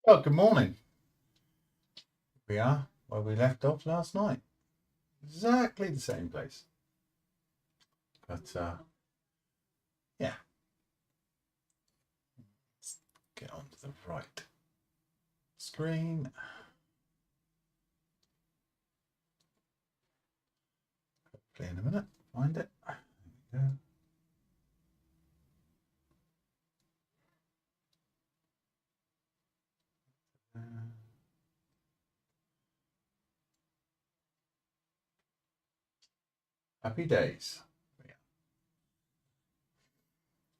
Well, good morning. We are where we left off last night. Exactly the same place. But yeah, let's get onto the right screen. Hopefully in a minute, find it. There we go. Happy days.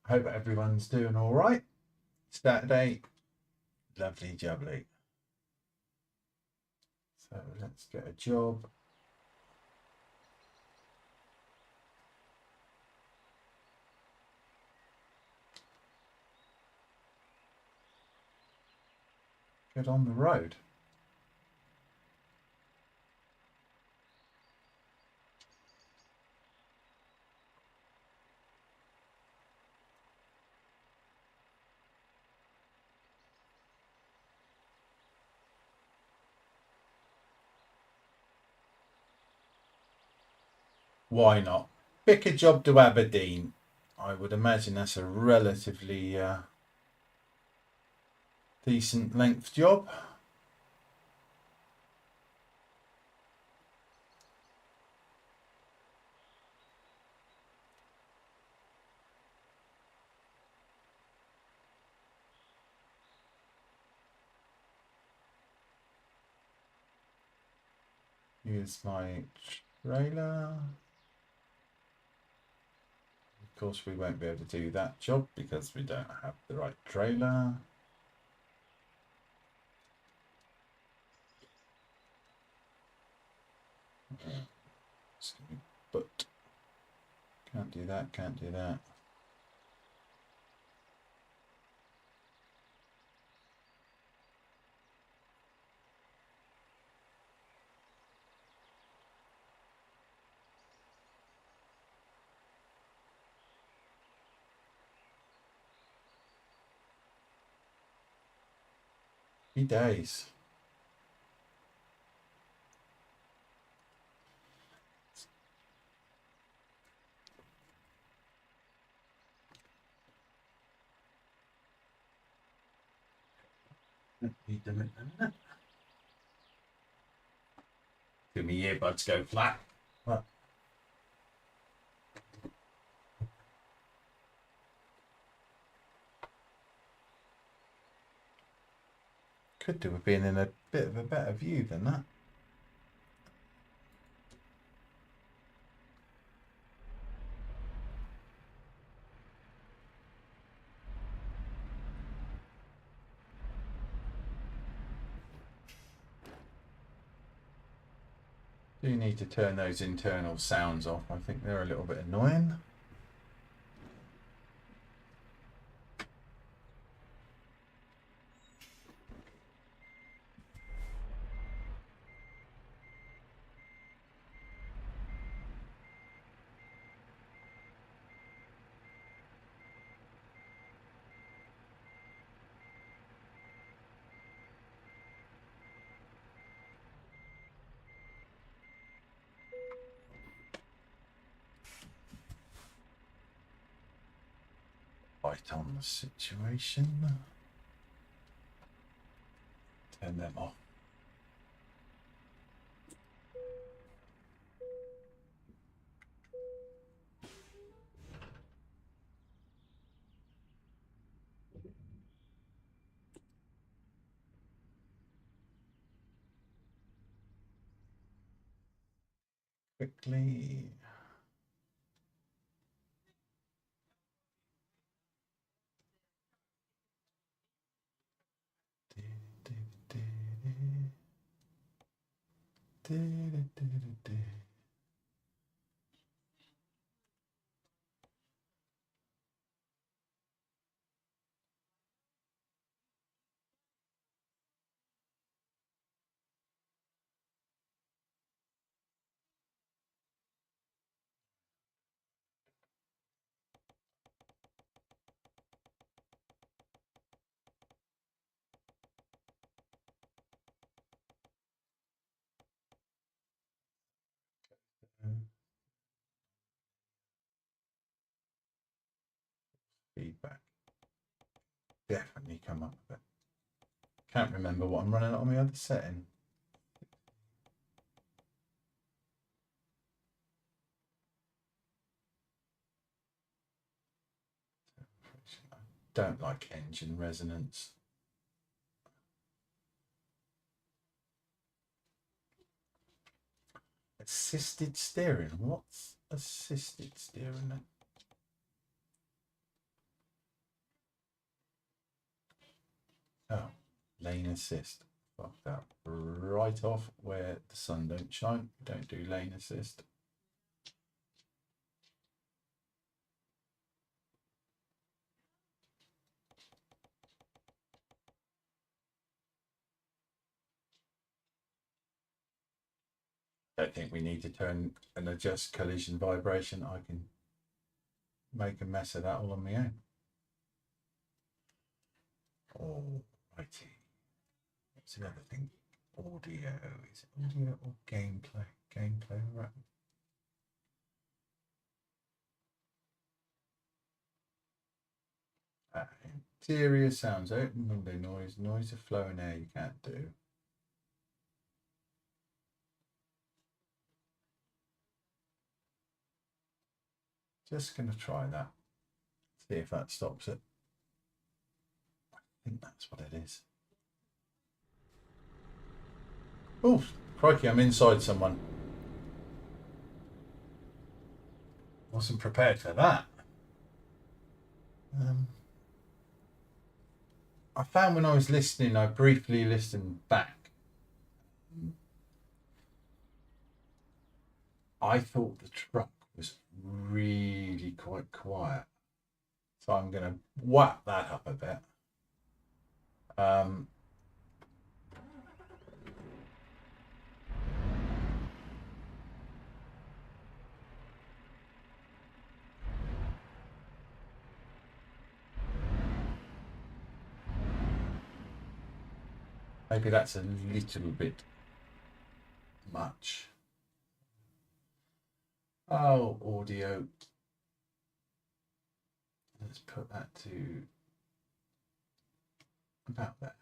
I hope everyone's doing all right. Saturday, lovely jubbly. So let's get a job. Get on the road. Why not? Pick a job to Aberdeen. I would imagine that's a relatively decent length job. Here's my trailer. Of course, we won't be able to do that job because we don't have the right trailer. But can't do that, can't do that. Happy days. Need them in a minute. Do my earbuds go flat? Well, could do with being in a bit of a better view than that. Do need to turn those internal sounds off. I think they're a little bit annoying. Right on the situation. Turn them off. Quickly. Feedback. Definitely come up with it. Can't remember what I'm running on my other setting. I don't like engine resonance. Assisted steering. What's assisted steering then? Oh, lane assist. Fuck that right off where the sun don't shine. Don't do lane assist. Don't think we need to turn and adjust collision vibration. I can make a mess of that all on my own. Alrighty. What's the other thing? Audio. Is it audio or gameplay? Gameplay, right? Interior sounds open window noise, noise of flowing air you can't do. Just going to try that. See if that stops it. I think that's what it is. Oh, crikey, I'm inside someone. Wasn't prepared for that. I found when I was listening, I briefly listened back. I thought the truck was really quite quiet. So I'm going to whack that up a bit. Maybe that's a little bit much. Oh, audio. Let's put that to about there.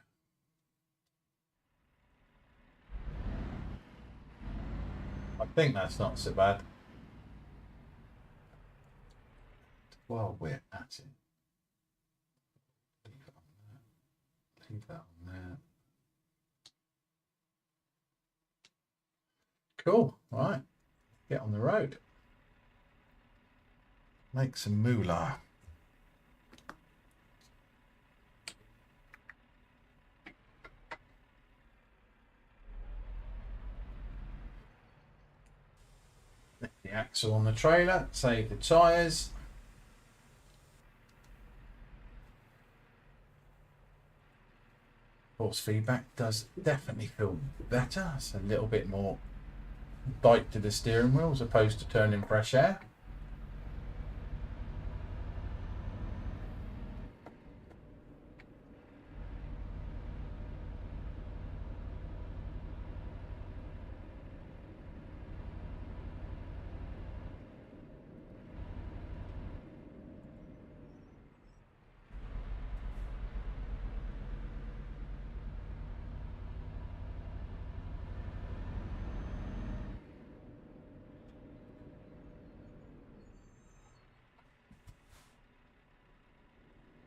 I think that's not so bad. While we're at it, leave it on there. Leave that on there. Cool. Right. Get on the road. Make some moolah. The axle on the trailer, save the tyres. Force feedback does definitely feel better. It's a little bit more bite to the steering wheel as opposed to turning fresh air.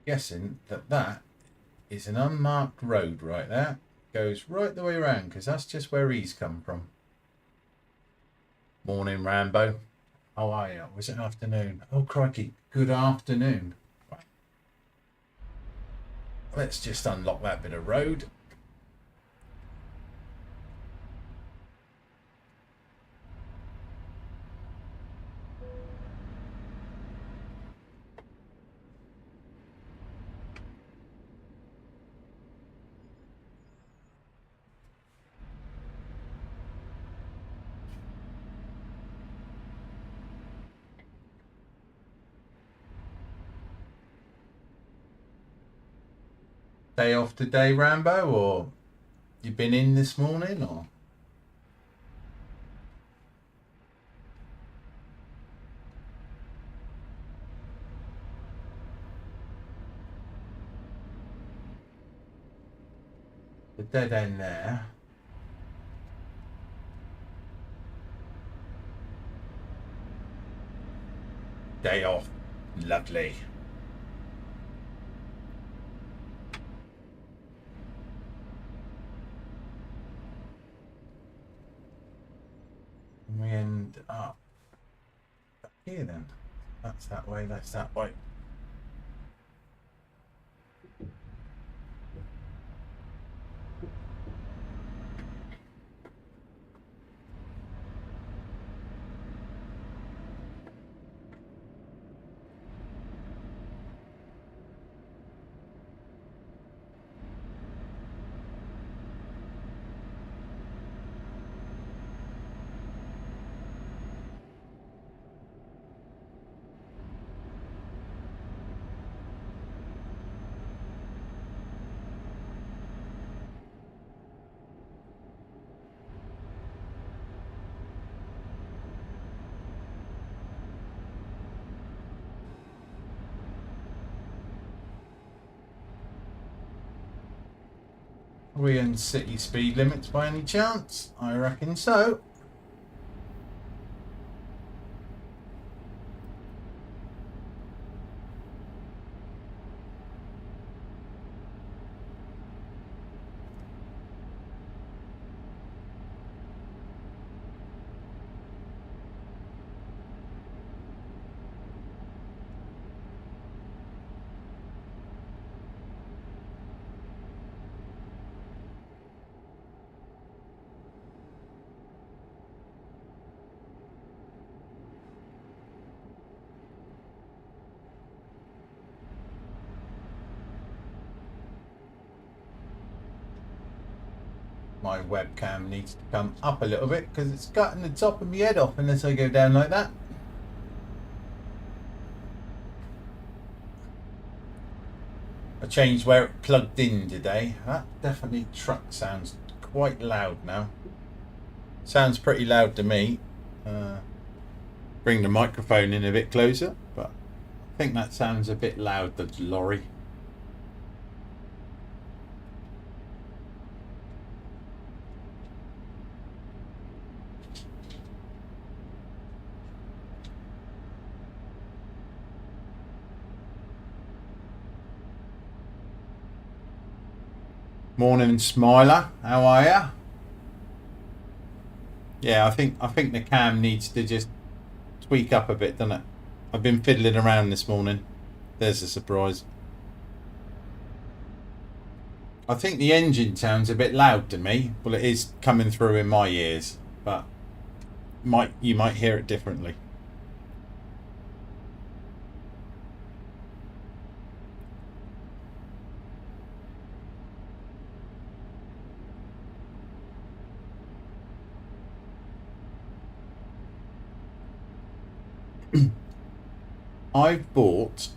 Guessing that that is an unmarked road right there. Goes right the way around because that's just where he's come from. Morning, Rambo. How are you? Was it afternoon? Oh, crikey. Good afternoon. Right. Let's just unlock that bit of road. Day off today, Rambo, or you been in this morning, or? the dead end there. Day off. Lovely. And we end up here then. That's that way, that's that way. Are we in city speed limits by any chance? I reckon so. My webcam needs to come up a little bit because it's cutting the top of my head off unless I go down like that. I changed where it plugged in today. That definitely truck sounds quite loud now. Sounds pretty loud to me. Bring the microphone in a bit closer, but I think that sounds a bit loud, the lorry. Morning, Smiler. How are ya? Yeah, I think the cam needs to just tweak up a bit, doesn't it? I've been fiddling around this morning. There's a surprise. I think the engine sounds a bit loud to me. Well, it is coming through in my ears, but you might hear it differently. I've bought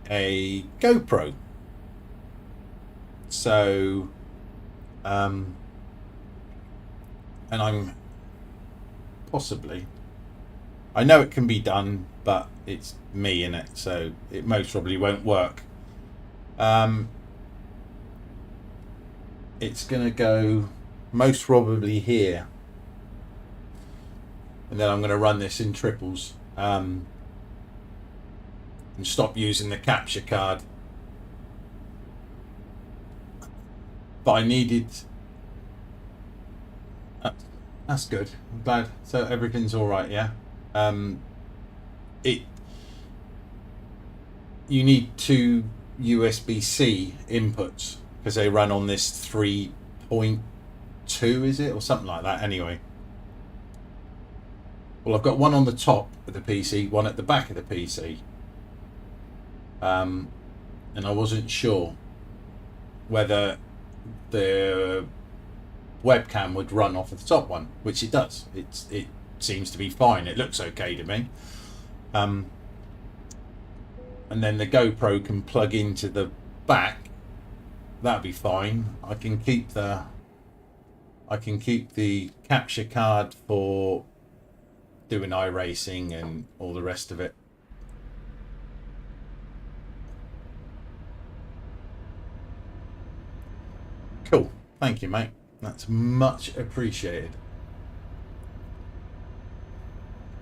a GoPro. So, and I'm possibly, I know it can be done, but it's me in it, so it most probably won't work. It's going to go most probably here. And then I'm going to run this in triples. And stop using the capture card. But I needed... that's good. I'm glad. So everything's all right, yeah? You need two USB-C inputs because they run on this 3.2, is it? Or something like that, anyway. Well, I've got one on the top of the PC, one at the back of the PC. And I wasn't sure whether the webcam would run off of the top one, which it does. It seems to be fine. It looks okay to me. And then the GoPro can plug into the back. That'll be fine. I can keep the capture card for doing iRacing and all the rest of it. Cool. Thank you, mate. That's much appreciated.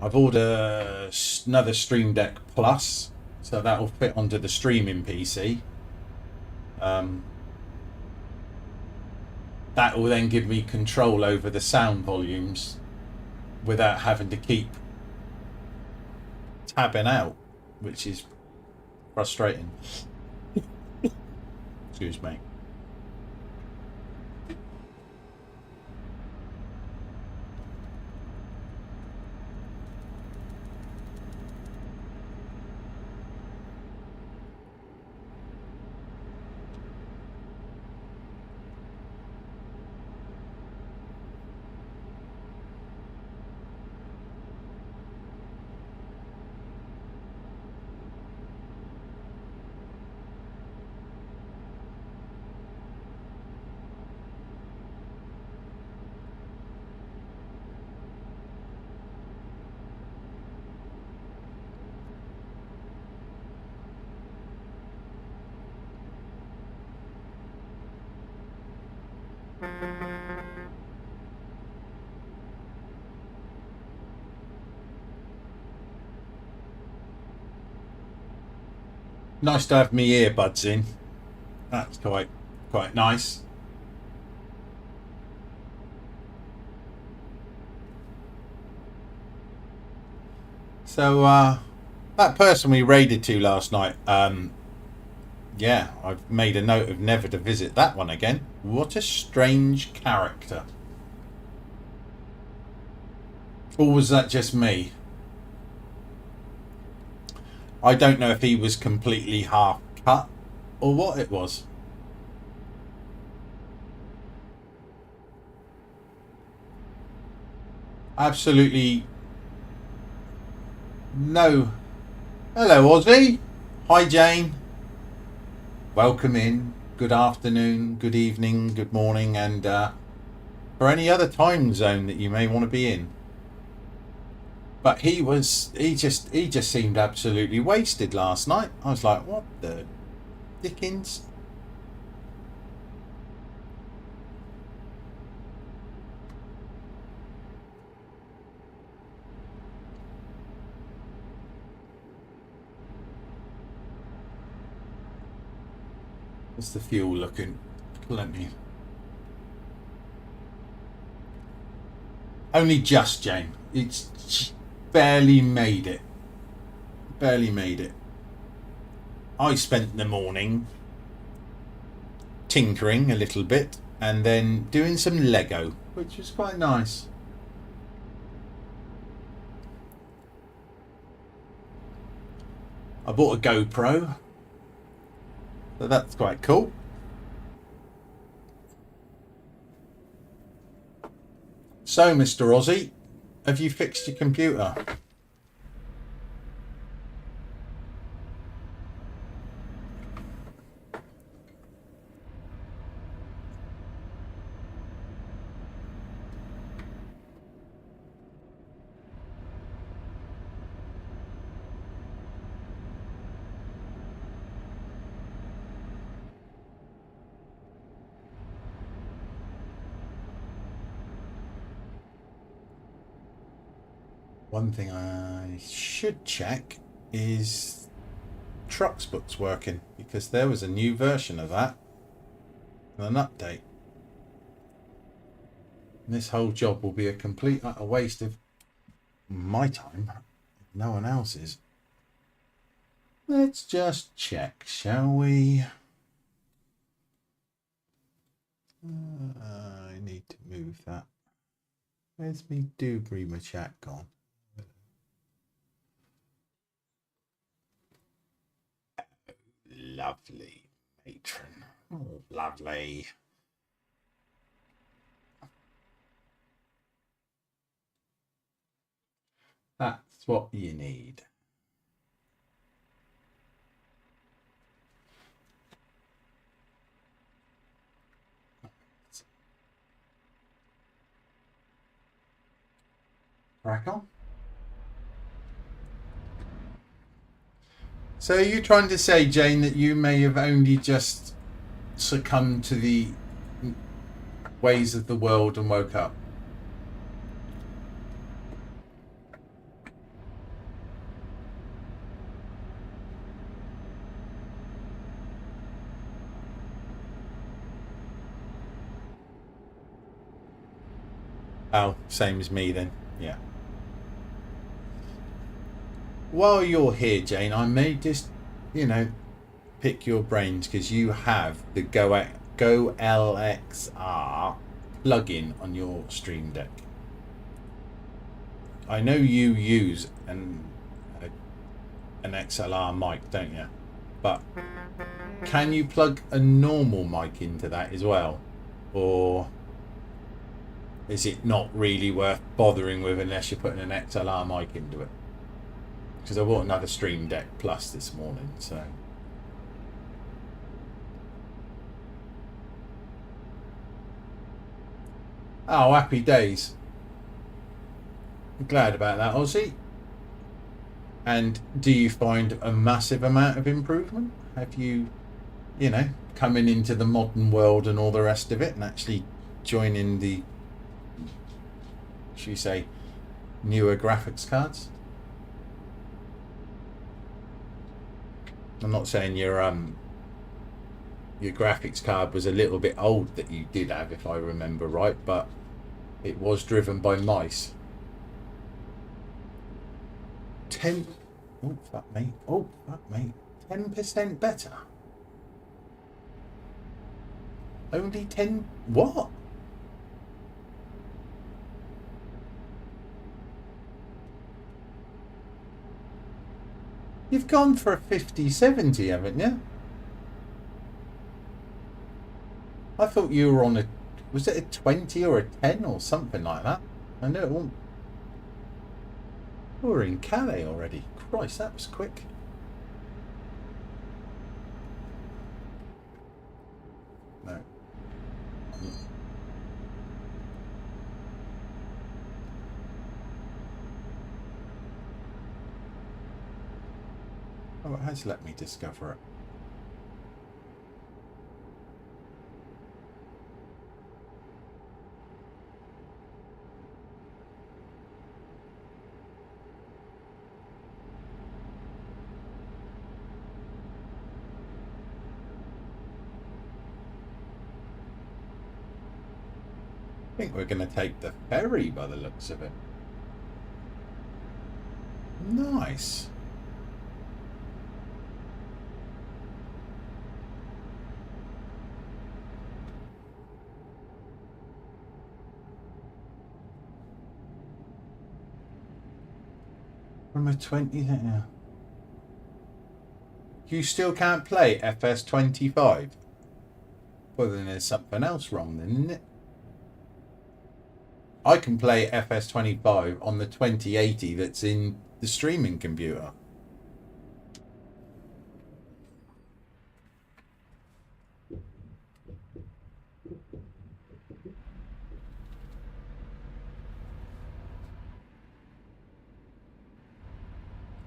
I've ordered another Stream Deck Plus, so that will fit onto the streaming PC. That will then give me control over the sound volumes without having to keep tabbing out, which is frustrating. Excuse me. Nice to have me earbuds in. That's quite nice. So that person we raided to last night, yeah, I've made a note of never to visit that one again. What a strange character. Or was that just me? I don't know if he was completely half cut or what it was. Absolutely no. Hello, Ozzy. Hi, Jane. Welcome in. Good afternoon, good evening, good morning, and for any other time zone that you may want to be in. But he just seemed absolutely wasted last night. I was like, what the dickens? What's the fuel looking? Plenty. Only just, Jane. It's barely made it. Barely made it. I spent the morning tinkering a little bit and then doing some Lego, which was quite nice. I bought a GoPro, so that's quite cool. So, Mr. Aussie, have you fixed your computer? One thing I should check is Trucksbook's working, because there was a new version of that and an update. And this whole job will be a complete utter waste of my time, if no one else's. Let's just check, shall we? I need to move that. Where's me Dewberry chat gone? Lovely matron. Oh, lovely. That's what you need. Crack on. So are you trying to say, Jane, that you may have only just succumbed to the ways of the world and woke up. Oh, same as me then. Yeah. While you're here, Jane, I may just, pick your brains because you have the Go LXR plugin on your Stream Deck. I know you use an XLR mic, don't you? But can you plug a normal mic into that as well? Or is it not really worth bothering with unless you're putting an XLR mic into it? Because I bought another Stream Deck Plus this morning, so... Oh, happy days. I'm glad about that, Aussie. And do you find a massive amount of improvement? Have you, coming into the modern world and all the rest of it and actually joining the, should we say, newer graphics cards? I'm not saying your graphics card was a little bit old that you did have, if I remember right, but it was driven by mice. 10. Oh, fuck me. 10% better. Only 10. What? You've gone for a 50-70, haven't you? I thought you were on a... Was it a 20 or a 10 or something like that? I know it won't. We're in Calais already. Christ, that was quick. No. Oh, it has let me discover it. I think we're going to take the ferry by the looks of it. Nice. From a 20 there. You still can't play FS25? Well, then there's something else wrong then, isn't it? I can play FS25 on the 2080 that's in the streaming computer.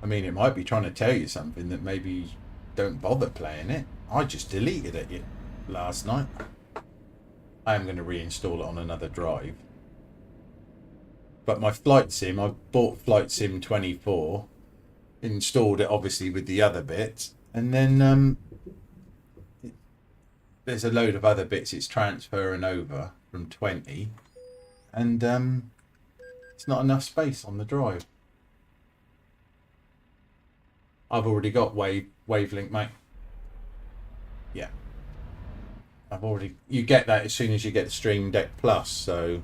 I mean, it might be trying to tell you something that maybe don't bother playing it. I just deleted it last night. I am going to reinstall it on another drive. But my flight sim, I bought Flight Sim 24, installed it obviously with the other bits, and then there's a load of other bits it's transferring over from 20, and it's not enough space on the drive. I've already got Wavelink, mate. Yeah. You get that as soon as you get the Stream Deck Plus, so...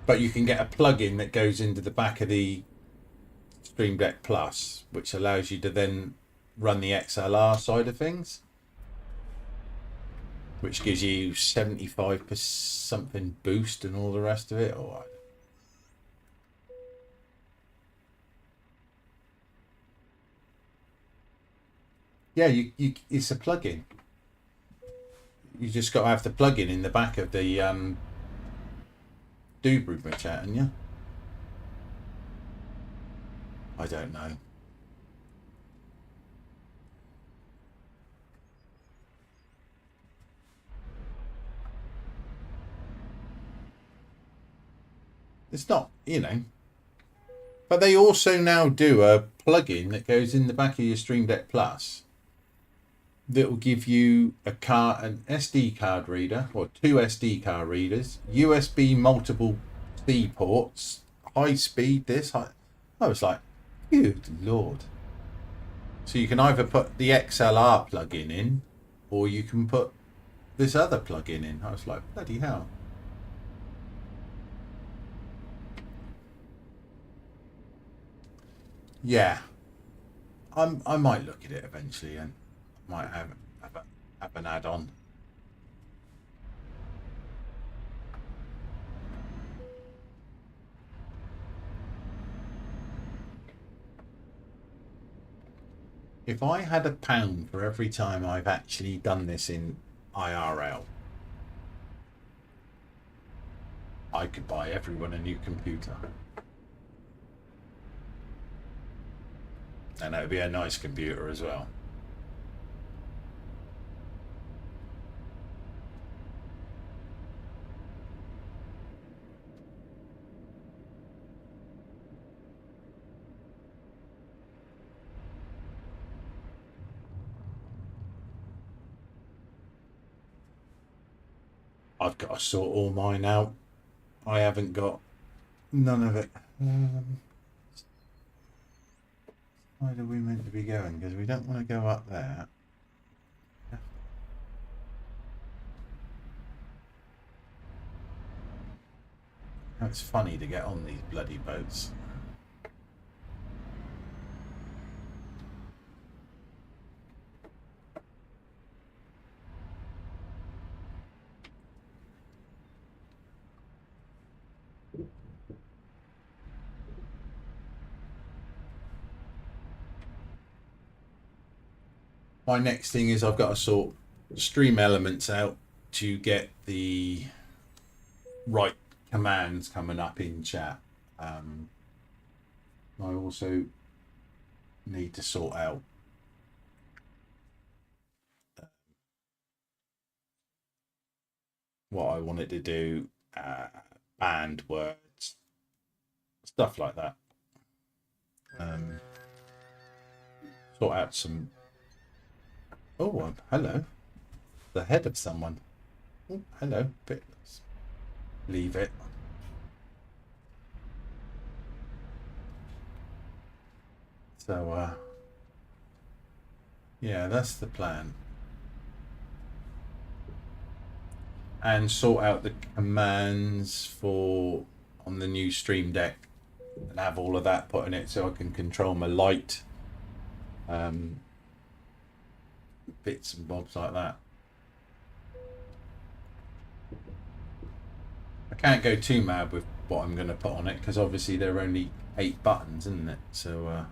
but you can get a plug-in that goes into the back of the Stream Deck Plus, which allows you to then run the XLR side of things, which gives you 75% something boost and all the rest of it. Or yeah, it's a plug-in. You just got to have the plug-in in the back of the Dubru which haven't you? I don't know. It's not, you know. But they also now do a plug-in that goes in the back of your Stream Deck Plus that will give you an SD card reader, or two SD card readers, USB multiple C ports, high speed, I was like, good lord. So you can either put the XLR plug-in in, or you can put this other plug-in in. I was like, bloody hell. Yeah. I might look at it eventually and might have an add-on. If I had £1 for every time I've actually done this in IRL, I could buy everyone a new computer. And it would be a nice computer as well. I've got to sort all mine out. I haven't got none of it. Where are we meant to be going? Because we don't want to go up there. Oh, it's funny to get on these bloody boats. My next thing is I've got to sort stream elements out to get the right commands coming up in chat. I also need to sort out what I wanted to do, banned words, stuff like that. Sort out some. Oh, hello. The head of someone. Oh, hello. But let's leave it. So, yeah, that's the plan. And sort out the commands for on the new Stream Deck and have all of that put in it so I can control my light, bits and bobs like that. I can't go too mad with what I'm going to put on it because obviously there are only 8 buttons, isn't it? So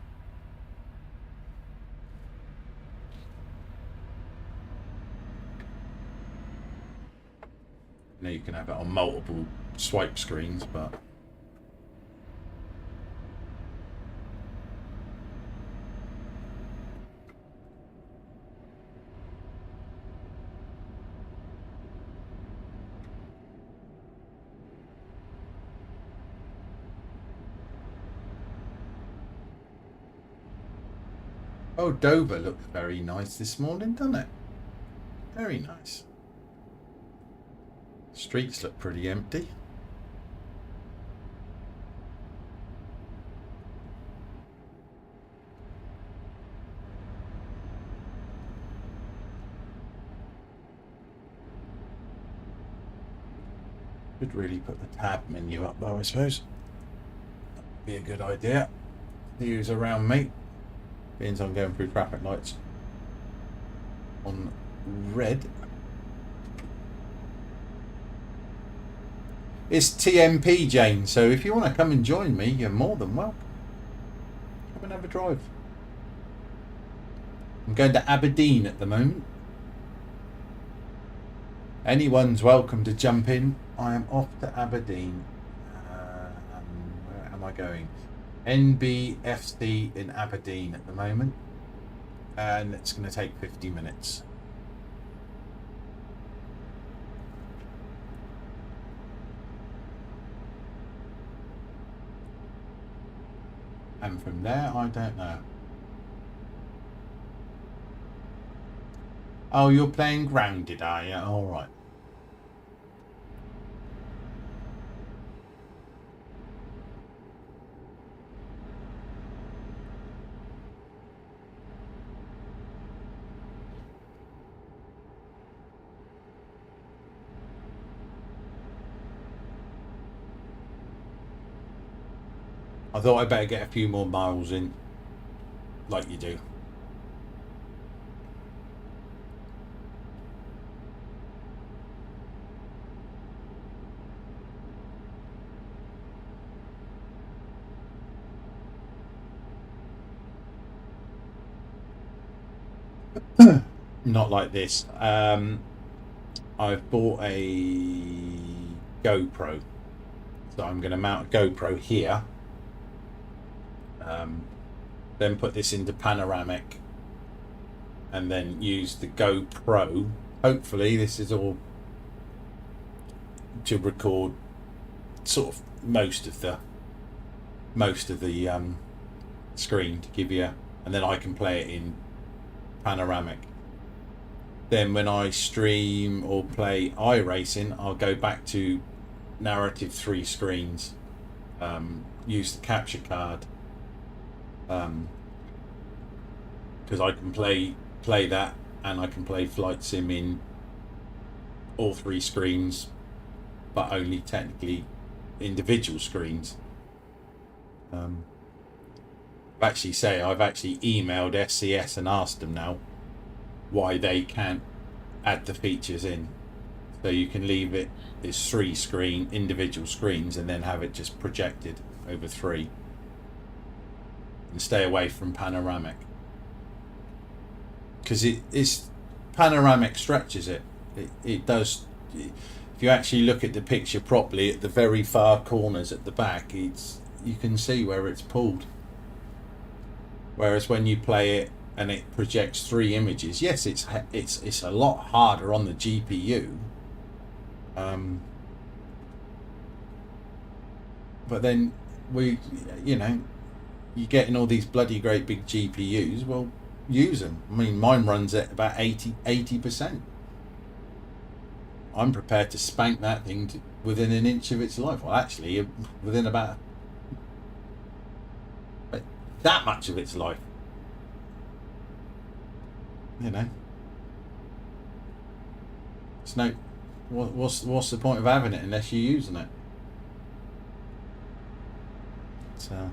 now you can have it on multiple swipe screens, but oh, Dover looks very nice this morning, doesn't it? Very nice. Streets look pretty empty. Could really put the tab menu up though, I suppose. That'd be a good idea. The who's around me. Being I'm going through traffic lights on red. It's TMP, Jane, so if you want to come and join me, you're more than welcome. Come and have a drive. I'm going to Aberdeen at the moment. Anyone's welcome to jump in. I am off to Aberdeen. Where am I going? NBFC in Aberdeen at the moment. And it's going to take 50 minutes. And from there, I don't know. Oh, you're playing Grounded, are you? All right. I thought I'd better get a few more miles in, like you do. Not like this. I've bought a GoPro, so I'm going to mount a GoPro here. Then put this into panoramic, and then use the GoPro. Hopefully, this is all to record sort of most of the screen to give you, and then I can play it in panoramic. Then when I stream or play iRacing, I'll go back to narrative 3 screens. Use the capture card, because I can play that, and I can play Flight Sim in all 3 screens, but only technically individual screens. I've actually emailed SCS and asked them now why they can't add the features in, so you can leave it as 3 individual screens, and then have it just projected over 3, and stay away from panoramic, because it's panoramic stretches it. It does. If you actually look at the picture properly, at the very far corners at the back, you can see where it's pulled. Whereas when you play it and it projects 3 images, yes, it's a lot harder on the GPU. But then you're getting all these bloody great big GPUs. Well, use them. I mean, mine runs at about 80%. I'm prepared to spank that thing within an inch of its life. Well, actually, within about that much of its life. It's no. What's the point of having it unless you're using it? So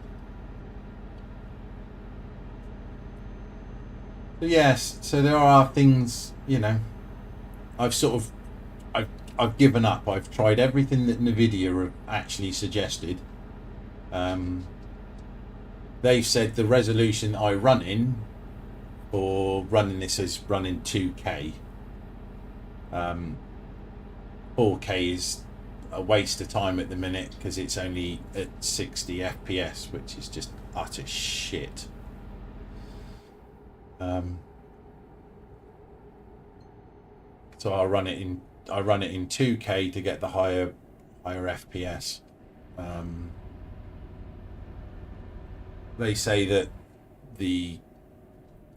yes. So there are things. I've given up. I've tried everything that NVIDIA have actually suggested. They've said the resolution I run in, or running this is running 2K. 4K is a waste of time at the minute because it's only at 60 FPS, which is just utter shit. So I run it in 2K to get the higher FPS. They say that the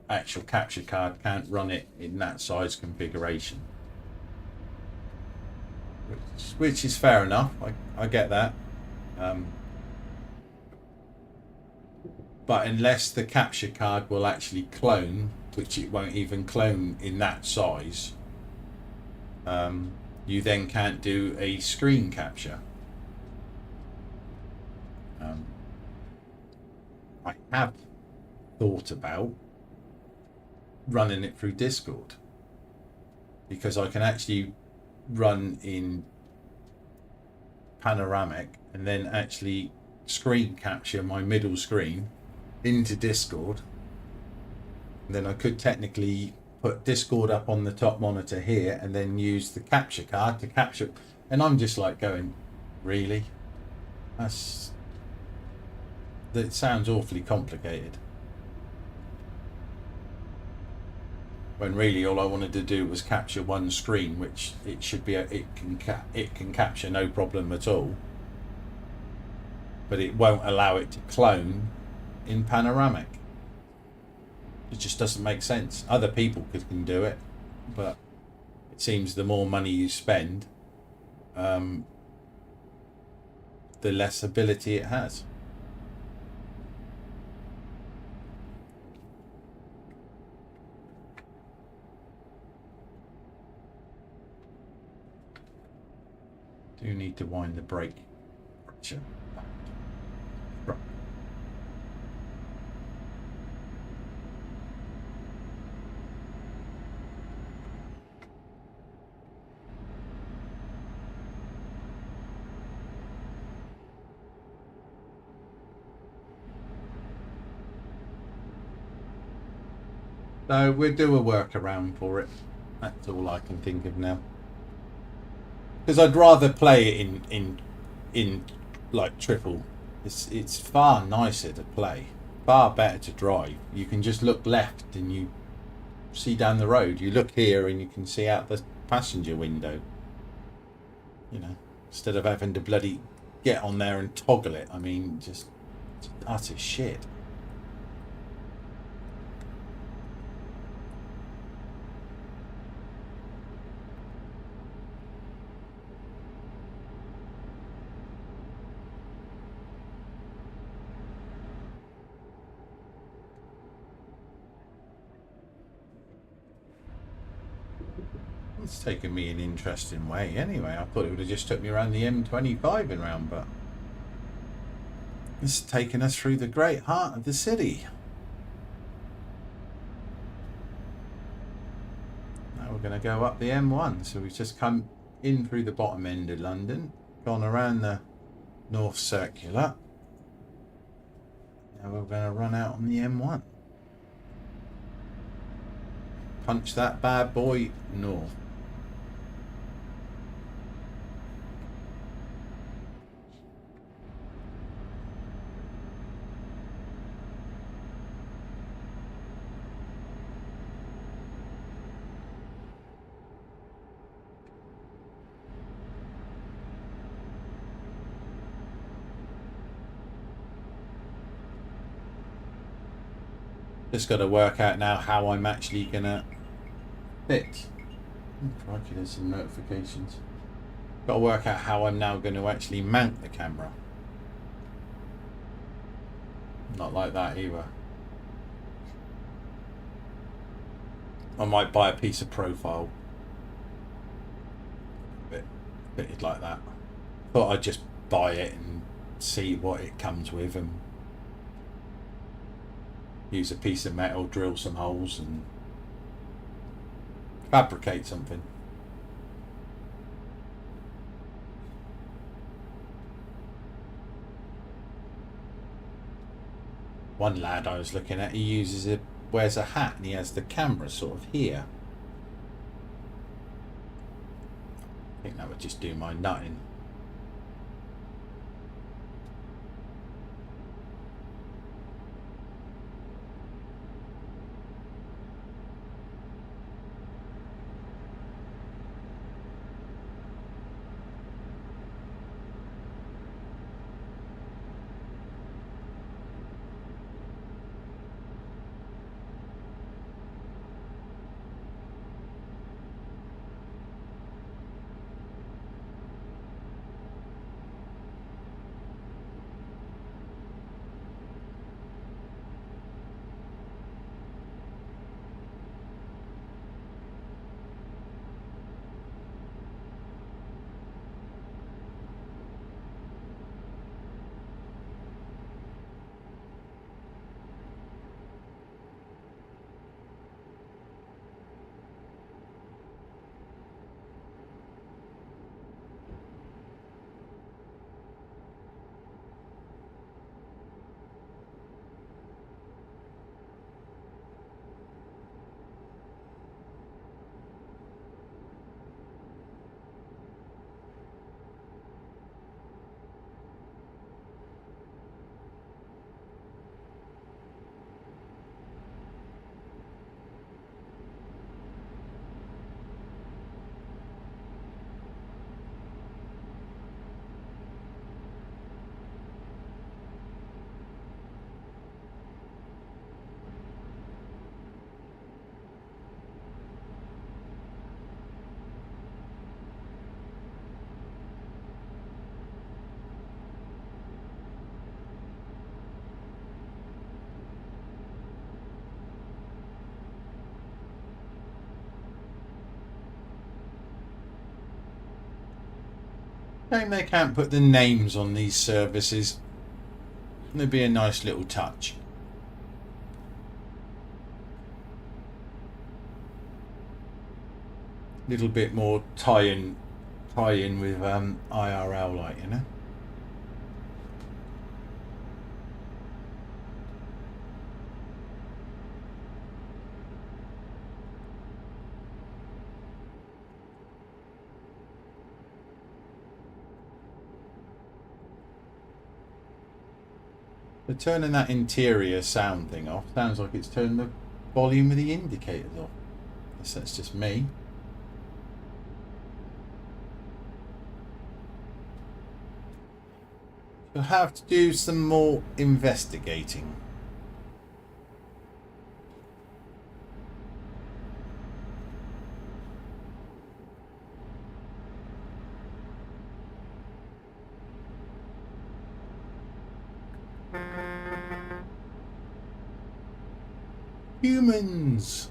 actual capture card can't run it in that size configuration, which is fair enough. I get that. But unless the capture card will actually clone, which it won't even clone in that size, you then can't do a screen capture. I have thought about running it through Discord, because I can actually run in panoramic and then actually screen capture my middle screen into Discord. And then I could technically put Discord up on the top monitor here and then use the capture card to capture. And I'm just like going, really? That sounds awfully complicated. When really all I wanted to do was capture one screen, which it should be. It can capture no problem at all. But it won't allow it to clone in panoramic. It just doesn't make sense. Other people can do it, but it seems the more money you spend, the less ability it has. Do need to wind the brake pressure back. Right. So we'll do a workaround for it. That's all I can think of now. Because I'd rather play it in like triple. It's far nicer to play, far better to drive. You can just look left and you see down the road. You look here and you can see out the passenger window. You know, instead of having to bloody get on there and toggle it. I mean, just utter shit. It's taken me an interesting way anyway. I thought it would have just took me around the M25 and round, but it's taken us through the great heart of the city. Now we're going to go up the M1. So we've just come in through the bottom end of London, gone around the North Circular. Now we're going to run out on the M1. Punch that bad boy north. Just got to work out now how I'm actually going to fit. Crikey, there's some notifications. Got to work out how I'm now going to actually mount the camera. Not like that either. I might buy a piece of profile fitted like that. Thought I'd just buy it and see what it comes with and use a piece of metal, drill some holes and fabricate something. One lad I was looking at, he wears a hat and he has the camera sort of here. I think that would just do my nutting. Shame they can't put the names on these services. It'd be a nice little touch. Little bit more tie-in with IRL, like, you know. But turning that interior sound thing off sounds like it's turned the volume of the indicators off. That's just me. You'll have to do some more investigating. Humans.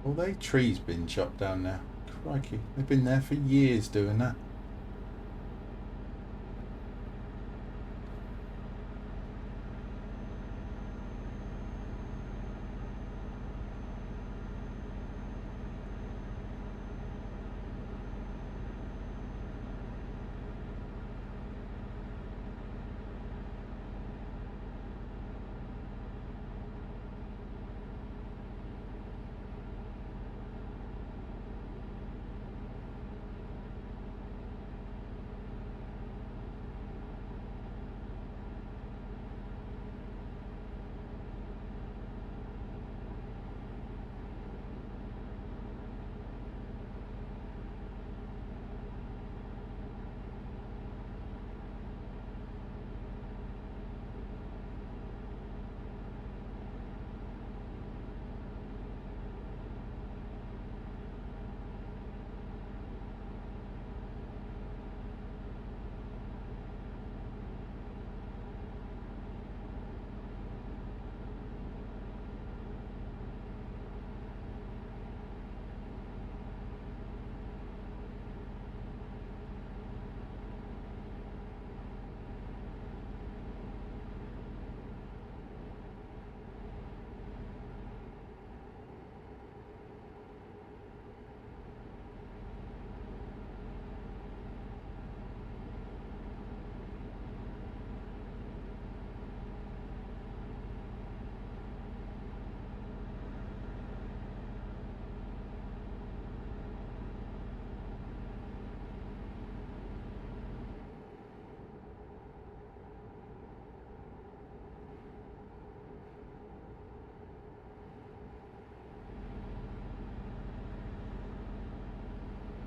All they trees been chopped down now. Crikey, they've been there for years doing that.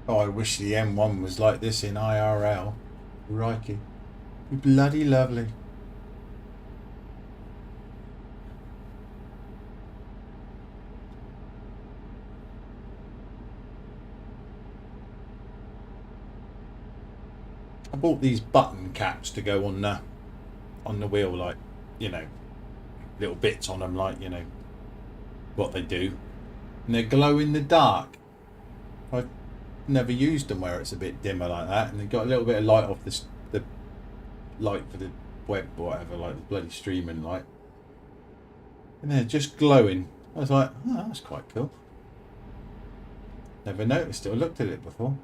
Oh, I wish the M1 was like this in IRL. Crikey. Bloody lovely. I bought these button caps to go on the wheel, like, you know, little bits on them, like, you know, what they do. And they glow in the dark. I've never used them where it's a bit dimmer like that, and they've got a little bit of light off the light for the web or whatever, like the bloody streaming light. And they're just glowing. I was like, oh, that's quite cool. Never noticed it or looked at it before.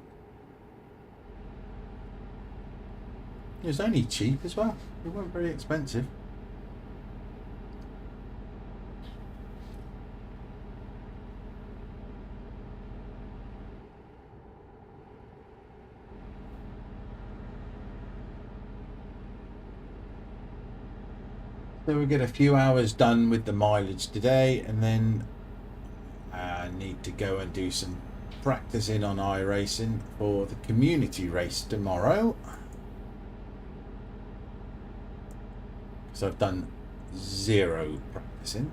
It was only cheap as well. It wasn't very expensive. So we'll get a few hours done with the mileage today, and then I need to go and do some practicing on iRacing for the community race tomorrow. So I've done 0 practicing.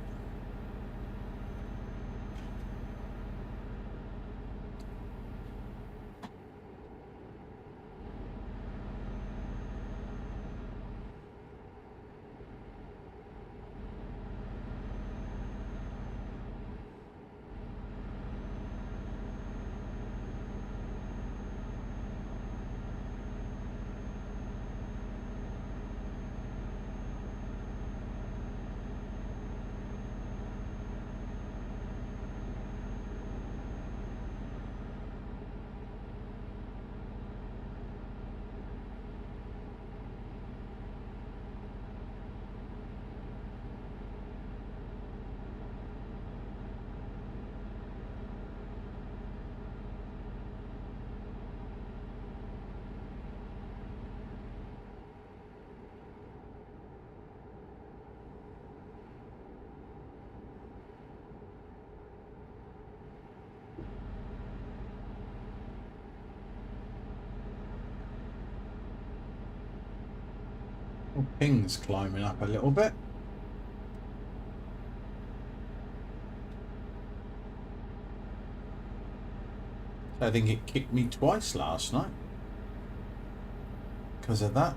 Oh, ping's climbing up a little bit. I think it kicked me twice last night because of that.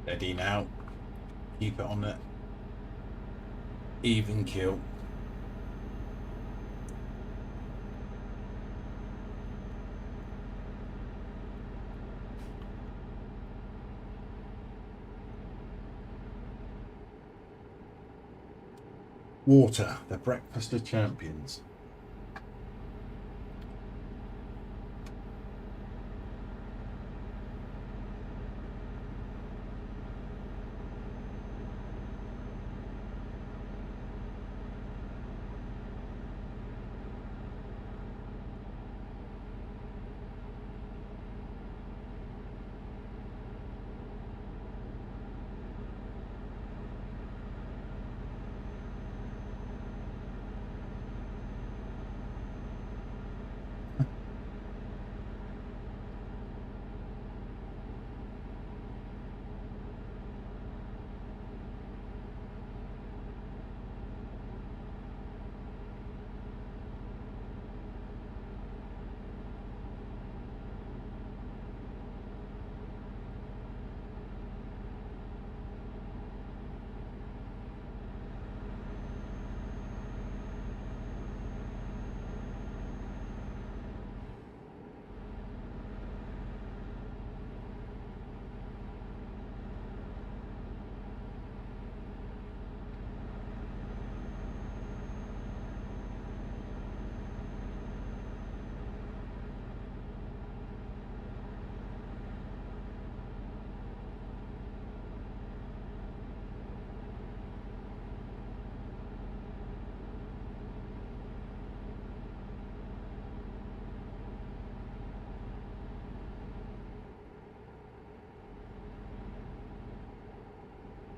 Steady now. Keep it on the even keel. Water, the breakfast of champions.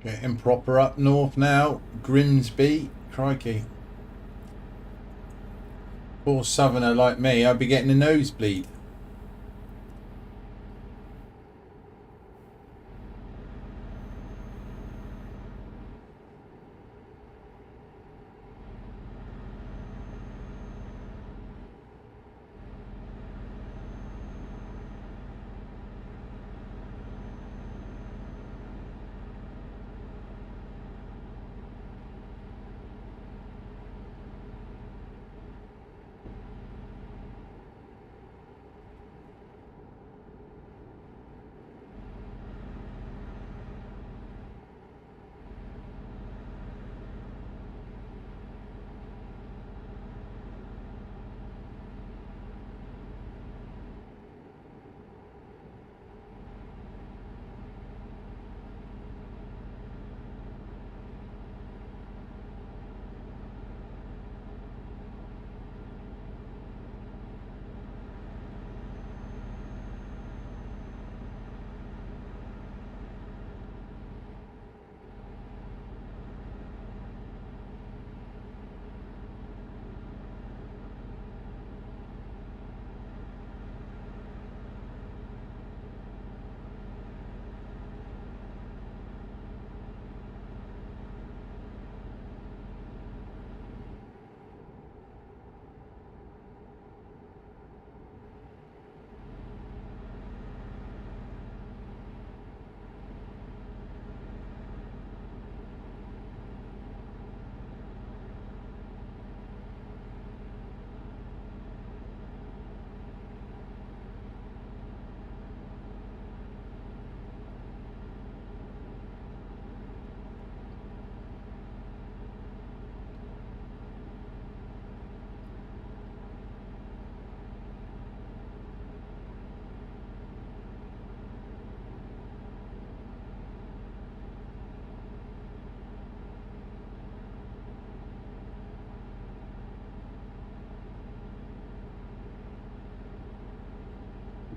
Getting proper up north now. Grimsby. Crikey. Poor southerner like me, I'd be getting a nosebleed.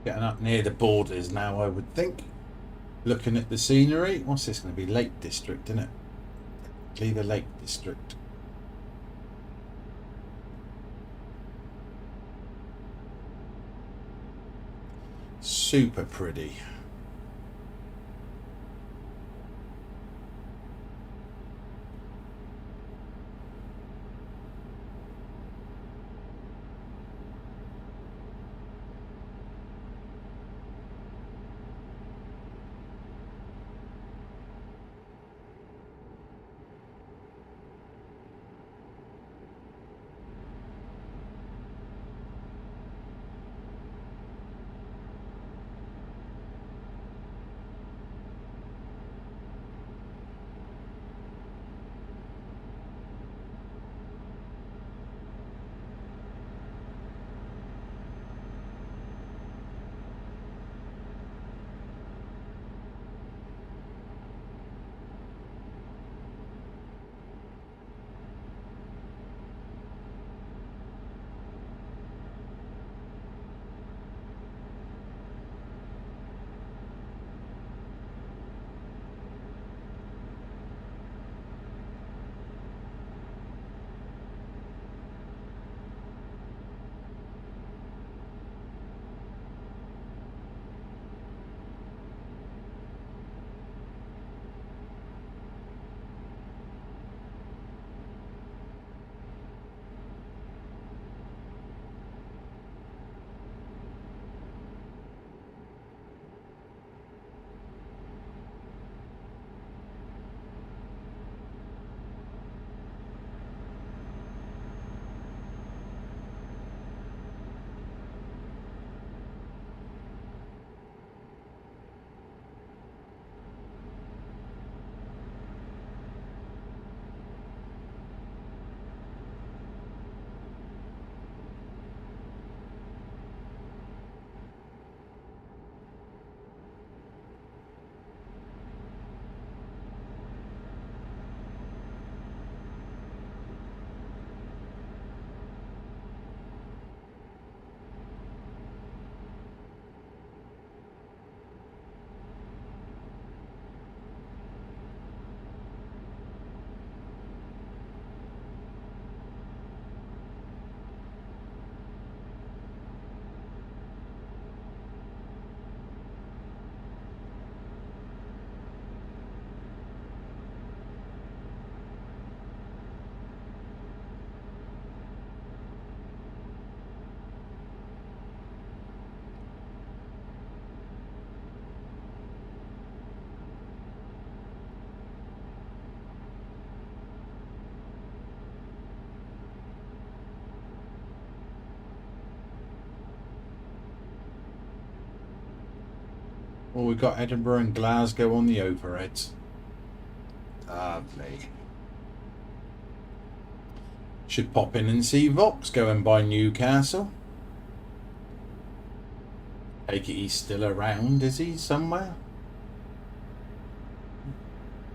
Getting up near the borders now, I would think. Looking at the scenery. What's this going to be? Lake District, isn't it? Leave the Lake District. Super pretty. Well, we've got Edinburgh and Glasgow on the overheads. Lovely. Should pop in and see Vox going by Newcastle. Take it he's still around, is he, somewhere?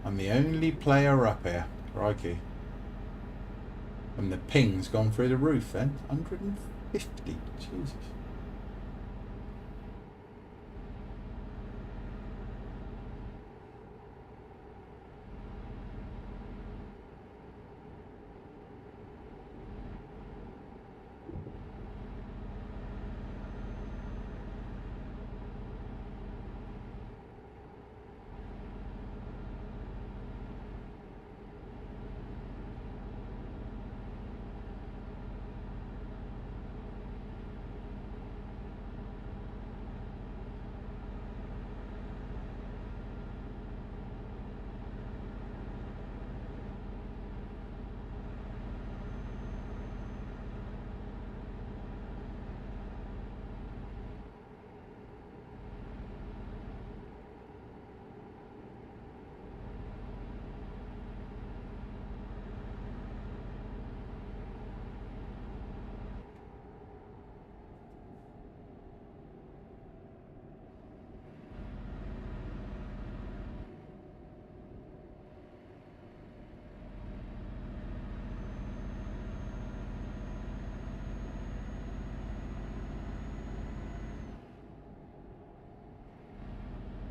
I'm the only player up here. Crikey. And the ping's gone through the roof then. 150. Jesus.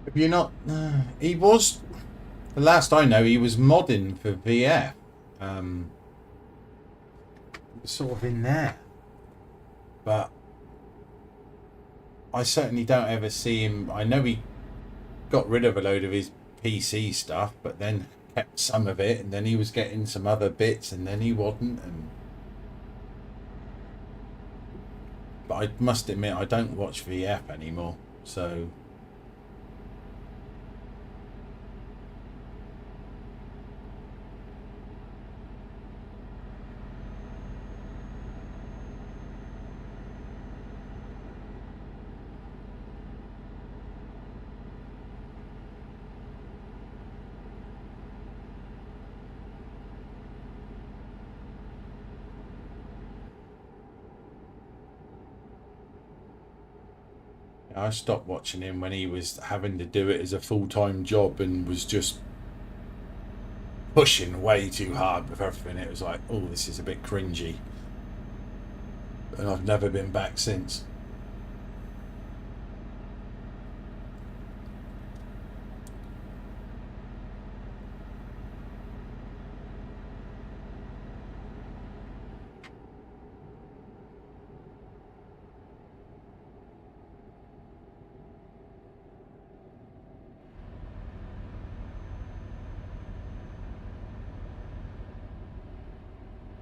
Have you not? He was. The last I know, he was modding for VF. He was sort of in there, but I certainly don't ever see him. I know he got rid of a load of his PC stuff, but then kept some of it, and then he was getting some other bits, and then he wasn't. And but I must admit, I don't watch VF anymore, so. I stopped watching him when he was having to do it as a full-time job and was just pushing way too hard with everything. It was like, oh, this is a bit cringy. And I've never been back since.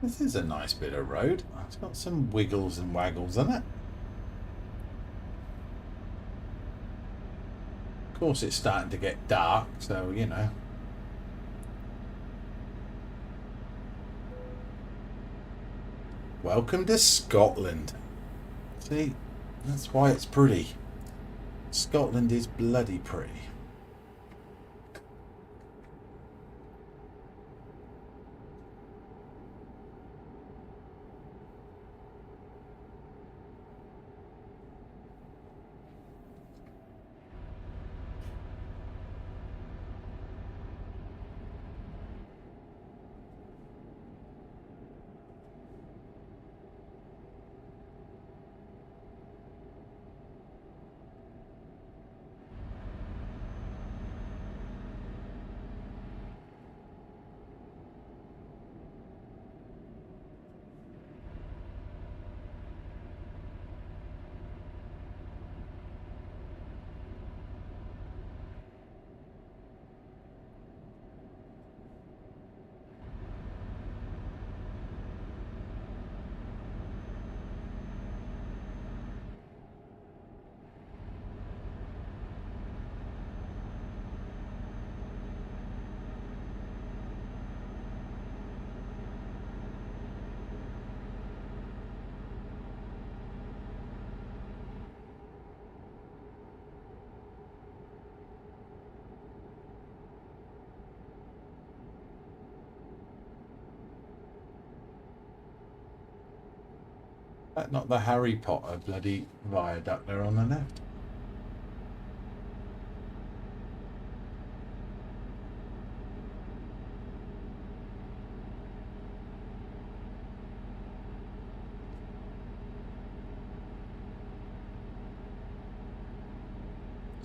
This is a nice bit of road. It's got some wiggles and waggles in it. Of course, it's starting to get dark, so, you know. Welcome to Scotland. See, that's why it's pretty. Scotland is bloody pretty. That not the Harry Potter bloody viaduct there on the left.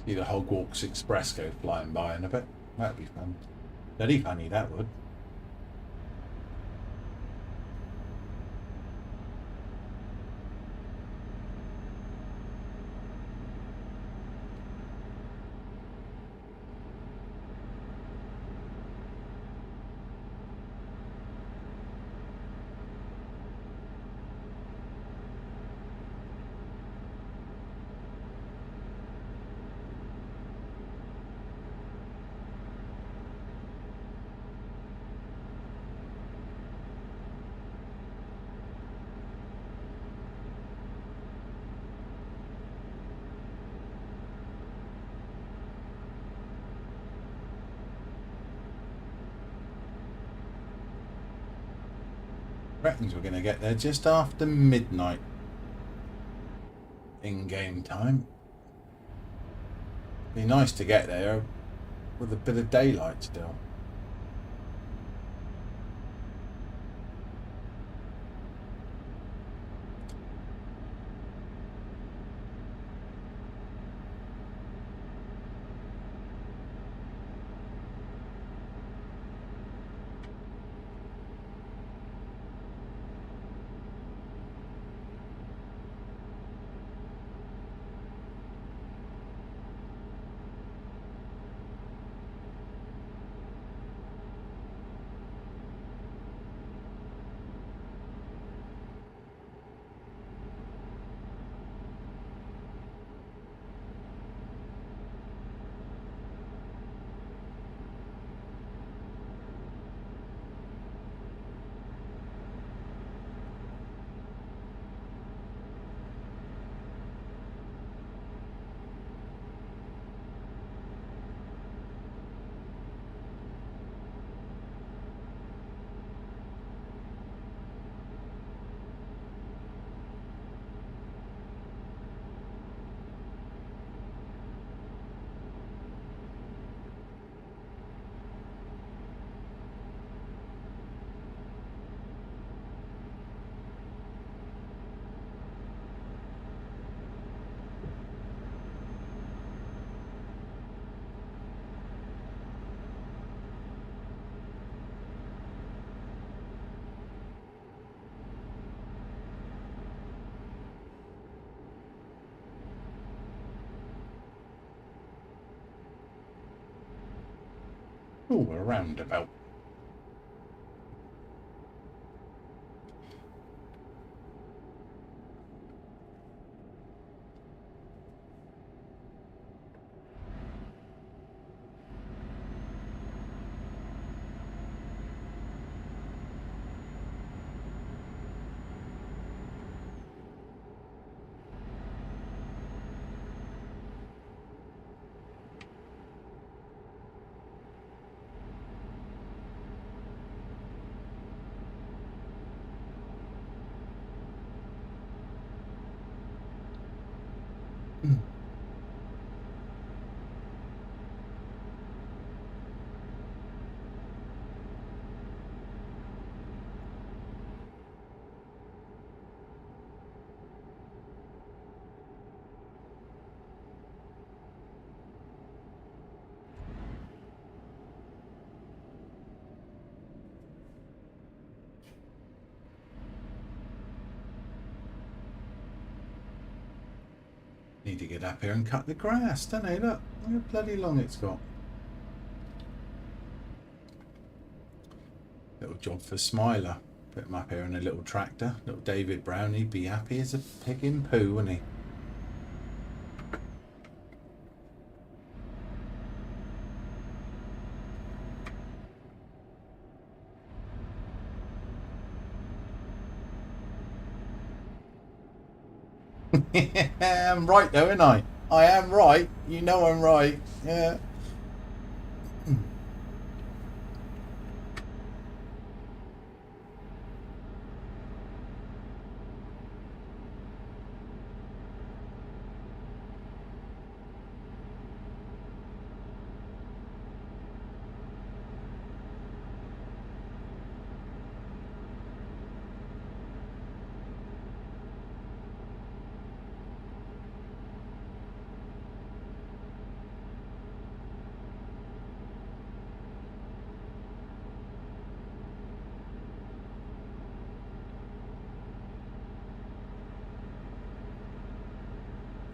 See the Hogwarts Express go flying by in a bit. That'd be fun. Bloody funny, that would. Reckons we're going to get there just after midnight in game time. Be nice to get there with a bit of daylight still. Oh, a roundabout. Need to get up here and cut the grass, don't I? Look how bloody long it's got. Little job for Smiler. Put him up here in a little tractor. Little David Brown, he'd be happy as a pig in poo, wouldn't he? I'm right though, ain't I? I am right. You know I'm right. Yeah.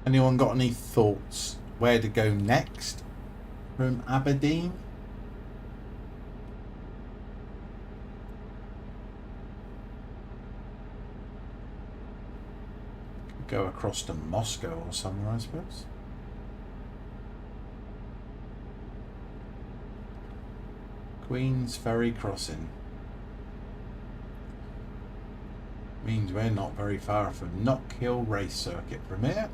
Anyone got any thoughts where to go next from Aberdeen? Go across to Moscow or somewhere, I suppose. Queen's Ferry Crossing. Means we're not very far from Knock Hill Race Circuit from here.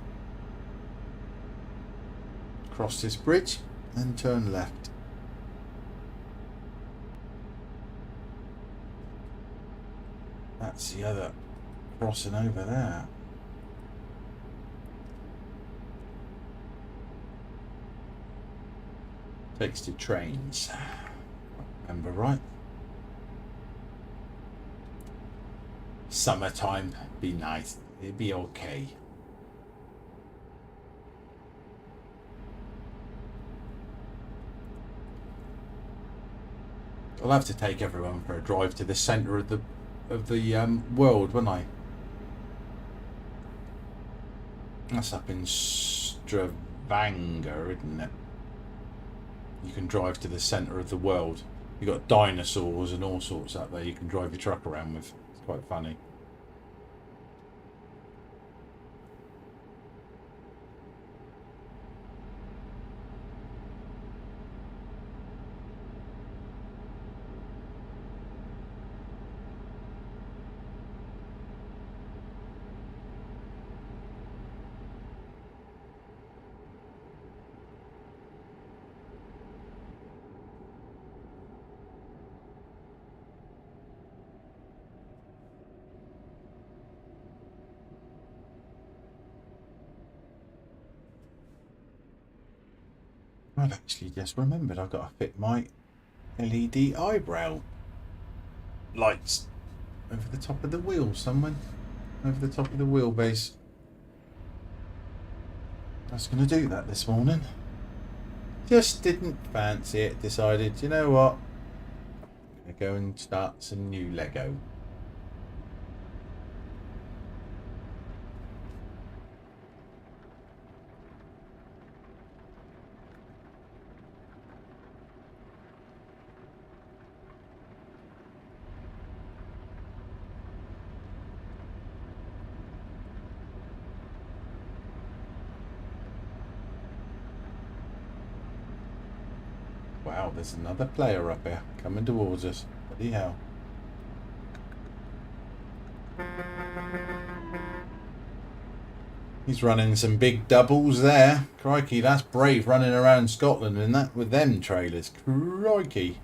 Cross this bridge and turn left. That's the other crossing over there. Takes to trains. Remember right? Summertime, be nice. It'd be okay. I'll have to take everyone for a drive to the centre of the world, won't I? That's up in Stavanger, isn't it? You can drive to the centre of the world. You've got dinosaurs and all sorts up there you can drive your truck around with. It's quite funny. I've actually just remembered I've got to fit my LED eyebrow lights over the top of the wheel somewhere. Over the top of the wheelbase. I was going to do that this morning. Just didn't fancy it. Decided, you know what? I'm going to go and start some new Lego. hell, there's another player up here coming towards us. Bloody hell. He's running some big doubles there. Crikey, that's brave running around Scotland in that with them trailers. Crikey.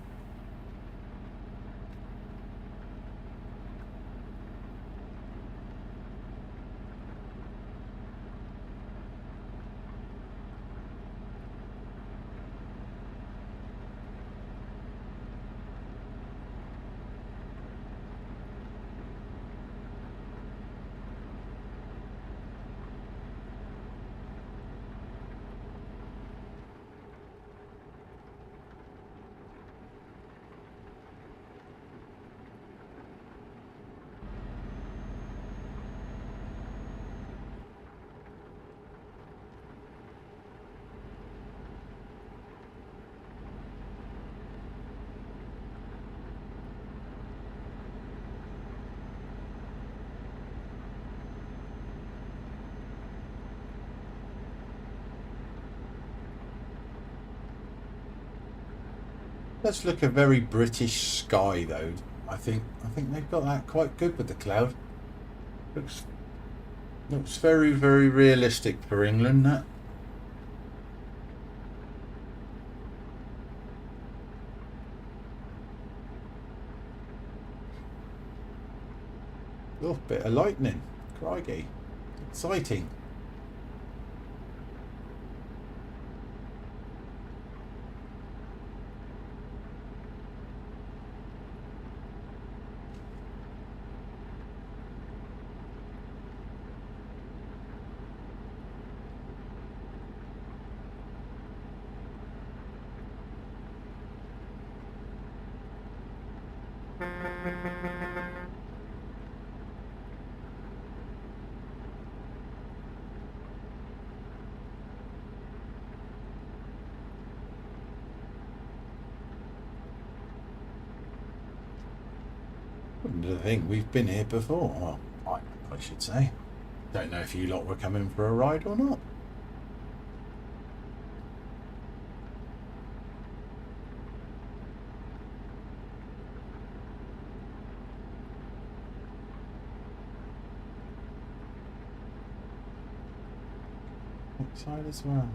Does look a very British sky though. I think they've got that quite good with the cloud. Looks very, very realistic for England, that. Oh, bit of lightning. Crikey. Exciting. Wouldn't think we've been here before. Well, I should say. Don't know if you lot were coming for a ride or not. Outside as well.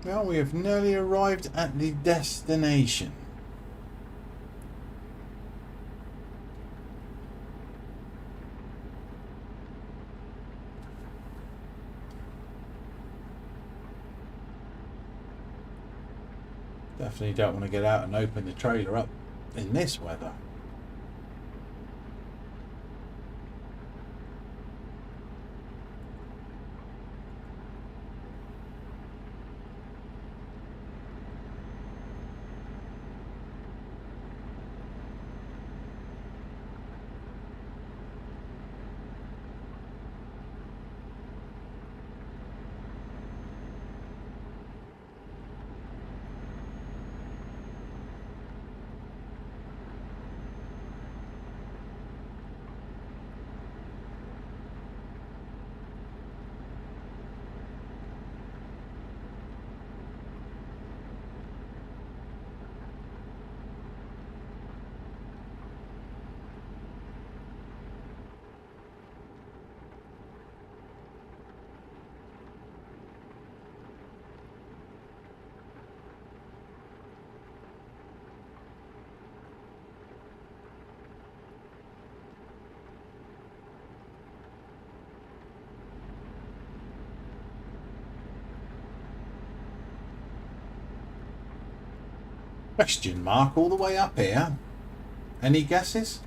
Well, we have nearly arrived at the destination. Definitely don't want to get out and open the trailer up in this weather. Question mark all the way up here. Any guesses?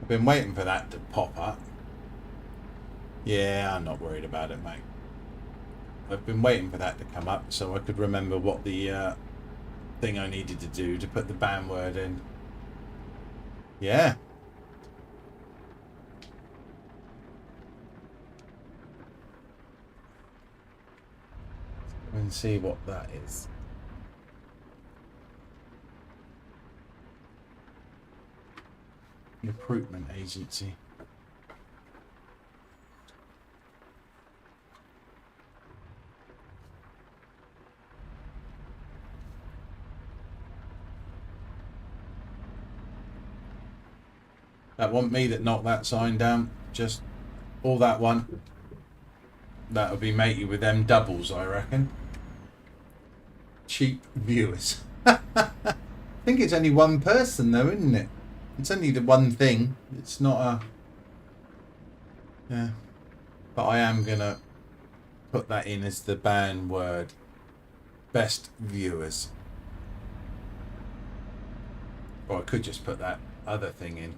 I've been waiting for that to pop up. Yeah, I'm not worried about it, mate. I've been waiting for that to come up so I could remember what the thing I needed to do to put the ban word in. Yeah. and see what that is. Recruitment agency. That wasn't me that knocked that sign down. Just all that one. That'll be matey with them doubles, I reckon. Cheap viewers. I think it's only one person though, isn't it? It's only the one thing. It's not a... Yeah. But I am going to put that in as the ban word. Best viewers. Or I could just put that other thing in.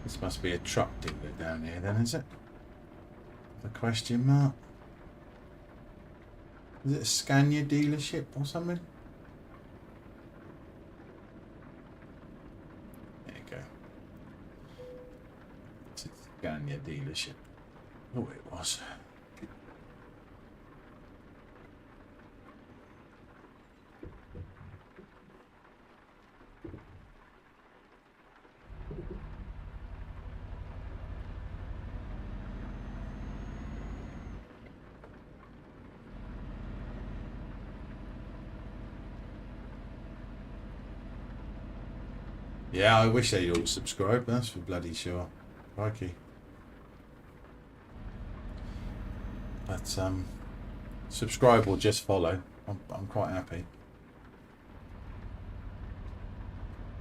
This must be a truck dealer down here then, is it? The question mark. Is it a Scania dealership or something? There you go. It's a Scania dealership. Oh, it was. Yeah, I wish they'd all subscribe. That's for bloody sure. Crikey. But subscribe or just follow. I'm quite happy.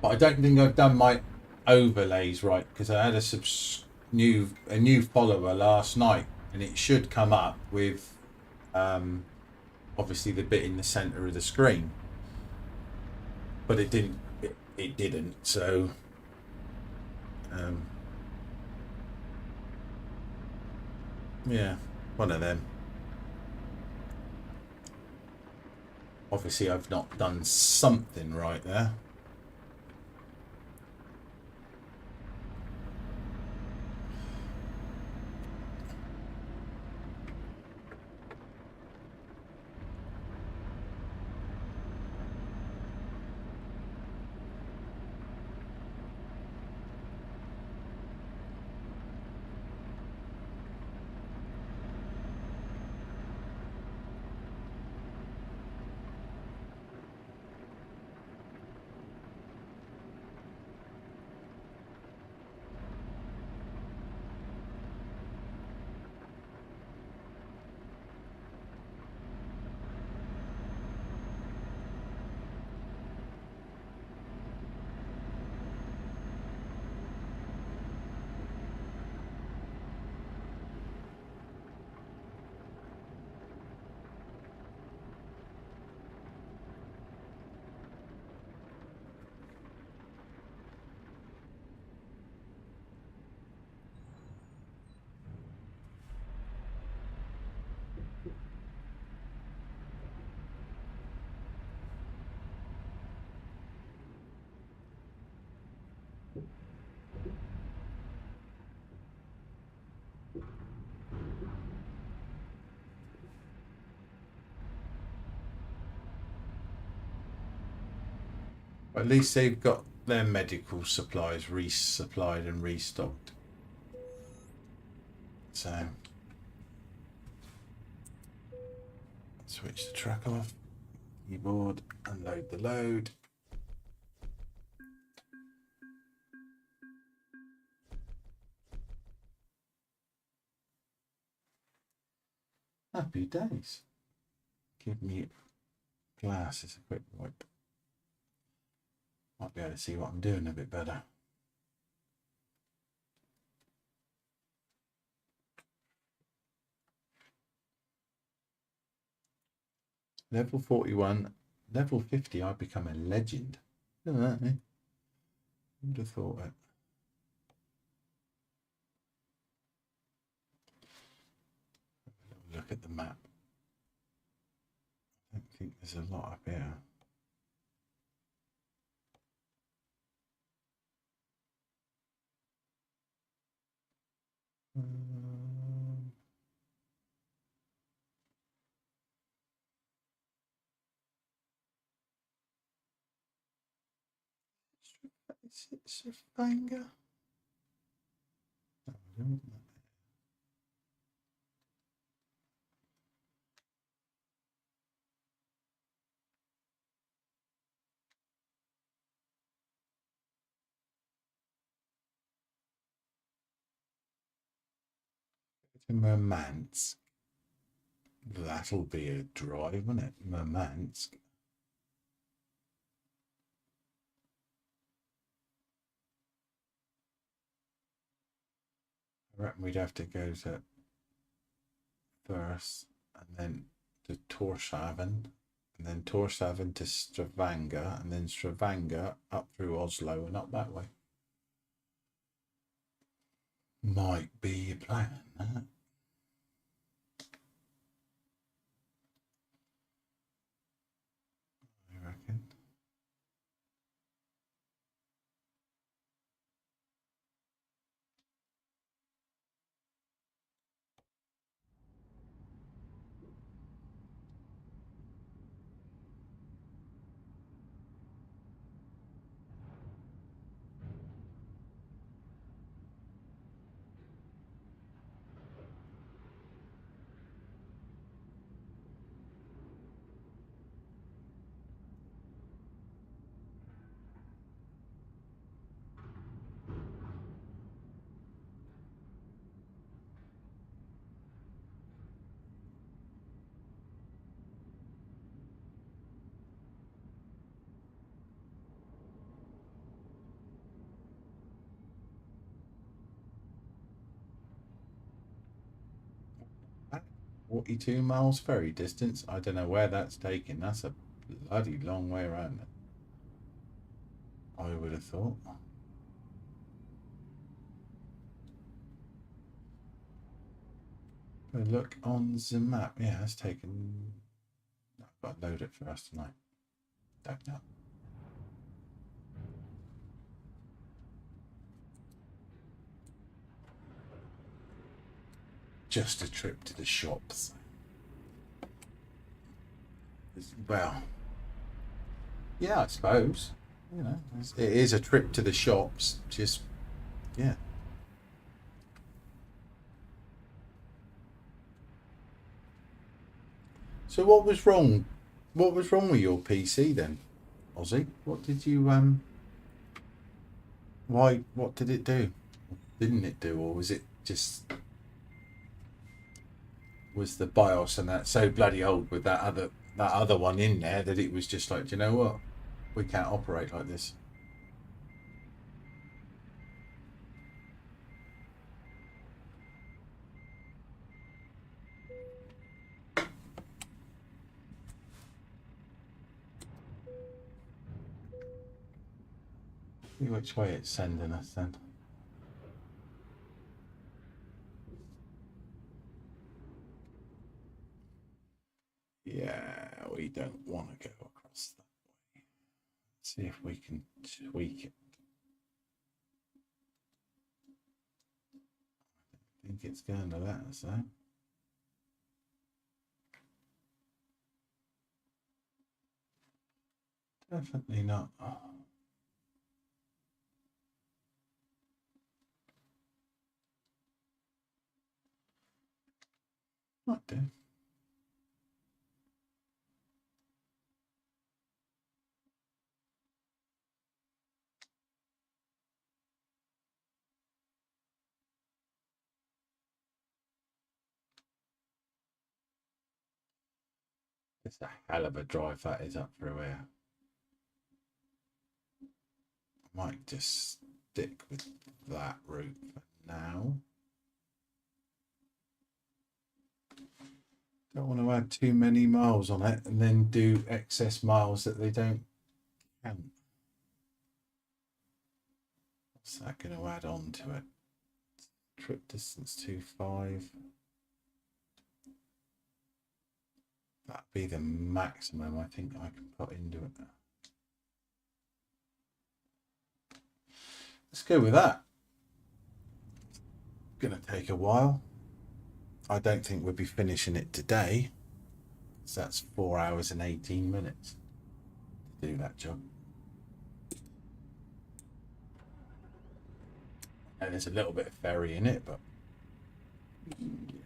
But I don't think I've done my overlays right because I had a new follower last night, and it should come up with obviously the bit in the center of the screen, but it didn't. It didn't. So yeah, one of them. Obviously, I've not done something right there. At least they've got their medical supplies resupplied and restocked. So, switch the truck off, keyboard, unload the load. Happy days. Give me glasses, a quick wipe. Might be able to see what I'm doing a bit better. Level 41, level 50, I've become a legend. Look at that, eh? Who would have thought it? Look at the map. think there's a lot up here. Is it Stavanger? No, to Murmansk. That'll be a drive, won't it? Murmansk. I reckon we'd have to go to first and then to Tórshavn, and then Tórshavn to Stavanger, and then Stavanger up through Oslo and up that way. Might be a plan, huh? I reckon. That 42 miles ferry distance. I don't know where that's taken. That's a bloody long way around it. I would have thought. But look on the map. Yeah, it's taken. I've got to load it for us tonight. Don't know. Just a trip to the shops. Well, yeah, I suppose. You know, it is a trip to the shops. Just, yeah. So what was wrong? What was wrong with your PC then, Ozzy? What did you Why? What did it do? Didn't it do, or was it just was the BIOS and that so bloody old with that other one in there that it was just like, do you know what? We can't operate like this. See which way it's sending us then. Yeah, we don't want to go across that way. Let's see if we can tweak it. I think it's going to let us though. Definitely not. Might do. It's a hell of a drive that is up through here. I might just stick with that route for now. Don't want to add too many miles on it and then do excess miles that they don't count. What's that going to add on to it? Trip distance 2.5. That'd be the maximum I think I can put into it. Let's go with that. Gonna take a while. I don't think we'll be finishing it today. So that's 4 hours and 18 minutes to do that job. And there's a little bit of ferry in it, but yeah,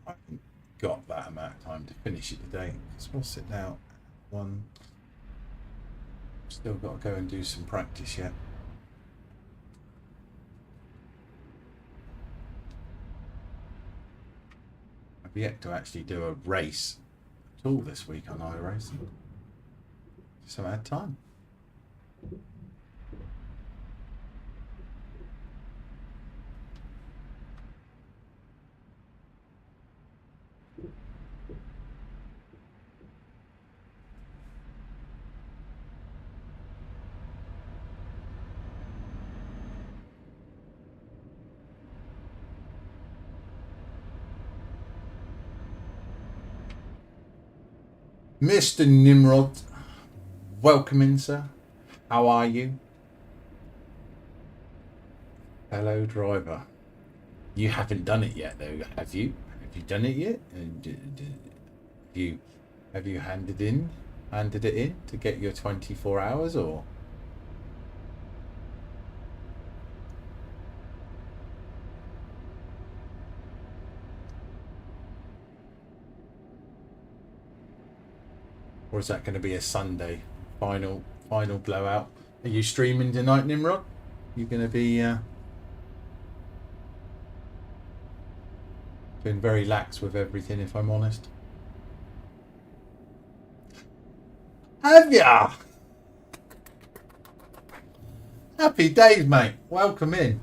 I haven't got that amount of time to finish it today. So we'll sit now. One. Still got to go and do some practice yet. I've yet to actually do a race at all this week on iRacing. So I had time. Mr. Nimrod, welcome in, sir. How are you? Hello, driver. You haven't done it yet, though, have you? Have you done it yet? Have you handed it in to get your 24 hours, or? Or is that going to be a Sunday final blowout? Are you streaming tonight, Nimrod? You're going to be been very lax with everything, if I'm honest. Have ya? Happy days, mate. Welcome in.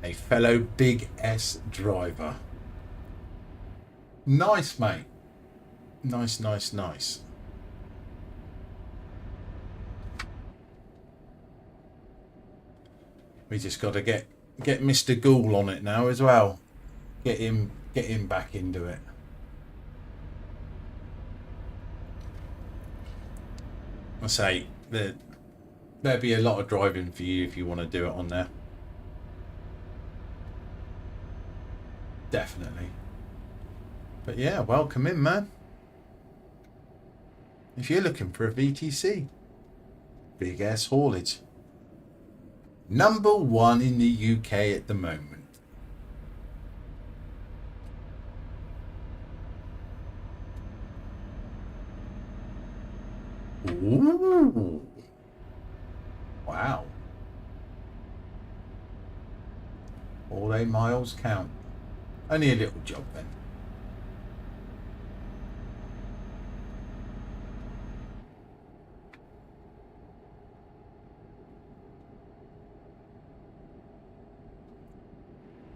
A fellow Big S driver. Nice, mate. Nice, nice, nice. We just got to get Mr. Ghoul on it now as well. Get him back into it. I say there'll be a lot of driving for you if you want to do it on there. Definitely. But yeah, welcome in, man. If you're looking for a VTC, Big S Haulage. #1 in the UK at the moment. Ooh. Wow. All they miles count. Only a little job then.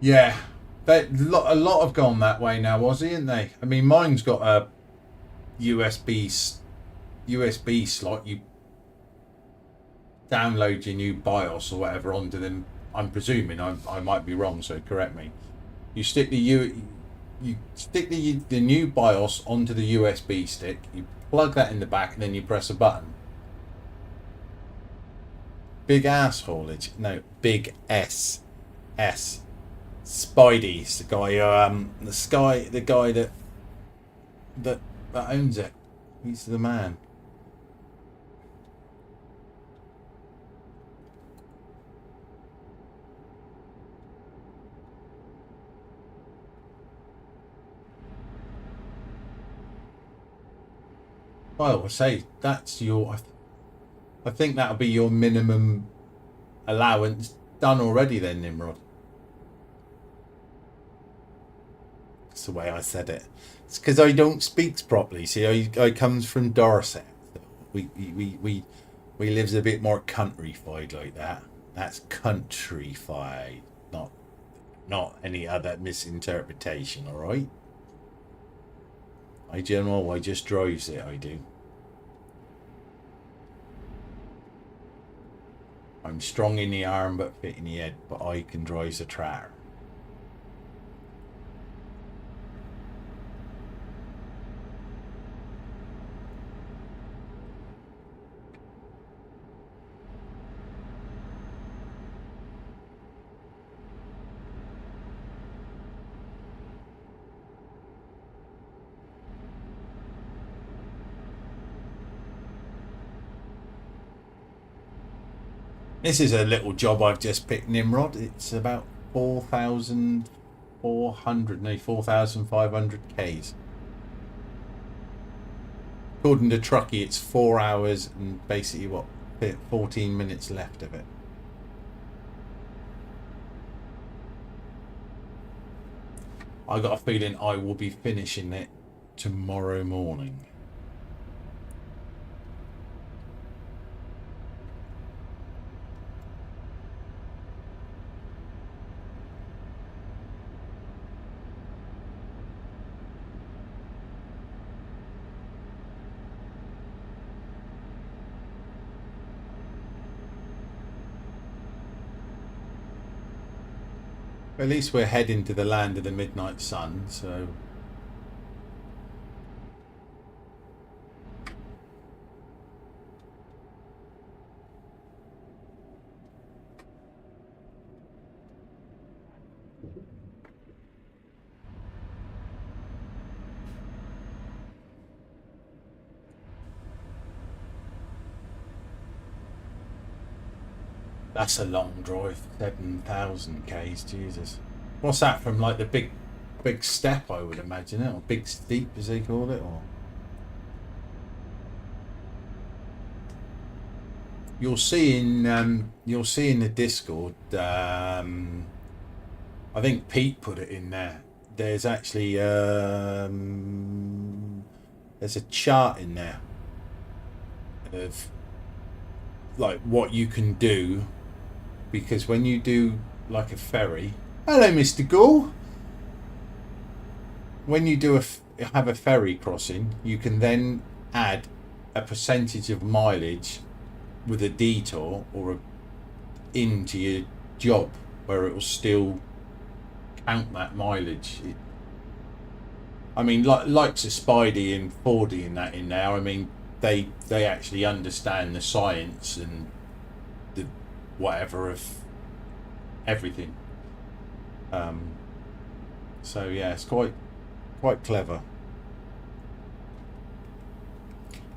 Yeah, a lot have gone that way now, Aussie, ain't they? I mean, mine's got a USB slot. You download your new BIOS or whatever onto them. I'm presuming I might be wrong, so correct me. You stick the new BIOS onto the USB stick. You plug that in the back, and then you press a button. Big ass haulage. No, Big S. Spidey's the guy. The guy that owns it. He's the man. Well, I say that's your. I think that'll be your minimum allowance done already, then, Nimrod. That's the way I said it. It's because I don't speak properly. See, I comes from Dorset. We lives a bit more countrified like that. That's countrified, not any other misinterpretation. All right. I just drives it. I do. I'm strong in the arm but fit in the head. But I can drive the tractor. This is a little job I've just picked, Nimrod. It's about 4,400, no, 4,500 Ks. According to Truckee, it's 4 hours and basically, what, 14 minutes left of it. I got a feeling I will be finishing it tomorrow morning. At least we're heading to the land of the midnight sun, so that's a long drive, 7,000 Ks, Jesus. What's that from, like, the big step, I would imagine it, or big steep as they call it, or you'll see in the Discord, I think Pete put it in there. There's actually there's a chart in there of like what you can do, because when you do like a ferry, hello Mr. Gall, when you do have a ferry crossing, you can then add a percentage of mileage with a detour or into your job, where it will still count that mileage. I mean, like to Spidey and Fordy and that in there. I mean, they actually understand the science and the whatever of everything. So yeah, it's quite clever.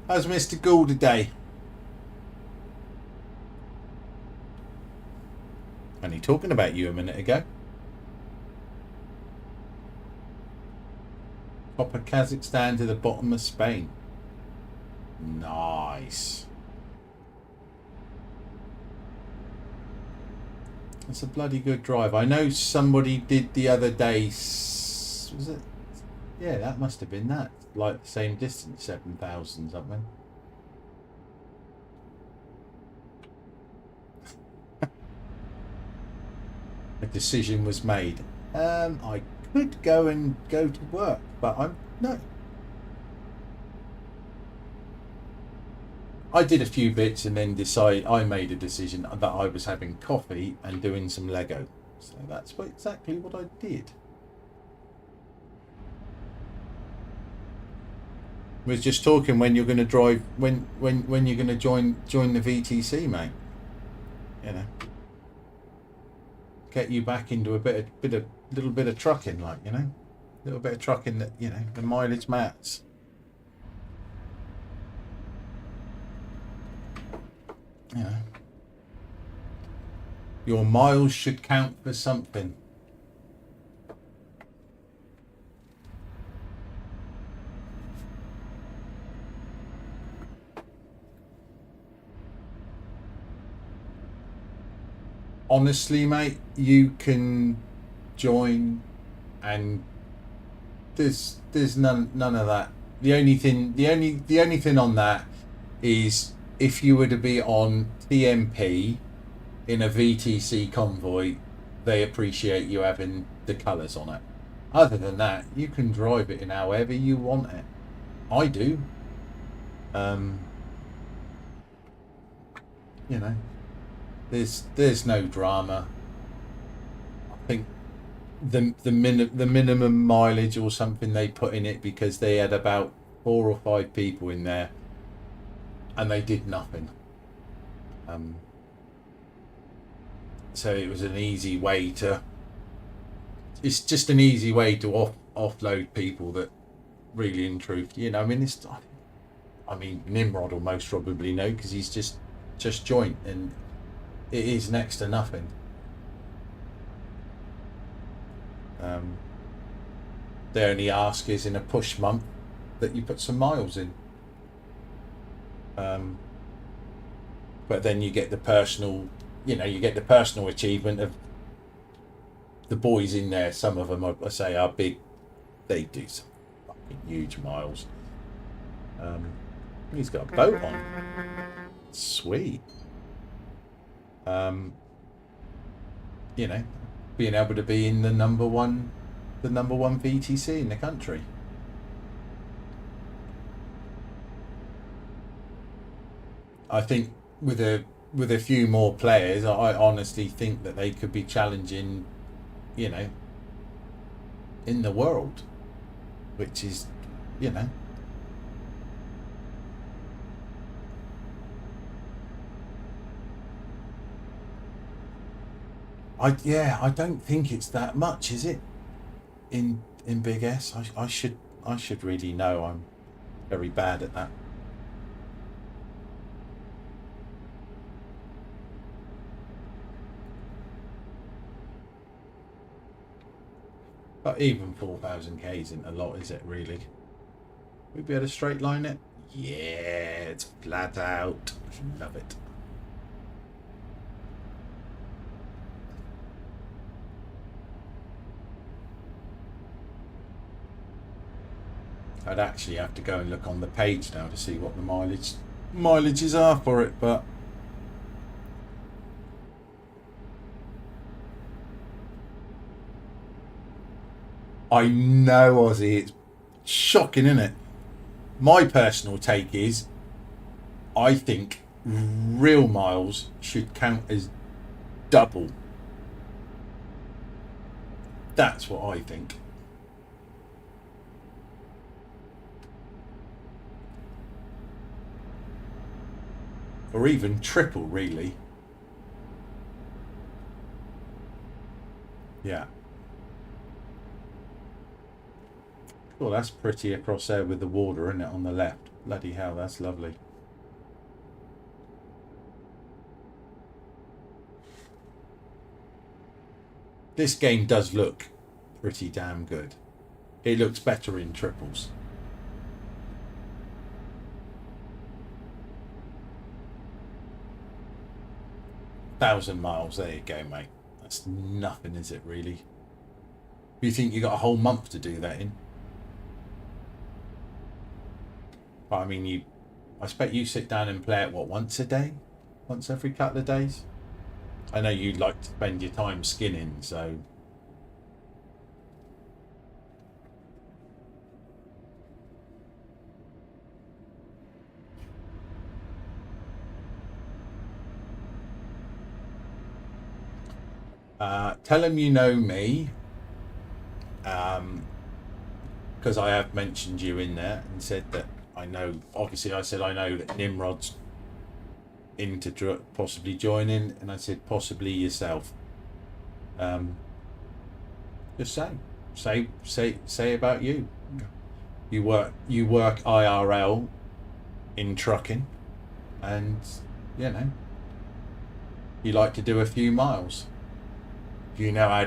How's Mr. Gould today? Only talking about you a minute ago. Top of Kazakhstan to the bottom of Spain. Nice. That's a bloody good drive. I know somebody did the other day. Was it? Yeah, that must have been that. Like the same distance, 7,000 something. A decision was made. I could go to work, but no. I did a few bits and then I made a decision that I was having coffee and doing some Lego. So that's exactly what I did. We was just talking when you're going to drive, when you're going to join the VTC, mate. You know, get you back into a little bit of trucking, like, you know, a little bit of trucking that, you know, the mileage matters. You know, your miles should count for something. Honestly, mate, you can join, and there's none of that. The only thing on that is if you were to be on TMP in a VTC convoy, they appreciate you having the colours on it. Other than that, you can drive it in however you want it. I do. You know, there's no drama. I think the minimum mileage or something they put in it, because they had about 4 or 5 people in there and they did nothing. So it was an easy way to. It's just an easy way to offload people that really, in truth, you know. I mean, Nimrod will most probably know because he's just joined, and it is next to nothing. The only ask is in a push month that you put some miles in. But then you get the personal, you get the personal achievement of the boys in there. Some of them, I say, are big. They do some fucking huge miles. He's got a boat on. Sweet. Being able to be in the number one VTC in the country. I think with a few more players, I honestly think that they could be challenging, in the world, which is, I don't think it's that much, is it? In Big S, I should really know. I'm very bad at that. But even 4,000 K isn't a lot, is it, really? We'd be able to straight line it? Yeah, it's flat out. Love it. I'd actually have to go and look on the page now to see what the mileages are for it, but I know, Ozzy, it's shocking, isn't it? My personal take is I think real miles should count as double. That's what I think. Or even triple, really. Yeah. Well, that's pretty across there with the water, isn't it, on the left? Bloody hell, that's lovely. This game does look pretty damn good. It looks better in triples. Thousand miles, there you go, mate. That's nothing, is it, really? You think you got a whole month to do that in? But I mean, I expect you sit down and play it, what, once a day? Once every couple of days? I know you like to spend your time skinning, so... tell him you know me, because I have mentioned you in there and said that I know. Obviously, I said I know that Nimrod's into possibly joining, and I said possibly yourself. Just say about you. You work IRL in trucking, and you like to do a few miles. You know how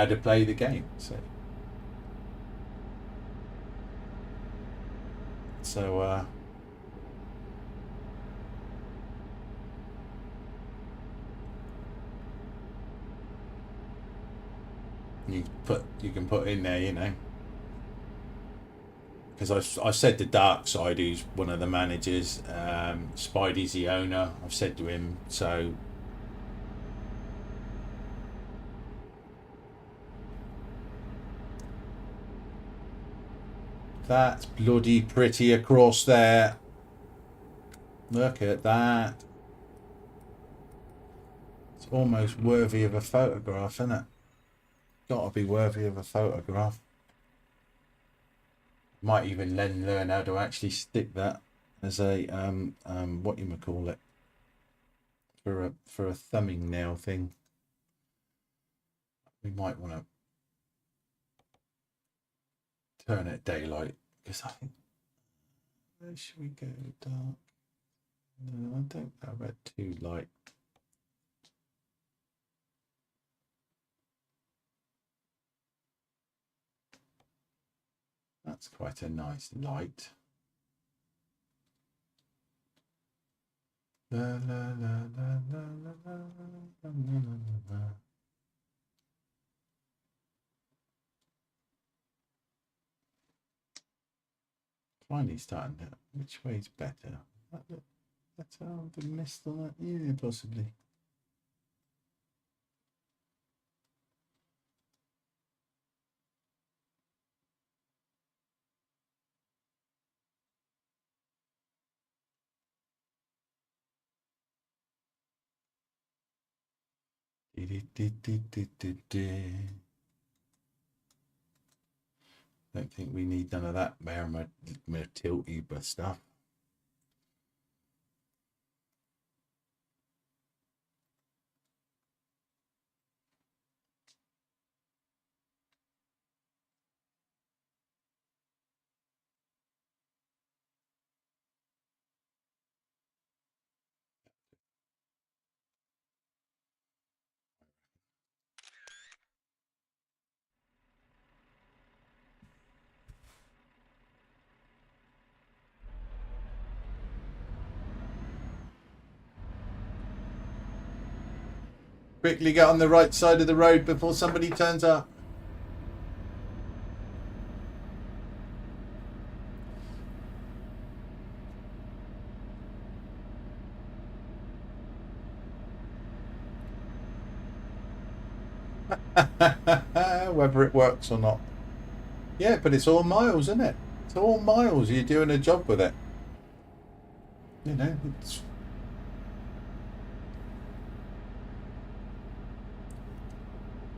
to play the game. So you can put in there, because I said to Darkside, who's one of the managers, Spidey's the owner. I've said to him, so that's bloody pretty across there. Look at that. It's almost worthy of a photograph, isn't it? Got to be worthy of a photograph. Might even learn how to actually stick that as a what you call it, for a thumbing nail thing. We might want to turn it daylight, because I think, where should we go? Dark. No. don't have it too light. That's quite a nice light. La, la, la, la, la, la, la, la, la, la. Finally starting to, which way is better? That's the mist on that? Yeah, possibly. Don't think we need none of that my tilty but stuff. Quickly get on the right side of the road before somebody turns up. Whether it works or not. Yeah, but it's all miles, isn't it? It's all miles. You're doing a job with it. You know, it's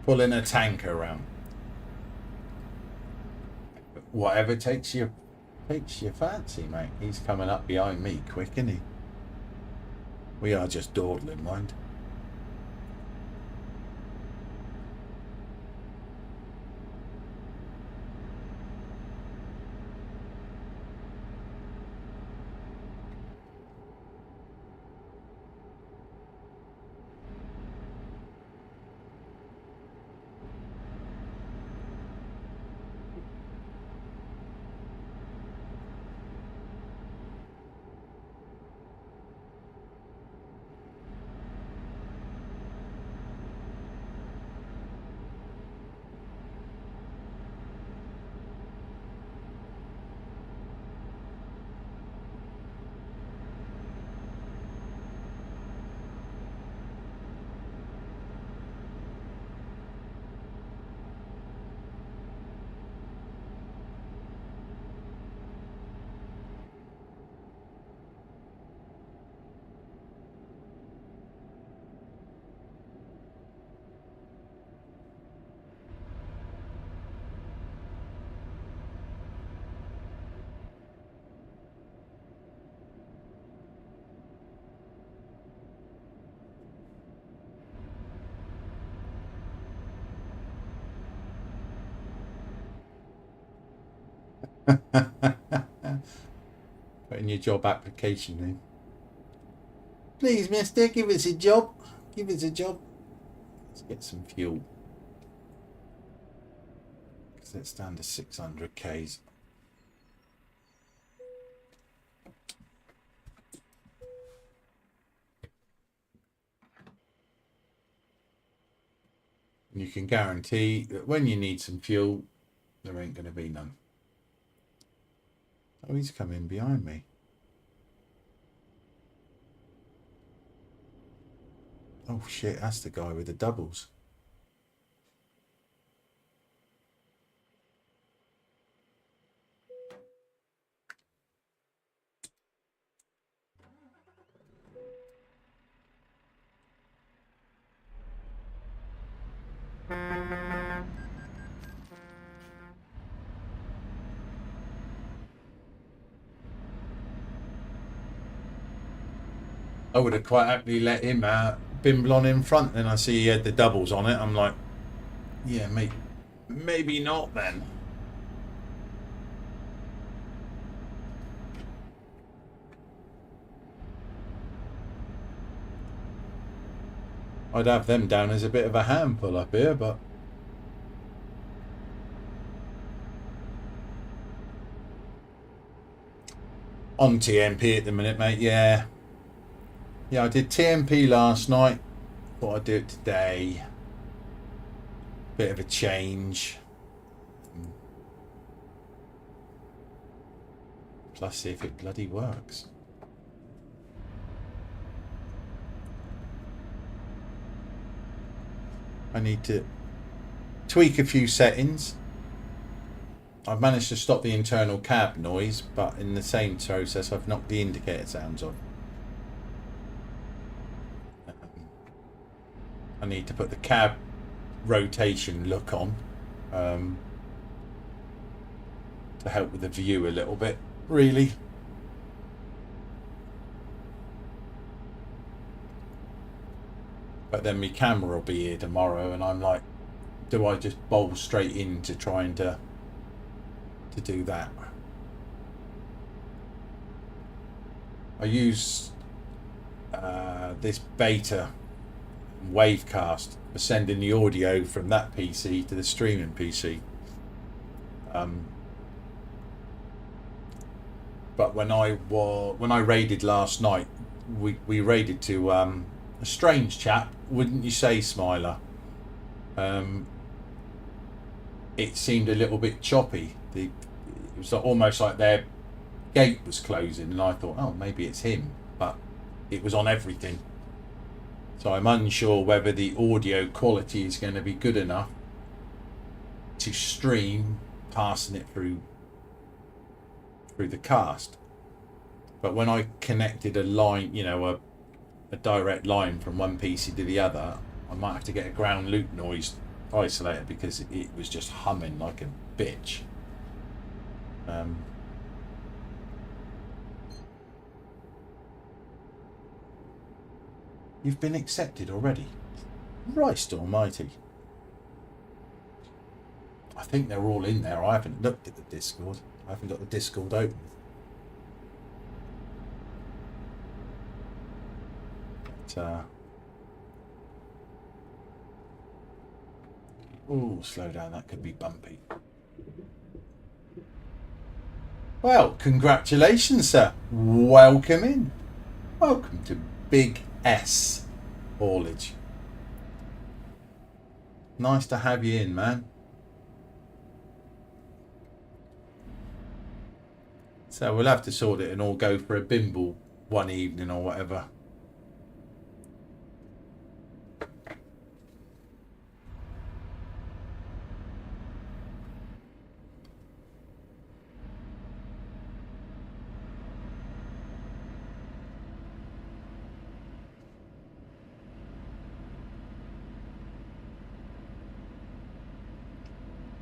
pulling a tanker around. But whatever takes your fancy, mate. He's coming up behind me quick, isn't he? We are just dawdling, mind. Put in your job application name. Please, mister, give us a job. Give us a job. Let's get some fuel. Because it's down to 600 Ks. And you can guarantee that when you need some fuel, there ain't going to be none. Oh, he's coming behind me. Oh shit, that's the guy with the doubles. I would have quite happily let him bimble on in front. Then I see he had the doubles on it. I'm like, yeah, mate, maybe not then. I'd have them down as a bit of a handful up here, but on TMP at the minute, mate. Yeah, I did TMP last night. Thought I'd do it today. Bit of a change. Plus, see if it bloody works. I need to tweak a few settings. I've managed to stop the internal cab noise, but in the same process I've knocked the indicator sounds off. I need to put the cab rotation look on to help with the view a little bit, really. But then my camera will be here tomorrow and I'm like, do I just bowl straight into trying to do that? I use this beta Wavecast for sending the audio from that PC to the streaming PC. But when I raided last night, we raided to a strange chap, wouldn't you say, Smiler? It seemed a little bit choppy. It was almost like their gate was closing, and I thought, oh, maybe it's him, but it was on everything. So I'm unsure whether the audio quality is going to be good enough to stream passing it through the cast. But when I connected a line, you know, a direct line from one PC to the other, I might have to get a ground loop noise isolator because it was just humming like a bitch. You've been accepted already? Christ almighty. I think they're all in there. I haven't looked at the Discord. I haven't got the Discord open. But, oh, slow down. That could be bumpy. Well, congratulations, sir. Welcome in. Welcome to Big S Haulage. Nice to have you in, man. So we'll have to sort it and all go for a bimble one evening or whatever.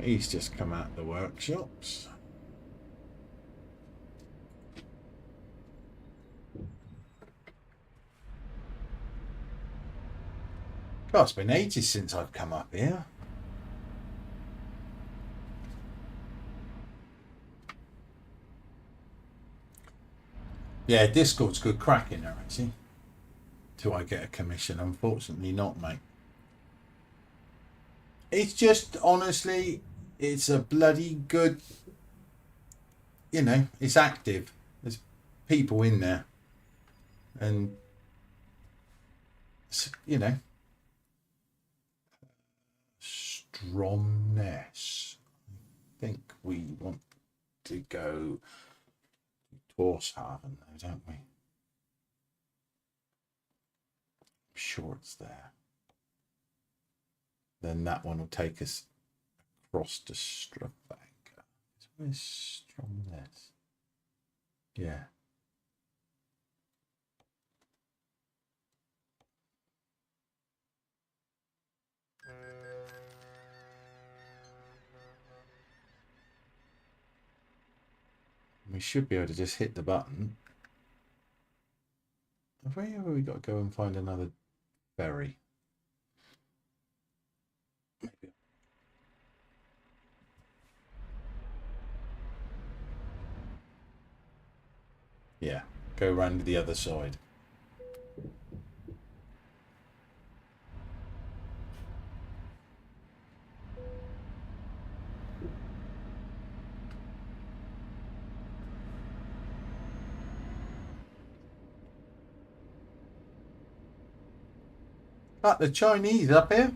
He's just come out of the workshops. God, it's been ages since I've come up here. Yeah, Discord's good crack in there, actually. Do I get a commission? Unfortunately not, mate. It's just, honestly, it's a bloody good, you know, it's active. There's people in there. And, you know, Stromness. I think we want to go to Torshaven, though, don't we? I'm sure it's there. Then that one will take us across to Stravaga. Where's Stromness? Yeah. We should be able to just hit the button. Where have we got to go and find another ferry? Maybe. Yeah, go around to the other side. Got the Chinese up here.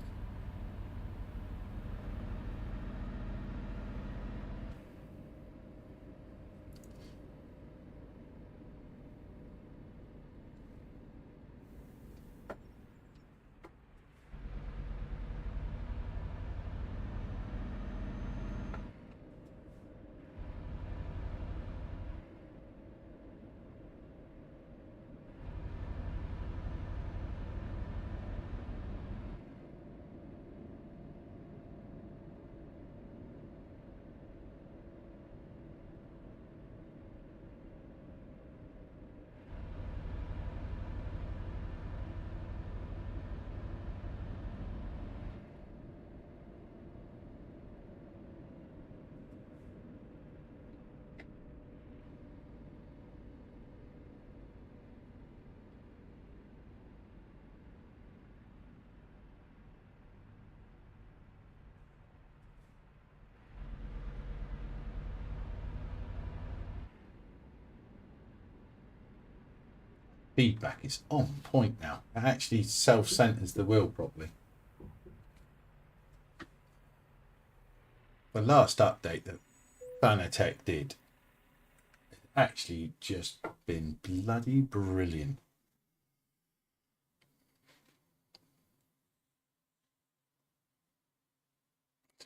Feedback is on point now. It actually self-centers the wheel properly. The last update that Fanatec did actually just been bloody brilliant.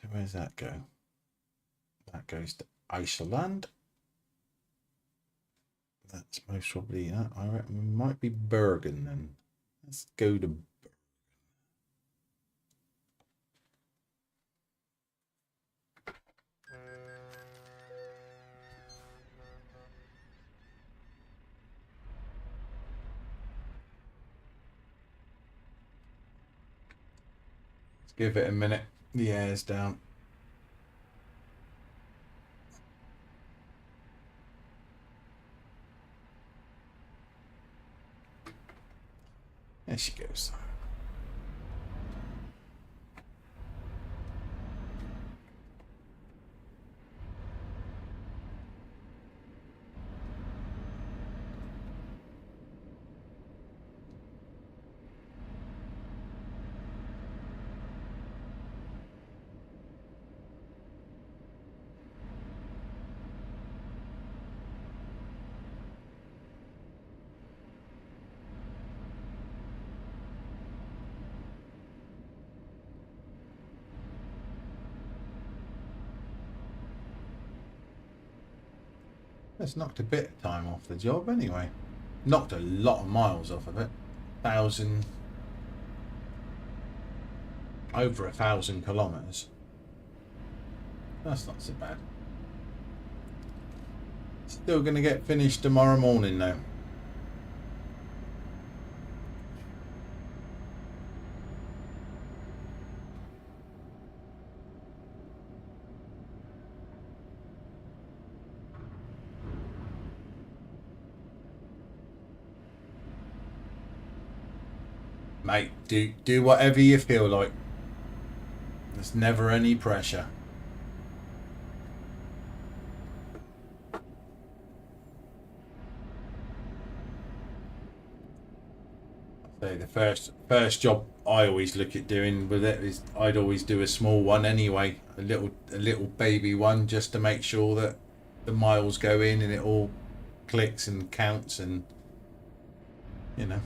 So where's that go? That goes to Iceland. That's most probably that. I reckon it might be Bergen then. Let's go to Bergen. Let's give it a minute. The air's down. There she goes. That's knocked a bit of time off the job anyway. Knocked a lot of miles off of it. Over 1,000 kilometers. That's not so bad. Still going to get finished tomorrow morning though. Mate, do whatever you feel like. There's never any pressure. So the first job I always look at doing with it is I'd always do a small one anyway, a little baby one, just to make sure that the miles go in and it all clicks and counts, and you know.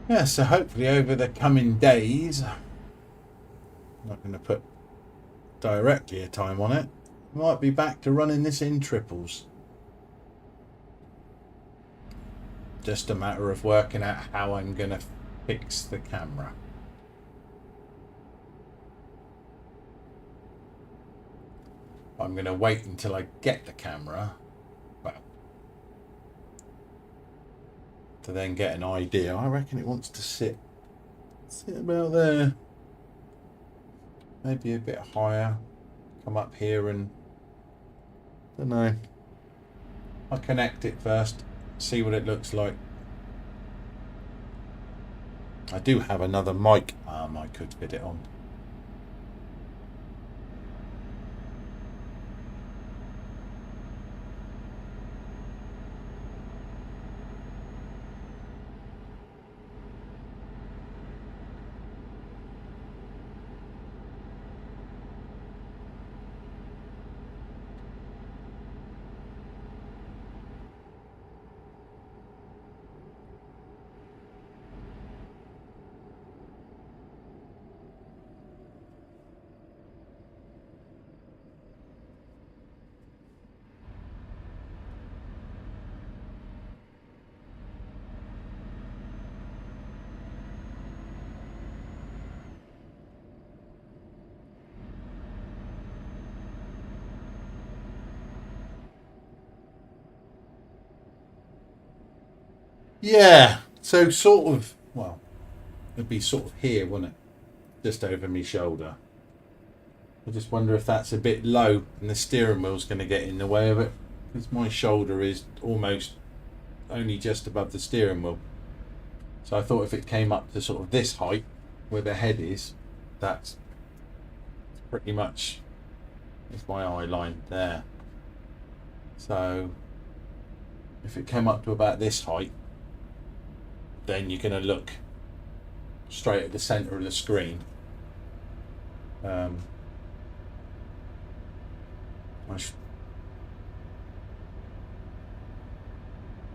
Yeah, so hopefully over the coming days, I'm not going to put directly a time on it, might be back to running this in triples. Just a matter of working out how I'm going to fix the camera. I'm going to wait until I get the camera, well, to then get an idea. I reckon it wants to sit about there, maybe a bit higher, come up here and, don't know, I'll connect it first, see what it looks like. I do have another mic arm I could fit it on. Yeah, so sort of, well, it'd be sort of here, wouldn't it? Just over my shoulder. I just wonder if that's a bit low and the steering wheel's going to get in the way of it. Because my shoulder is almost only just above the steering wheel. So I thought if it came up to sort of this height, where the head is, that's pretty much, it's my eye line there. So if it came up to about this height, then you're going to look straight at the centre of the screen.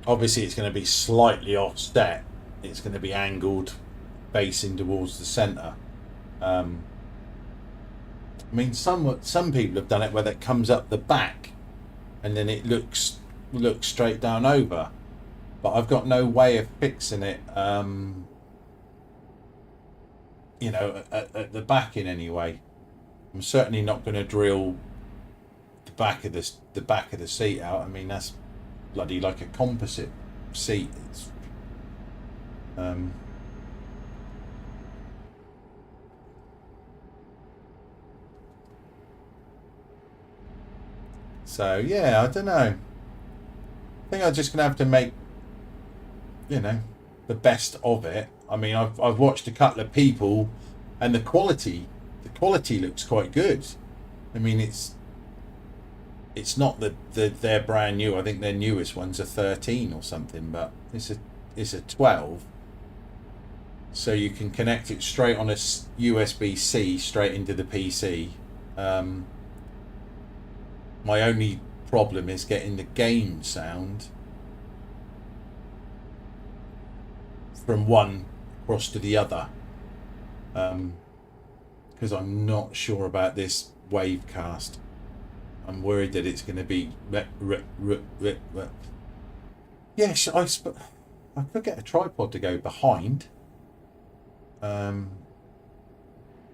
Obviously it's going to be slightly offset. It's going to be angled facing towards the centre. I mean, some people have done it where that comes up the back and then it looks straight down over. But I've got no way of fixing it, you know, at the back in any way. I'm certainly not going to drill the back of the seat out. I mean, that's bloody like a composite seat. It's, so yeah, I don't know. I think I'm just going to have to make, you know, the best of it. I mean, I've watched a couple of people, and the quality looks quite good. I mean, it's not they're brand new. I think their newest one's a 13 or something, but it's a 12. So you can connect it straight on a USB-C straight into the PC. My only problem is getting the game sound from one across to the other, because I'm not sure about this Wavecast. I'm worried that it's going to be yes. I could get a tripod to go behind. I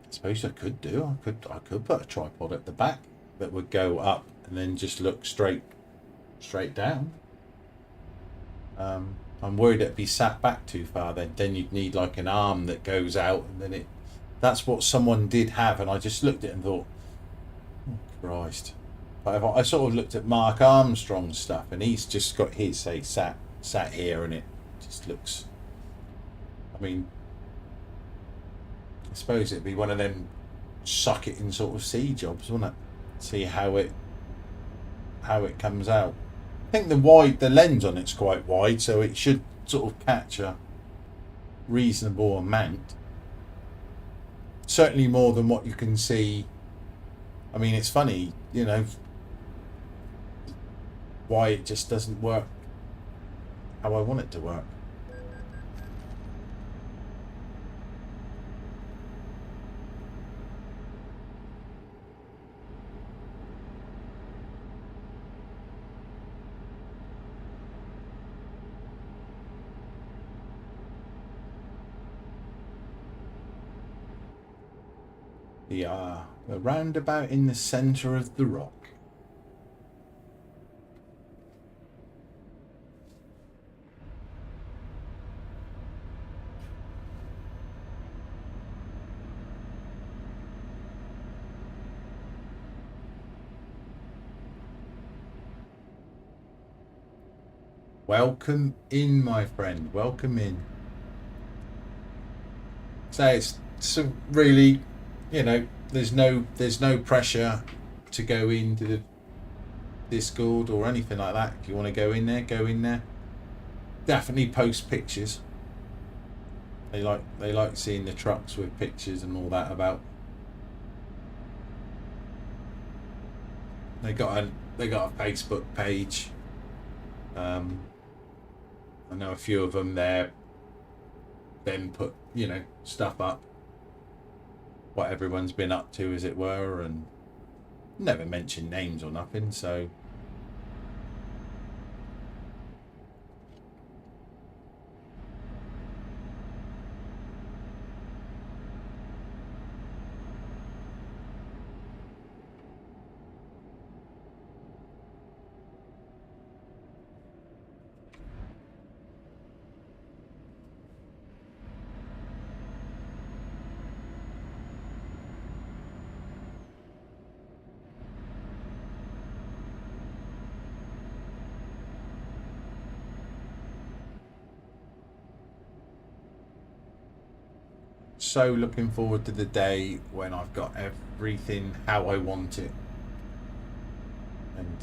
suppose I could do. I could put a tripod at the back that would go up and then just look straight down. I'm worried it'd be sat back too far. Then you'd need like an arm that goes out, and then that's what someone did have, and I just looked at it and thought, oh, Christ. But I sort of looked at Mark Armstrong's stuff, and he's just got his sat here, and it just looks. I mean, I suppose it'd be one of them suck it in sort of C jobs, wouldn't it? See how it comes out. I think the lens on it's quite wide, so it should sort of catch a reasonable amount. Certainly more than what you can see. I mean, it's funny, you know, why it just doesn't work how I want it to work. We're round about in the centre of the rock. Welcome in, my friend. Welcome in. So it's really, you know, there's no pressure to go into the Discord or anything like that. If you want to go in there, go in there. Definitely post pictures. They like seeing the trucks with pictures and all that about. They got a Facebook page. I know a few of them there. Then put, you know, stuff up, what everyone's been up to, as it were, and never mention names or nothing. So looking forward to the day when I've got everything how I want it, and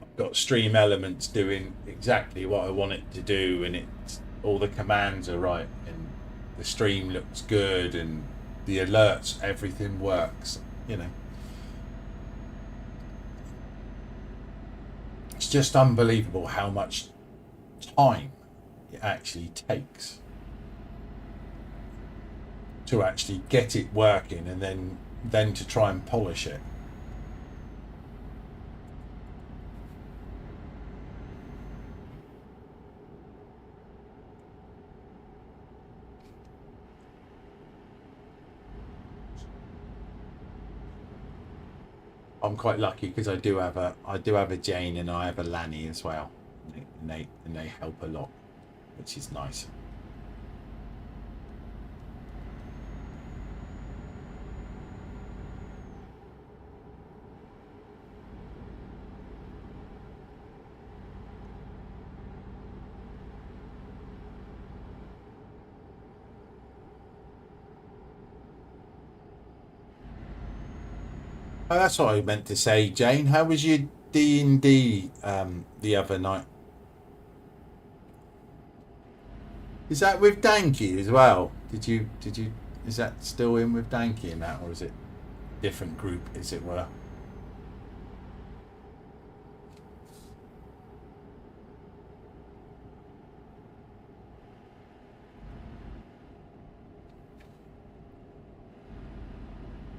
I've got Stream Elements doing exactly what I want it to do, and it's all the commands are right, and the stream looks good, and the alerts, everything works. You know, it's just unbelievable how much time it actually takes to actually get it working, and then to try and polish it. I'm quite lucky because I do have a Jane and I have a Lanny as well, and they help a lot, which is nice. Oh, that's what I meant to say, Jane. How was your D&D the other night? Is that with Danky as well? Did you? Is that still in with Danky and that, or is it different group, as it were?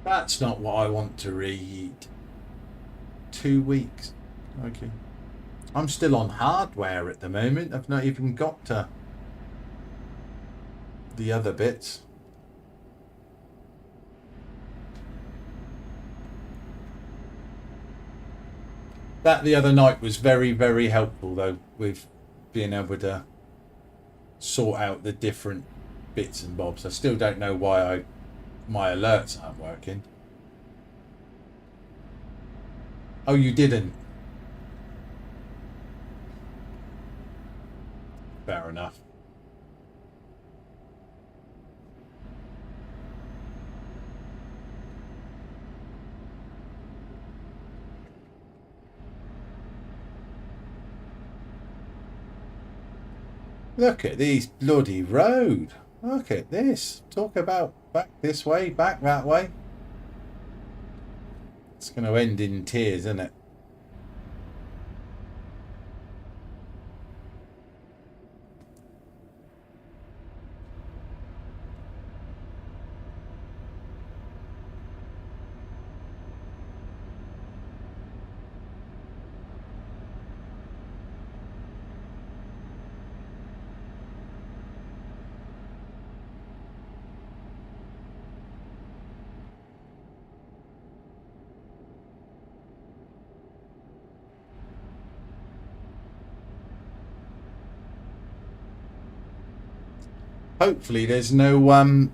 That's not what I want to read. 2 weeks. Okay. I'm still on hardware at the moment. I've not even got to the other bits. That the other night was very, very helpful, though, with being able to sort out the different bits and bobs. I still don't know why my alerts aren't working. Oh, you didn't? Fair enough. Look at these bloody road. Look at this. Talk about back this way, back that way. It's going to end in tears, isn't it? Hopefully there's no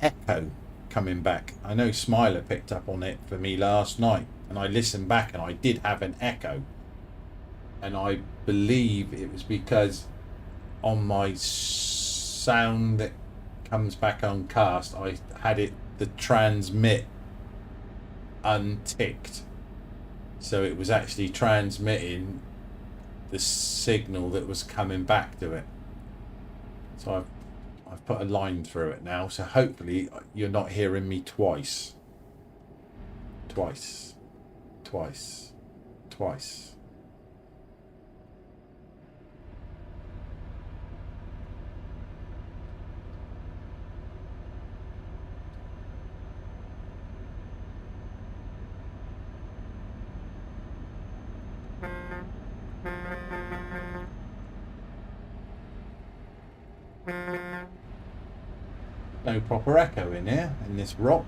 echo coming back. I know Smiler picked up on it for me last night, and I listened back and I did have an echo. and I believe it was because on my sound that comes back on cast, I had it the transmit unticked, so it was actually transmitting the signal that was coming back to it. So I've put a line through it now, so hopefully you're not hearing me twice. Twice. No proper echo in here, in this rock.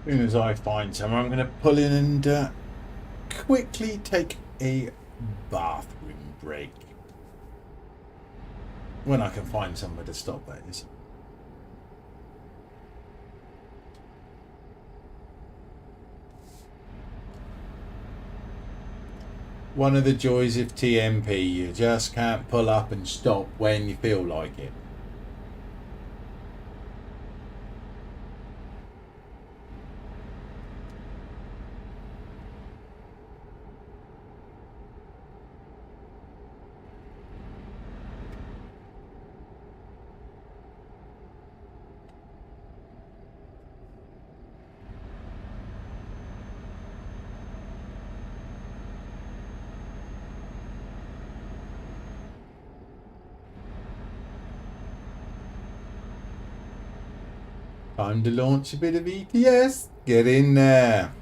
As soon as I find somewhere, I'm going to pull in and quickly take a bathroom break. When I can find somewhere to stop, that is. One of the joys of TMP, you just can't pull up and stop when you feel like it. Time to launch a bit of ETS. Get in there.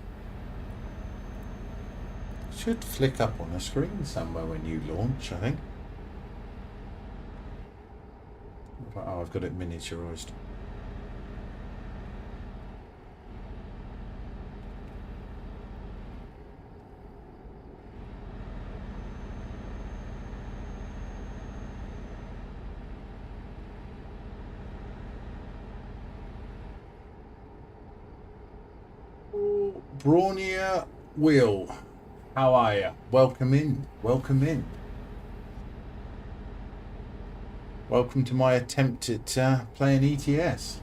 Should flick up on a screen somewhere when you launch, I think. Oh, I've got it miniaturized. Brawnier Will, how are you? Welcome in. Welcome in. Welcome to my attempt at playing ETS.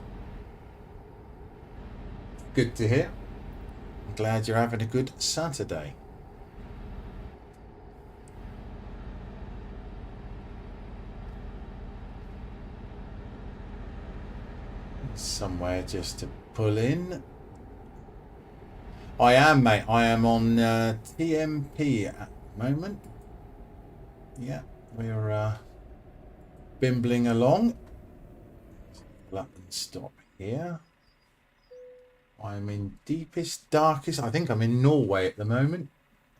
Good to hear. I'm glad you're having a good Saturday. Somewhere just to pull in. I am, mate. I am on TMP at the moment. Yeah, we're bimbling along. Pull up and stop here. I'm in deepest, darkest. I think I'm in Norway at the moment.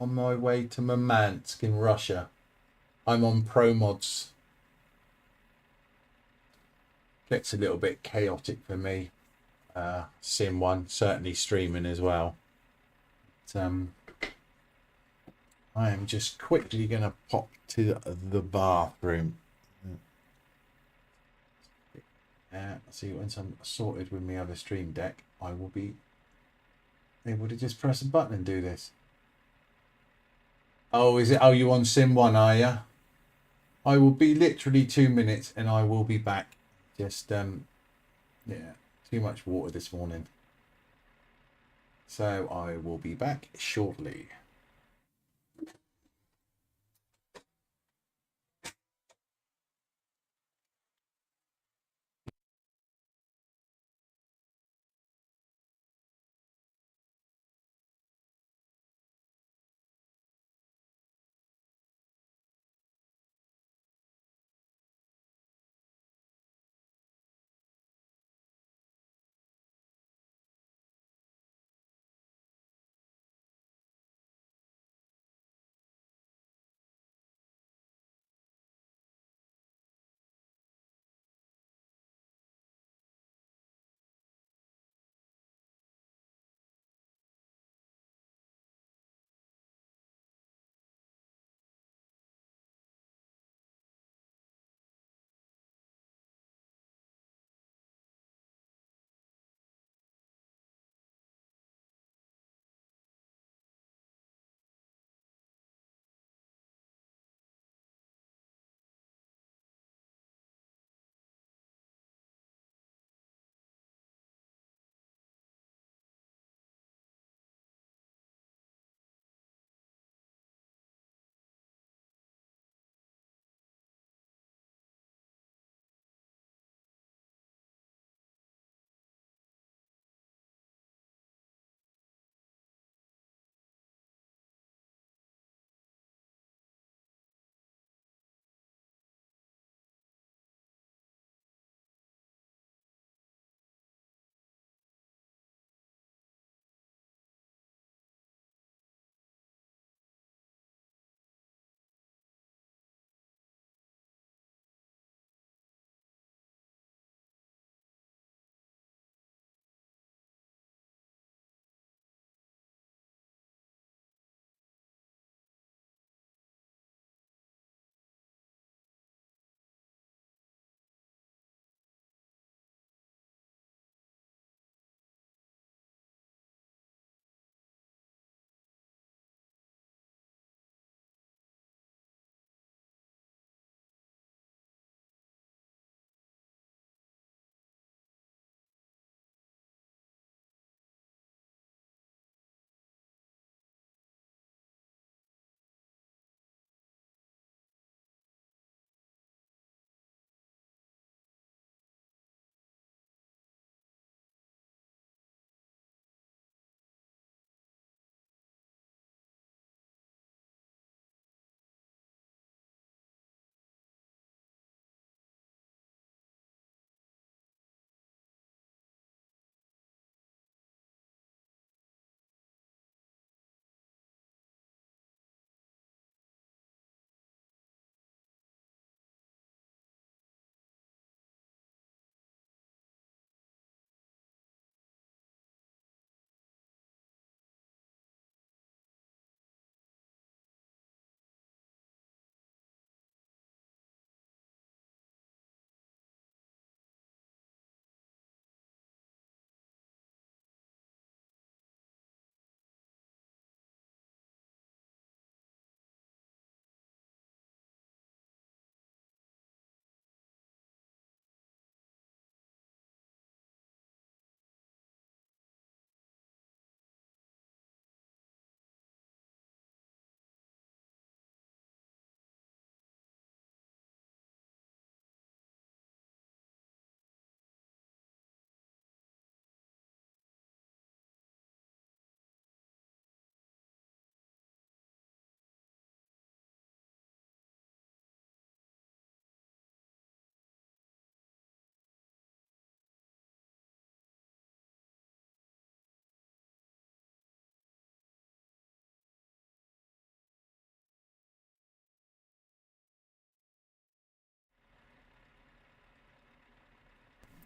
On my way to Murmansk in Russia. I'm on Pro Mods. Gets a little bit chaotic for me. Sim 1, certainly streaming as well. But, I am just quickly going to pop to the bathroom. See, once I'm sorted with my other stream deck, I will be able to just press a button and do this. Oh, is it? Oh, you on Sim 1, are you? I will be literally 2 minutes and I will be back. Just, yeah, too much water this morning. So I will be back shortly.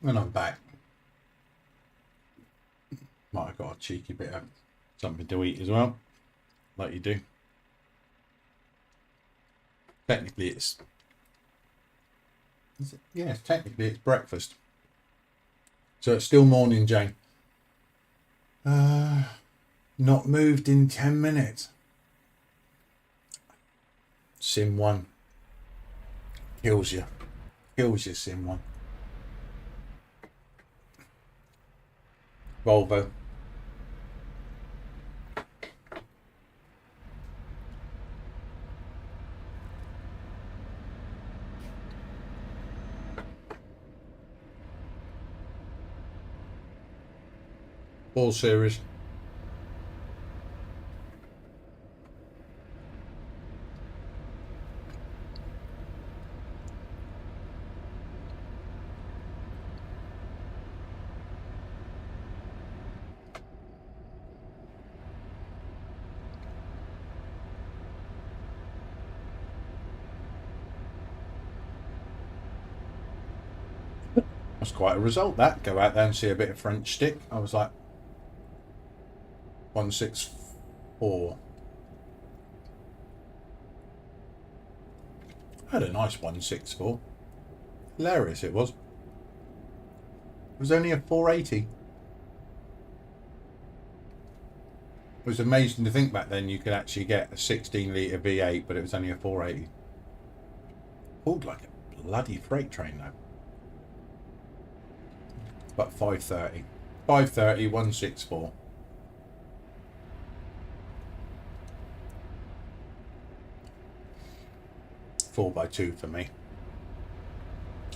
And I'm back. Might have got a cheeky bit of something to eat as well, like you do. Technically it's... Is it? Yeah, technically it's breakfast. So it's still morning, Jane. Not moved in 10 minutes. Sim 1. Kills you. Kills you, Sim 1. Volvo. All series. That's quite a result, that. Go out there and see a bit of French stick. I was like, 164. I had a nice 164. Hilarious it was. It was only a 480. It was amazing to think back then you could actually get a 16 litre V8, but it was only a 480. Pulled like a bloody freight train though. But 530. 530, 164. Four by two for me.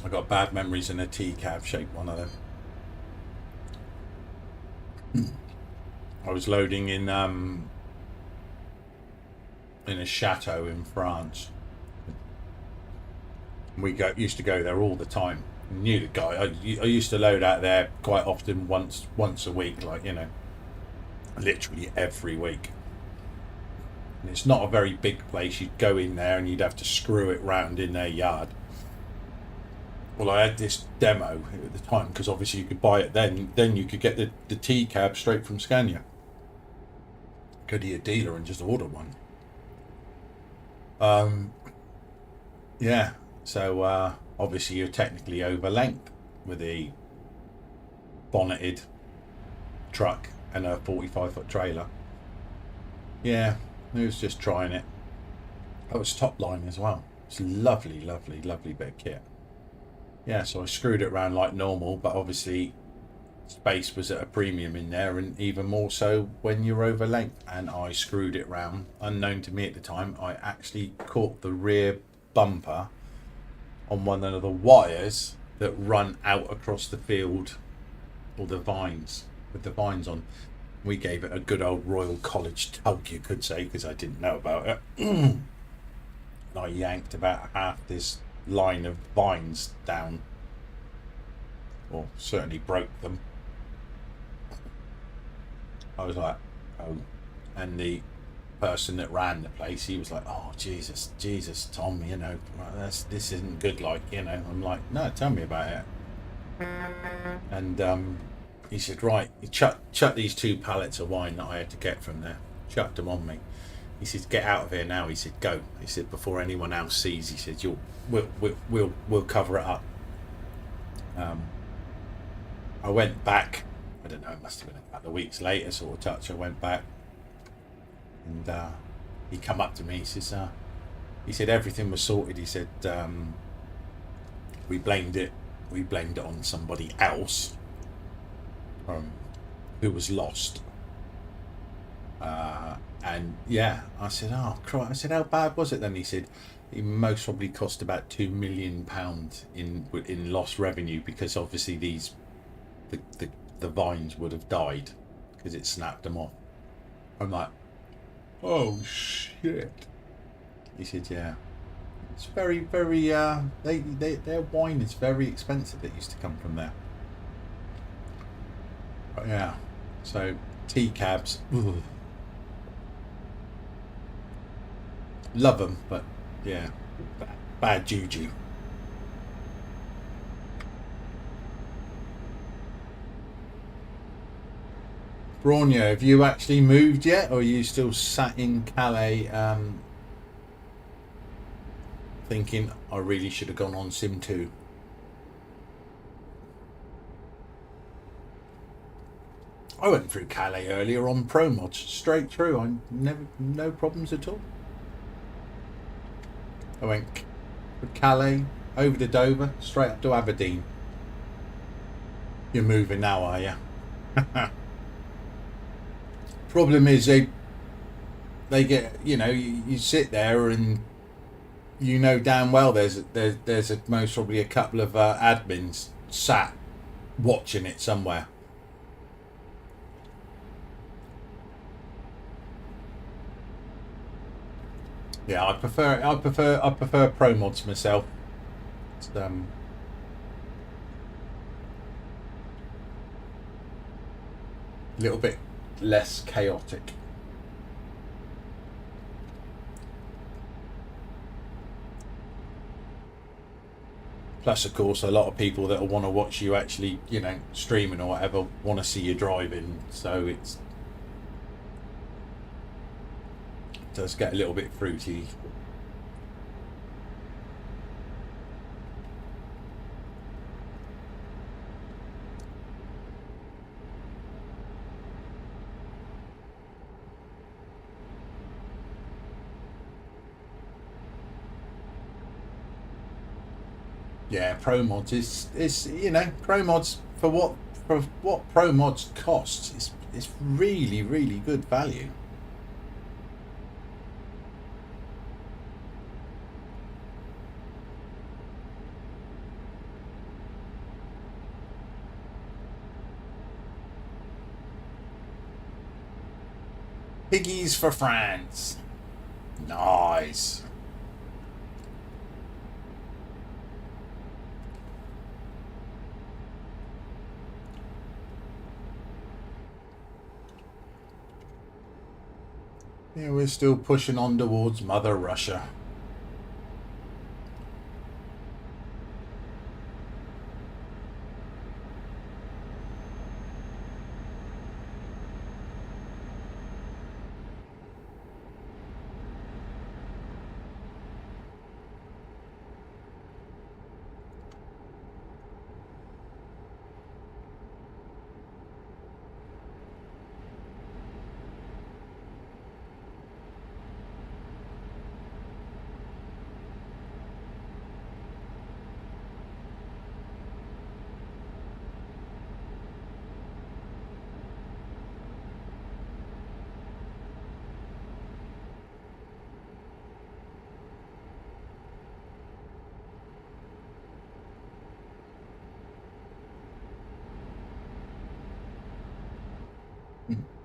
I got bad memories in a T-cab shaped one of them. I was loading in a chateau in France. We used to go there all the time. I knew the guy. I used to load out there quite often, once a week, like, you know, literally every week. And it's not a very big place. You'd go in there and you'd have to screw it round in their yard. Well, I had this demo at the time because obviously you could buy it then. Then you could get the T-cab straight from Scania. Go to your dealer and just order one. Yeah. So obviously you're technically over length with a bonneted truck and a 45-foot trailer. Yeah, it was just trying it. That was top line as well. It's lovely, lovely, lovely bit of kit. Yeah, so I screwed it around like normal, but obviously space was at a premium in there, and even more so when you're over length. And I screwed it round, unknown to me at the time. I actually caught the rear bumper on one of the wires that run out across the field, or the vines, with the vines on. We gave it a good old Royal College tug, you could say, because I didn't know about it. And I yanked about half this line of vines down, or certainly broke them. I was like, oh. And the person that ran the place, he was like, oh, Jesus, Tom, you know, this isn't good, like, you know. I'm like, no, tell me about it. And he said, right, he chucked these 2 pallets of wine that I had to get from there, chucked them on me. He said, get out of here now. He said, go. He said, before anyone else sees. He said, we'll cover it up. I went back. I don't know. It must have been a couple of weeks later, sort of touch. I went back, and he come up to me. He says, he said everything was sorted. He said, we blamed it on somebody else, who was lost. And yeah, I said, oh, Christ. I said, how bad was it then? He said, it most probably cost about £2 million in lost revenue, because obviously the vines would have died because it snapped them off. I'm like, oh shit. He said, yeah, it's very, very their wine is very expensive that used to come from there. But yeah, so T-cabs, love them, but yeah, bad juju. Bronya, have you actually moved yet, or are you still sat in Calais thinking I really should have gone on Sim 2? I went through Calais earlier on Pro Mods, straight through. I never, no problems at all. I went from Calais over to Dover, straight up to Aberdeen. You're moving now, are you? Problem is they get, you know, you sit there and you know damn well there's most probably a couple of admins sat watching it somewhere. Yeah, I prefer Pro Mods myself. It's, a little bit less chaotic. Plus, of course, a lot of people that want to watch you actually, you know, streaming or whatever, want to see you driving. So it does get a little bit fruity. Yeah, Pro Mods is you know, Pro Mods for what Pro Mods costs, it's really good value. Piggies for France. Nice. Yeah, we're still pushing on towards Mother Russia.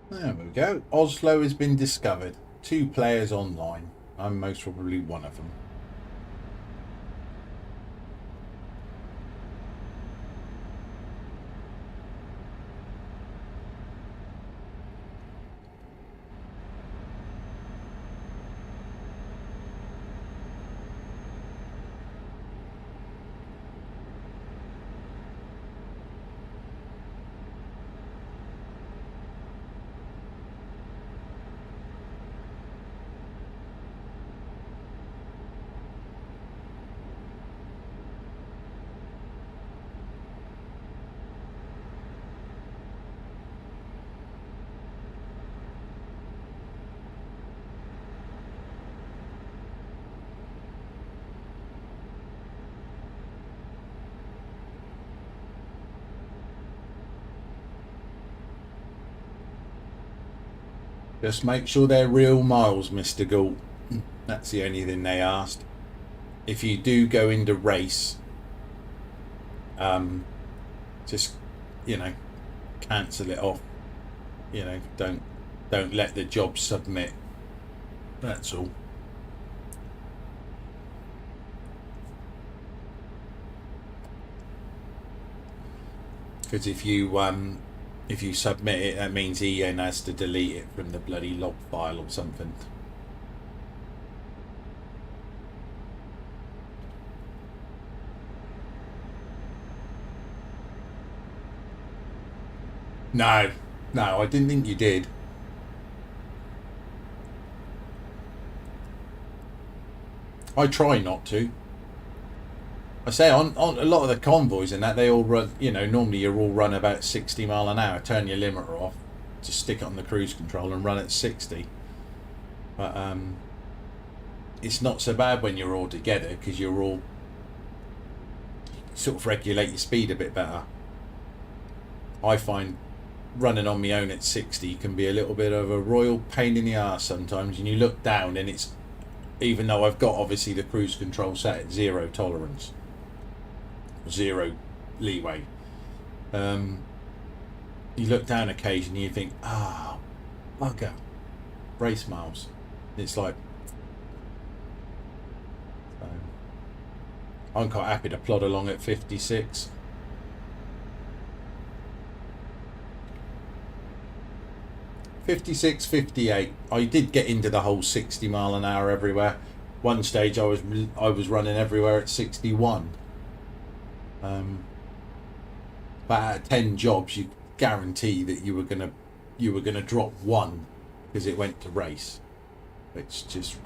There we go. Oslo has been discovered. 2 players online. I'm most probably one of them. Just make sure they're real miles, Mr. Gould. That's the only thing they asked. If you do go into race, just, you know, cancel it off. You know, don't let the job submit. That's all. Because if you submit it, that means EN has to delete it from the bloody log file or something. No, No, I didn't think you did. I try not to. I say on a lot of the convoys and that, they all run, you know, normally you all run about 60 mile an hour. Turn your limiter off, just stick it on the cruise control and run at 60. But it's not so bad when you're all together because you're all sort of regulate your speed a bit better. I find running on my own at 60 can be a little bit of a royal pain in the arse sometimes, and you look down and it's, even though I've got obviously the cruise control set at zero tolerance, zero leeway, you look down occasionally, you think, bugger, race miles. It's like, so I'm quite happy to plod along at 56. '56, '58. I did get into the whole 60 mile an hour everywhere. One stage I was running everywhere at 61. But out of 10 jobs, you guarantee that you were gonna drop one because it went to race. It's just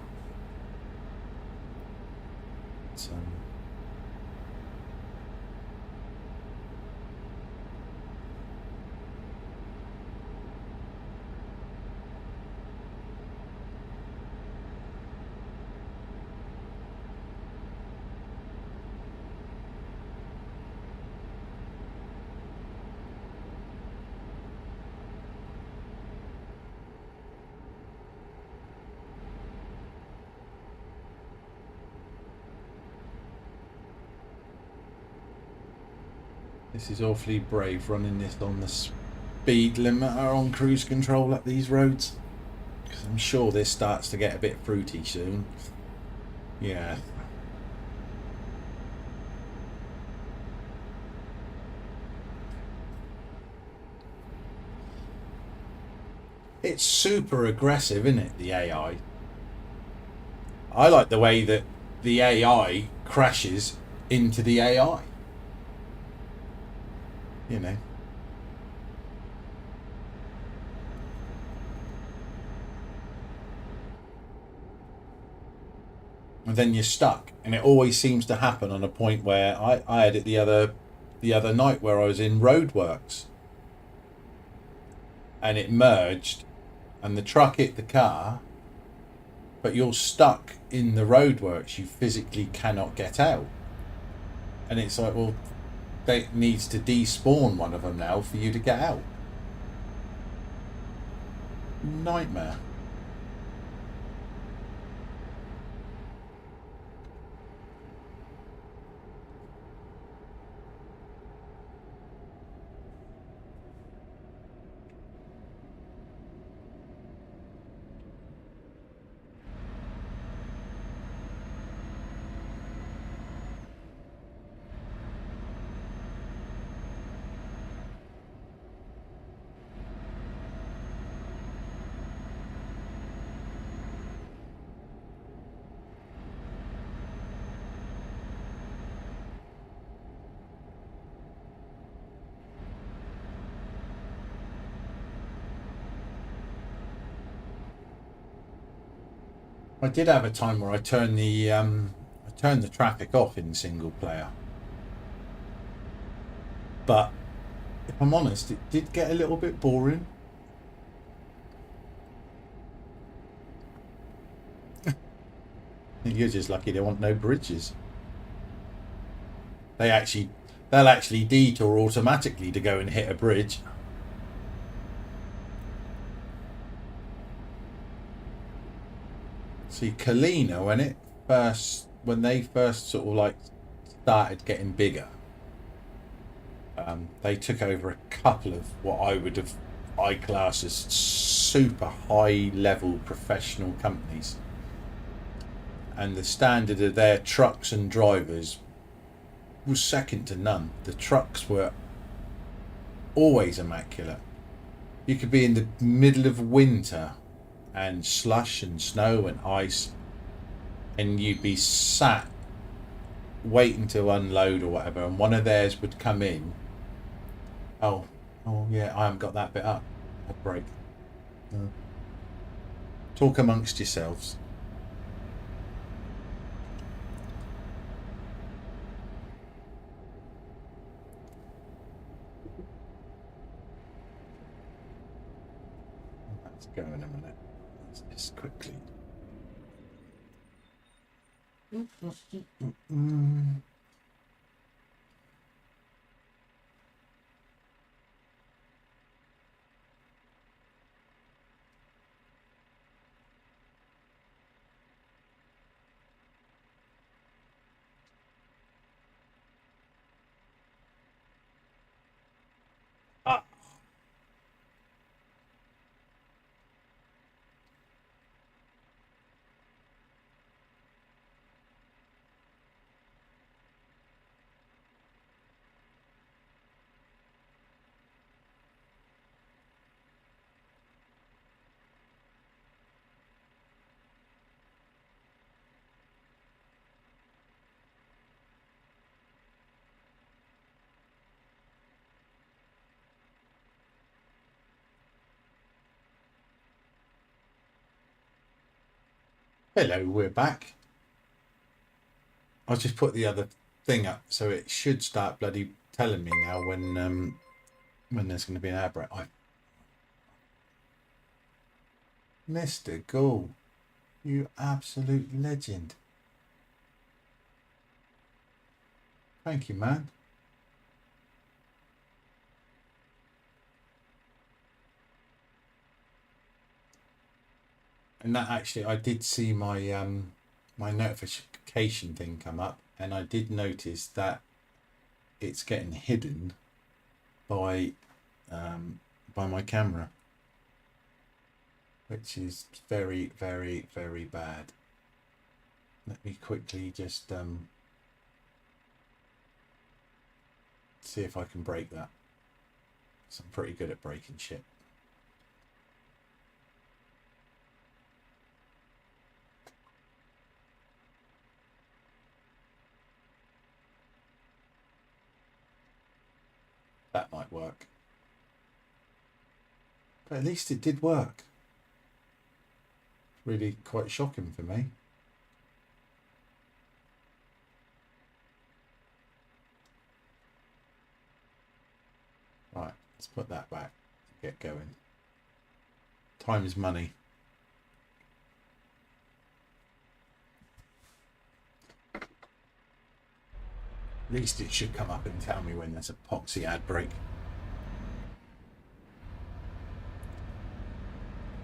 this is awfully brave running this on the speed limiter on cruise control up these roads, because I'm sure this starts to get a bit fruity soon. Yeah. It's super aggressive, isn't it, the AI? I like the way that the AI crashes into the AI. You know. And then you're stuck. And it always seems to happen on a point where I had it the other night where I was in roadworks. And it merged and the truck hit the car, but you're stuck in the roadworks. You physically cannot get out. And it's like, well, it needs to despawn one of them now for you to get out. Nightmare. I did have a time where I turned the traffic off in single player, but if I'm honest, it did get a little bit boring. You're just lucky they want no bridges. They'll actually detour automatically to go and hit a bridge. See, Kalina, when they first sort of like started getting bigger, they took over a couple of what I class as super high level professional companies, and the standard of their trucks and drivers was second to none. The trucks were always immaculate. You could be in the middle of winter and slush and snow and ice, and you'd be sat waiting to unload or whatever, and one of theirs would come in. Oh yeah, I haven't got that bit up. ad break. Talk amongst yourselves. Let's go in a minute. Let's just quickly. Ah. Hello, we're back. I'll just put the other thing up, so it should start bloody telling me now when there's going to be an ad break. Mr. Ghoul, you absolute legend. Thank you, man. And that actually, I did see my my notification thing come up, and I did notice that it's getting hidden by my camera, which is very, very, very bad. Let me quickly just see if I can break that. So I'm pretty good at breaking shit. That might work. But at least it did work. Really quite shocking for me. Right, let's put that back and get going. Time is money. At least it should come up and tell me when there's a poxy ad break.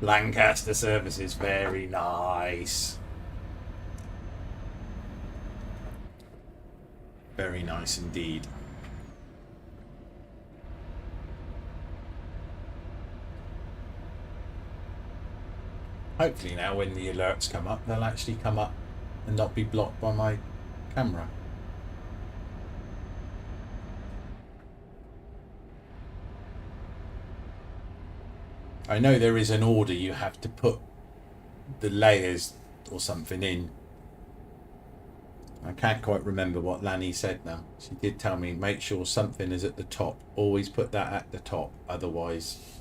Lancaster services, very nice. Very nice indeed. Hopefully now when the alerts come up, they'll actually come up and not be blocked by my camera. I know there is an order you have to put the layers or something in. I can't quite remember what Lanny said now. She did tell me, make sure something is at the top. Always put that at the top, otherwise...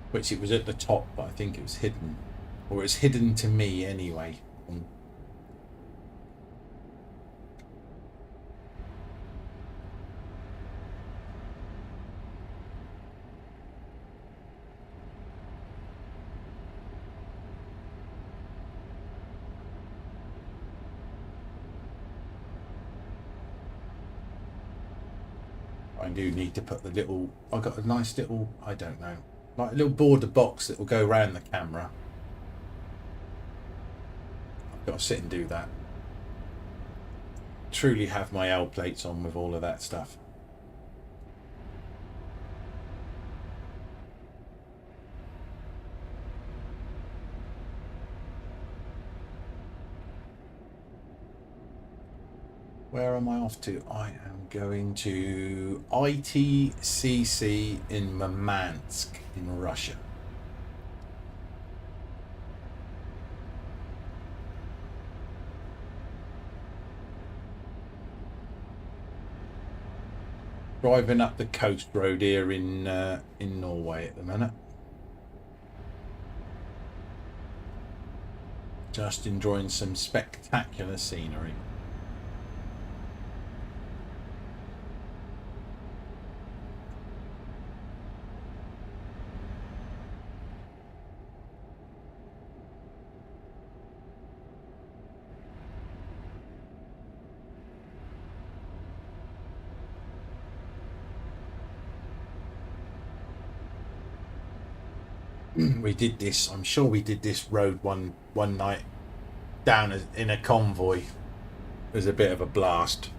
Which it was at the top, but I think it was hidden. Or it's hidden to me anyway. I do need to put the little... I got a nice little... I don't know. Like a little border box that will go around the camera. I've got to sit and do that. Truly have my L plates on with all of that stuff. Where am I off to? I am going to ITCC in Murmansk in Russia. Driving up the coast road here in Norway at the minute. Just enjoying some spectacular scenery. We did this. I'm sure we did this road one night down in a convoy. It was a bit of a blast.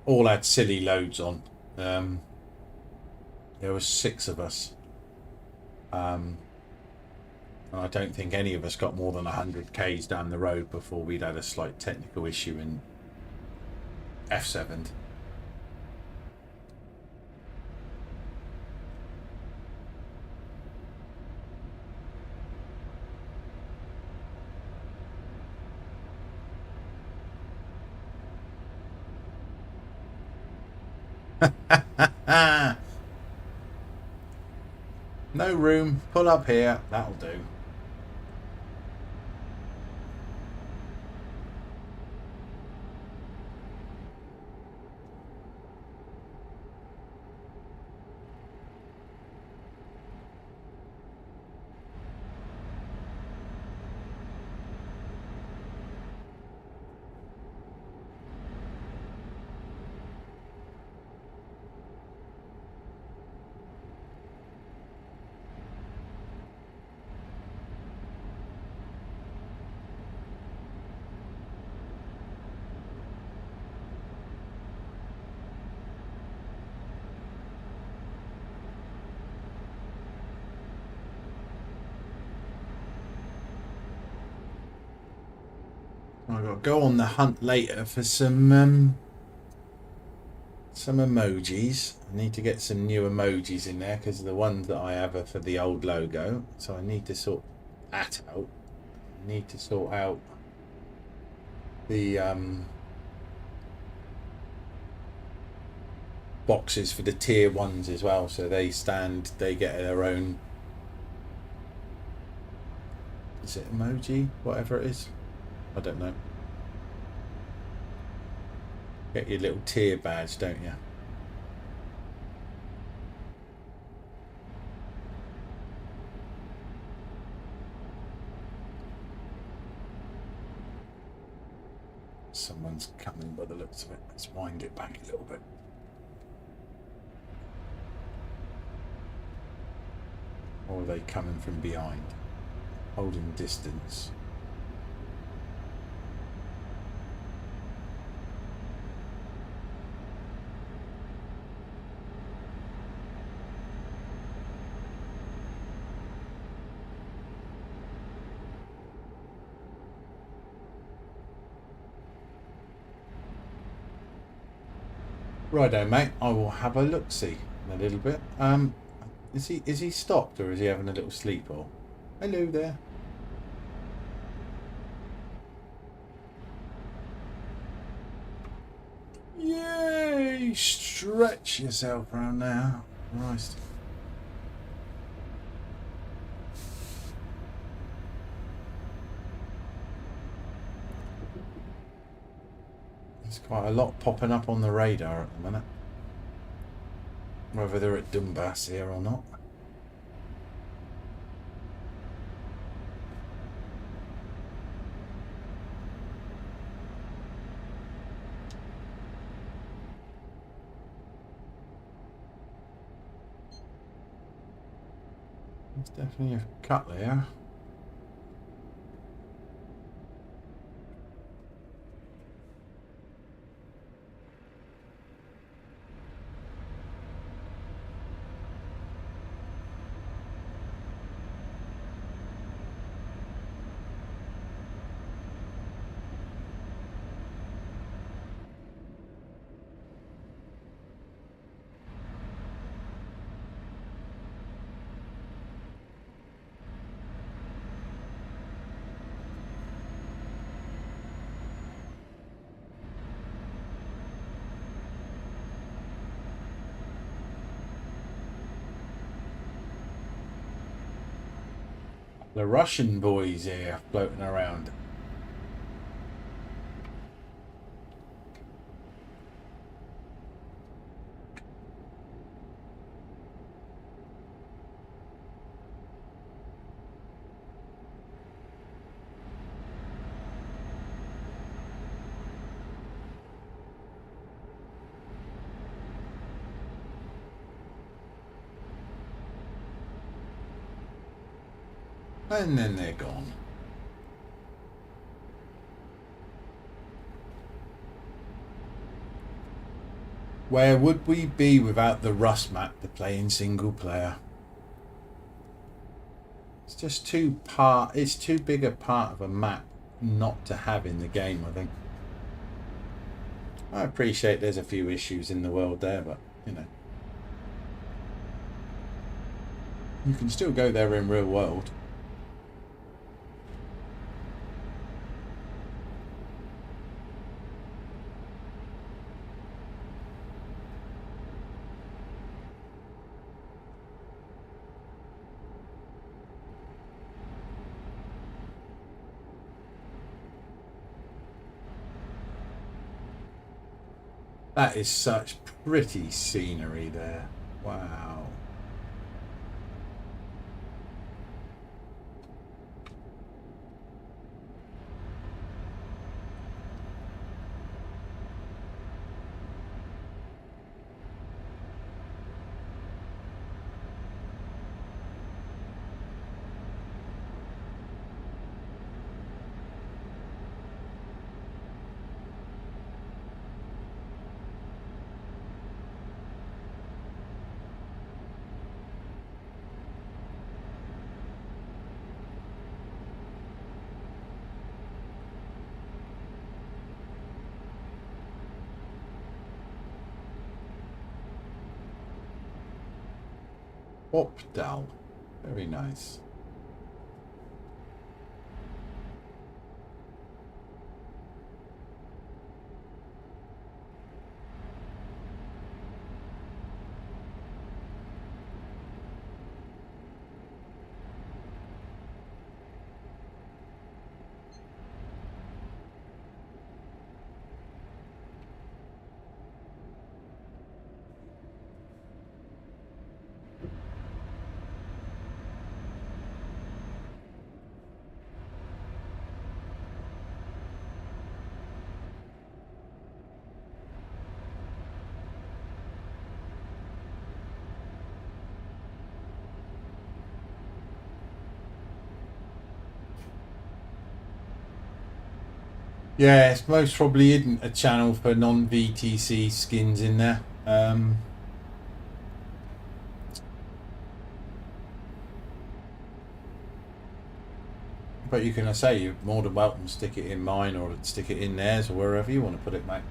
All had silly loads on. There was 6 of us, and I don't think any of us got more than 100 k's down the road before we'd had a slight technical issue in F7. No room. Pull up here. That'll do. I've got to go on the hunt later for some emojis. I need to get some new emojis in there because the ones that I have are for the old logo. So I need to sort that out. I need to sort out the boxes for the tier 1s as well. So they get their own. Is it emoji? Whatever it is. I don't know. Get your little tier badge, don't you? Someone's coming by the looks of it. Let's wind it back a little bit. Or are they coming from behind? Holding distance. Righto, mate. I will have a look-see in a little bit. Is he stopped or is he having a little sleep? Or hello there. Yay! Stretch yourself around now. Christ. There's quite a lot popping up on the radar at the minute. Whether they're at Donbass here or not. There's definitely a cut there. The Russian boys here floating around. And then they're gone. Where would we be without the Rust map to play in single player? It's just it's too big a part of a map not to have in the game, I think. I appreciate there's a few issues in the world there, but you know, you can still go there in real world. That is such pretty scenery there. Wow. Opdal. Very nice. Yeah, it's most probably isn't a channel for non-VTC skins in there. But you can say you're more than welcome to stick it in mine or stick it in theirs or wherever you want to put it, mate.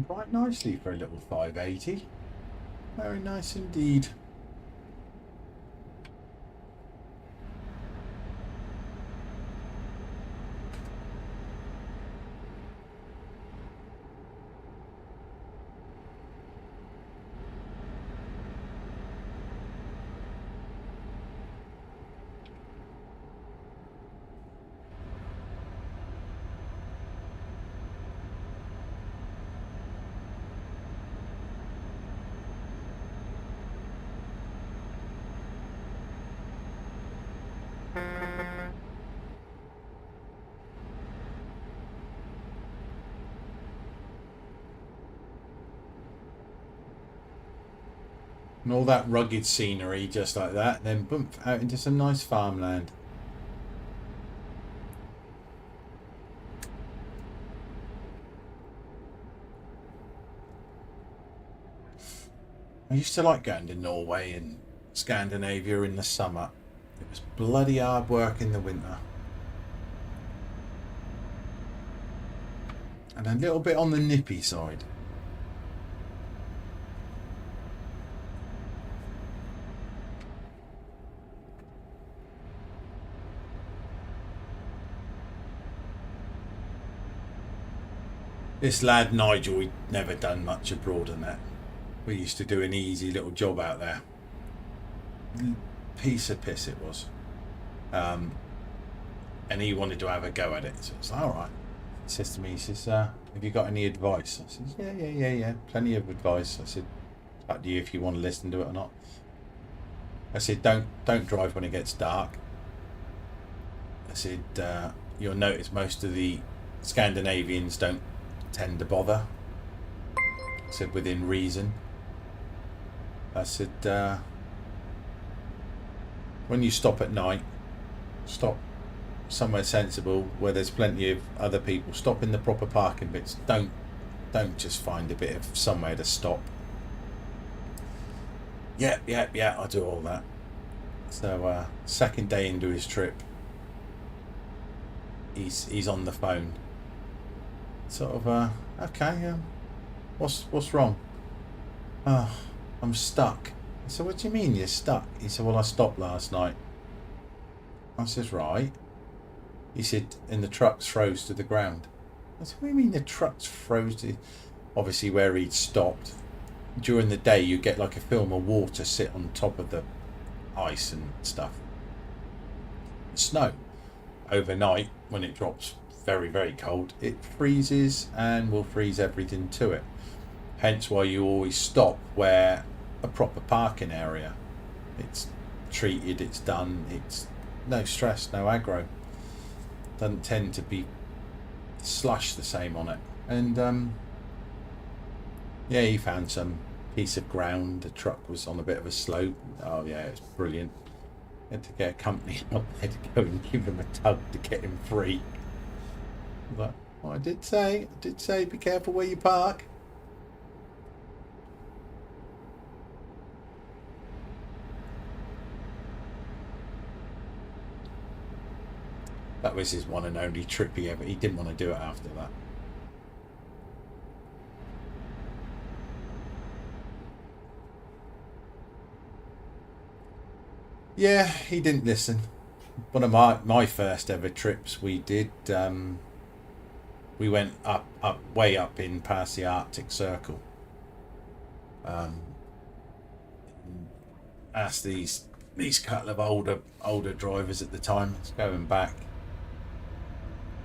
Quite nicely for a little 580. Very nice indeed. And all that rugged scenery just like that, then boom, out into some nice farmland. I used to like going to Norway and Scandinavia in the summer. It was bloody hard work in the winter. And a little bit on the nippy side. This lad Nigel, he'd never done much abroad than that. We used to do an easy little job out there. Piece of piss it was. And he wanted to have a go at it. So it's like, all right. He says to me, he says, have you got any advice? I says, yeah. Plenty of advice. I said, it's up to you if you want to listen to it or not. I said, don't drive when it gets dark. I said, you'll notice most of the Scandinavians don't tend to bother. I said, within reason. I said, when you stop at night, stop somewhere sensible where there's plenty of other people. Stop in the proper parking bits. Don't just find a bit of somewhere to stop. Yeah, I do all that. So second day into his trip, he's on the phone. Sort of okay, what's wrong? Oh, I'm stuck. I said, what do you mean you're stuck? He said, well, I stopped last night. I said, right. He said, and the truck's froze to the ground. I said, what do you mean the truck's froze to... Obviously where he'd stopped. During the day you get like a film of water sit on top of the ice and stuff. Snow. Overnight, when it drops very, very cold, it freezes and will freeze everything to it. Hence why you always stop where a proper parking area. It's treated, it's done, it's no stress, no aggro. Doesn't tend to be slush the same on it. And yeah, he found some piece of ground. The truck was on a bit of a slope. Oh yeah, it's brilliant. Had to get a company up there to go and give him a tug to get him free. But well, I did say be careful where you park. That was his one and only trip he ever. He didn't want to do it after that. Yeah, he didn't listen. One of my first ever trips we did, we went up way up in past the Arctic Circle. Asked these couple of older drivers at the time, it's going back,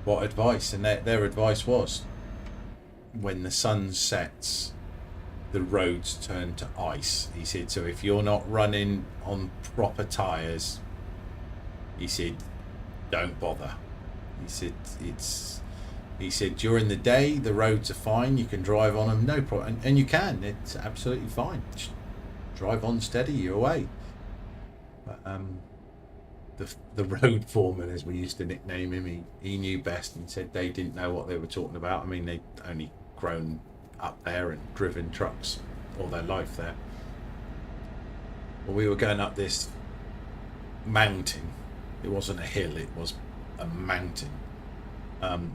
what advice, and their advice was, when the sun sets, the roads turn to ice. He said, so if you're not running on proper tyres, he said, don't bother. He said during the day the roads are fine, you can drive on them, no problem, and you can, it's absolutely fine. Just drive on steady, you're away. But the road foreman, as we used to nickname him, he knew best and said they didn't know what they were talking about. I mean, they'd only grown up there and driven trucks all their life there. Well, we were going up this mountain. It wasn't a hill, it was a mountain. And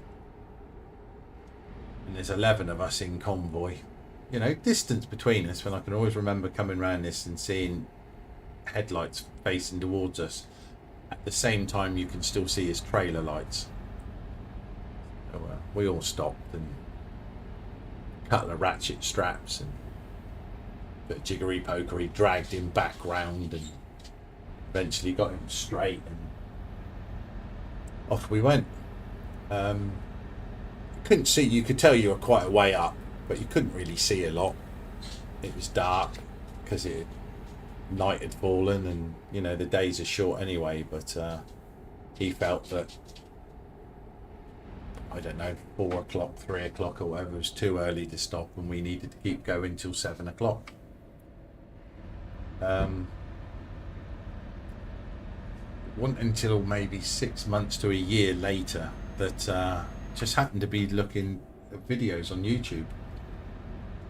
there's 11 of us in convoy. You know, distance between us, when I can always remember coming around this and seeing headlights facing towards us. At the same time, you can still see his trailer lights. So we all stopped and a couple of ratchet straps and a bit of jiggery pokery, dragged him back round and eventually got him straight and off we went. Couldn't see, you could tell you were quite a way up, but you couldn't really see a lot. It was dark because night had fallen, and you know the days are short anyway, but he felt that, I don't know, 4 o'clock, 3 o'clock or whatever was too early to stop, and we needed to keep going till 7 o'clock. Wasn't until maybe 6 months to a year later that just happened to be looking at videos on YouTube.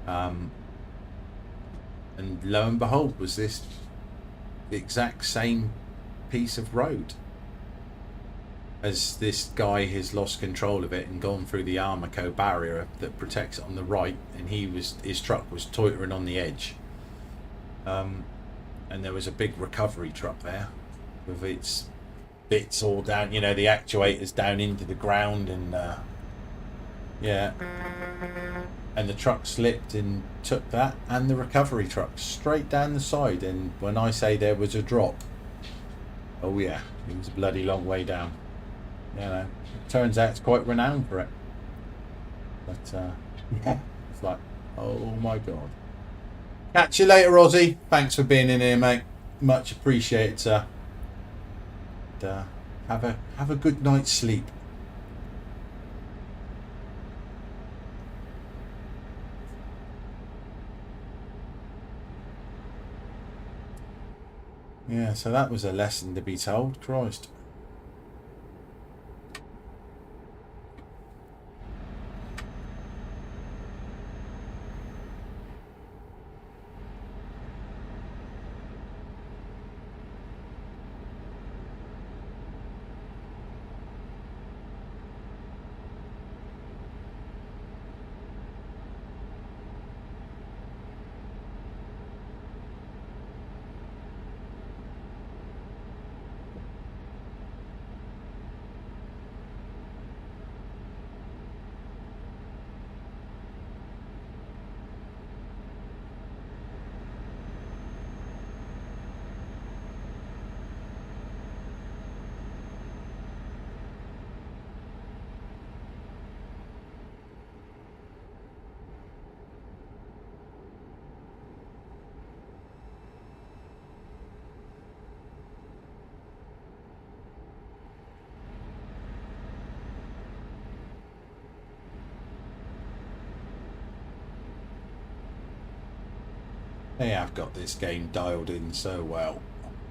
And lo and behold, was this the exact same piece of road as this guy has lost control of it and gone through the Armaco barrier that protects it on the right, and his truck was tottering on the edge. And there was a big recovery truck there with its bits all down, you know, the actuators down into the ground, and yeah, and the truck slipped and took that and the recovery truck straight down the side. And when I say there was a drop, oh yeah, it was a bloody long way down. You know, it turns out it's quite renowned for it. But yeah, it's like, oh my god. Catch you later, Ozzy. Thanks for being in here, mate. Much appreciated, sir. And, have a good night's sleep. Yeah, so that was a lesson to be told. Christ. Hey, I've got this game dialed in so well.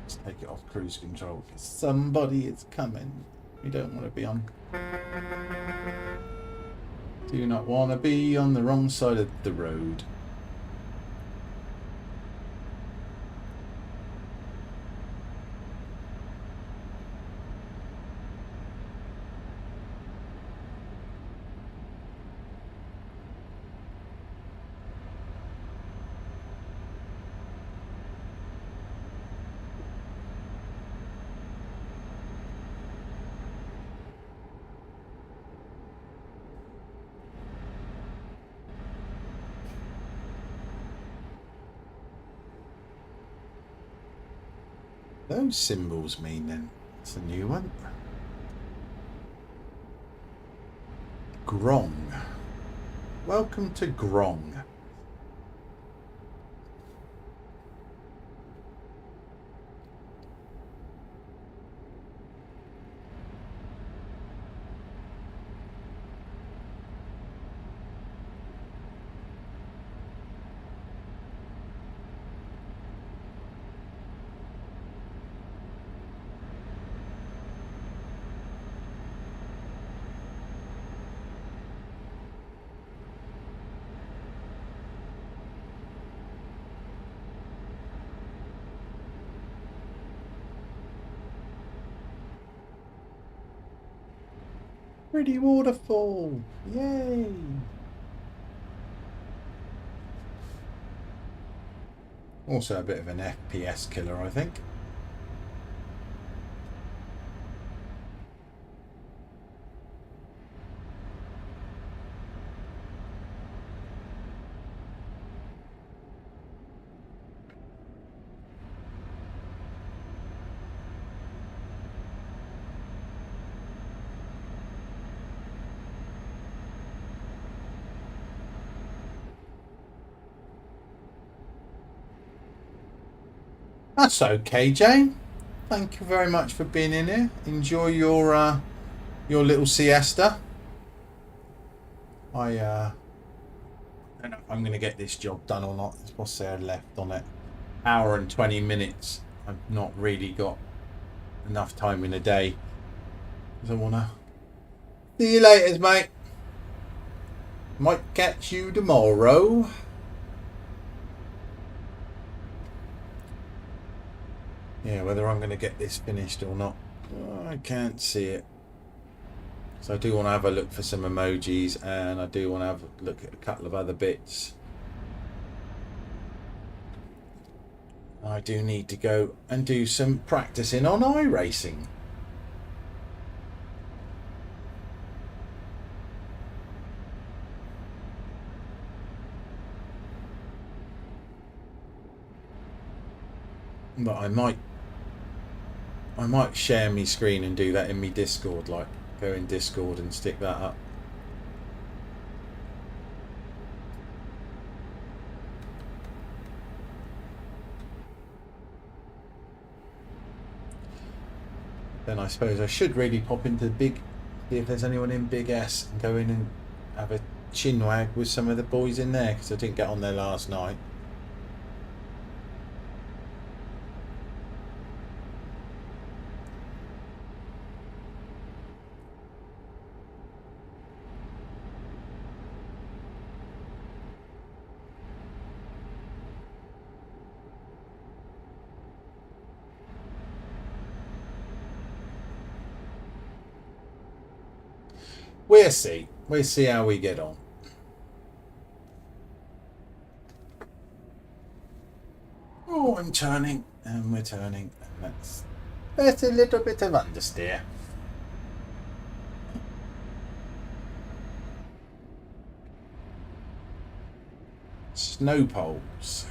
Let's take it off cruise control because somebody is coming. We don't want to be on. Do not want to be on the wrong side of the road. Those symbols mean then? It's a new one. Grong. Welcome to Grong. Pretty waterfall. Yay. Also a bit of an FPS killer, I think. That's okay, Jane. Thank you very much for being in here. Enjoy your little siesta. I don't know if I'm going to get this job done or not. What's there left on it? hour and 20 minutes. I've not really got enough time in a day. I wanna see you later, mate. Might catch you tomorrow. Yeah, whether I'm going to get this finished or not, I can't see it. So I do want to have a look for some emojis, and I do want to have a look at a couple of other bits. I do need to go and do some practicing on iRacing. But I might share my screen and do that in my Discord, like go in Discord and stick that up. Then I suppose I should really pop into see if there's anyone in Big S and go in and have a chinwag with some of the boys in there, because I didn't get on there last night. We'll see. We'll see how we get on. Oh, I'm turning, and we're turning, and that's a little bit of understeer. Snow poles.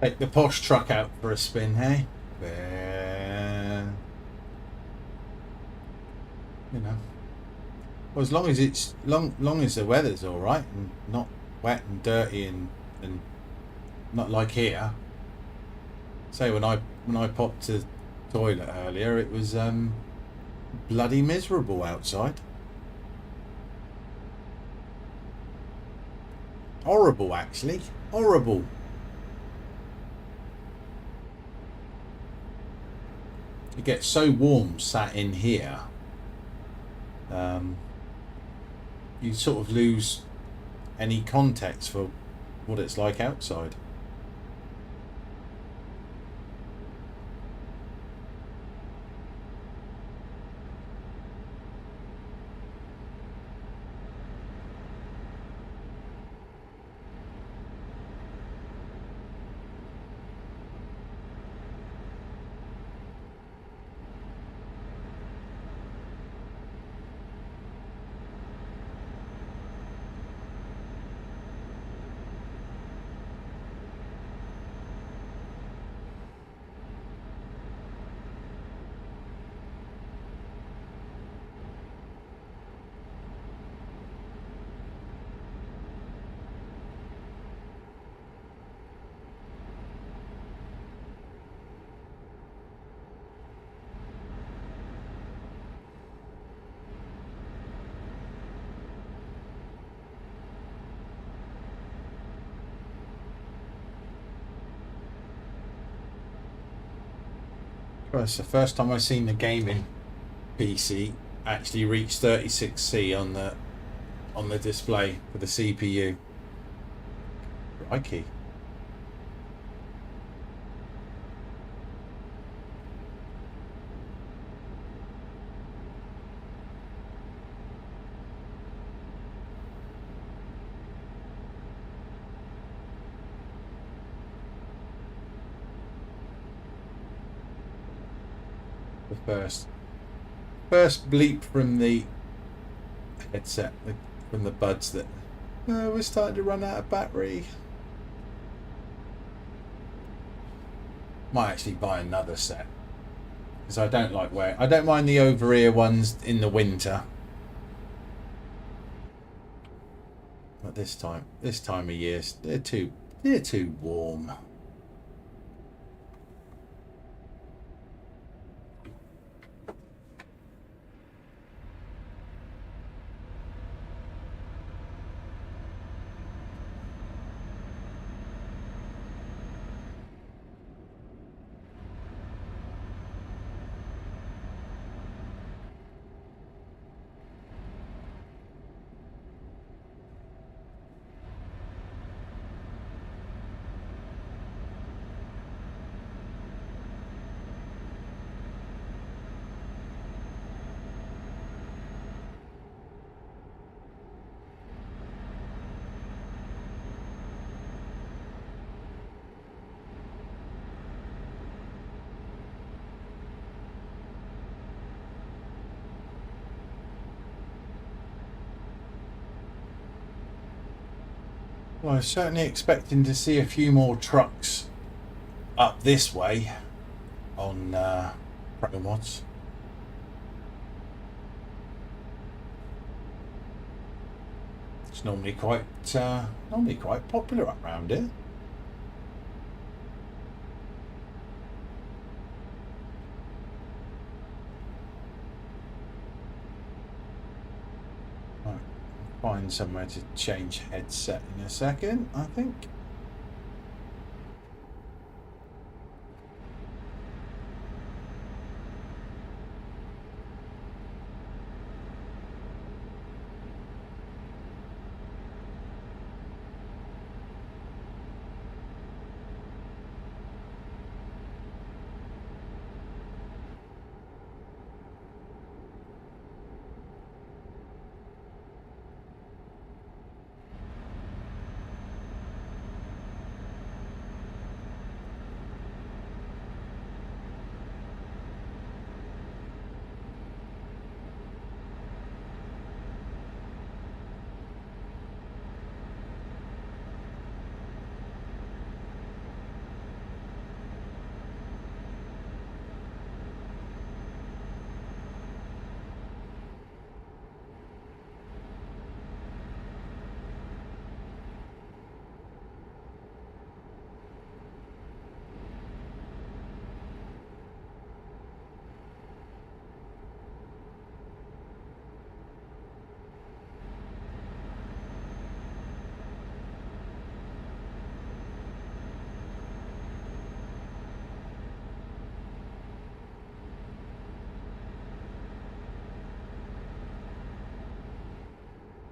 Take the posh truck out for a spin, hey? You know. Well, as long as it's long as the weather's all right and not wet and dirty and not like here. Say when I popped to the toilet earlier, it was bloody miserable outside. Horrible, actually. Horrible. It gets so warm sat in here. You sort of lose any context for what it's like outside. Well, it's the first time I've seen the gaming PC actually reach 36C on the display for the CPU. Crikey. The first bleep from the headset, from the buds, that we're starting to run out of battery. Might actually buy another set, because I don't mind the over ear ones in the winter, but this time of year they're too warm. Well, I'm certainly expecting to see a few more trucks up this way on Pro Mods. It's normally quite popular up round here. Right, find somewhere to change headset in a second, I think.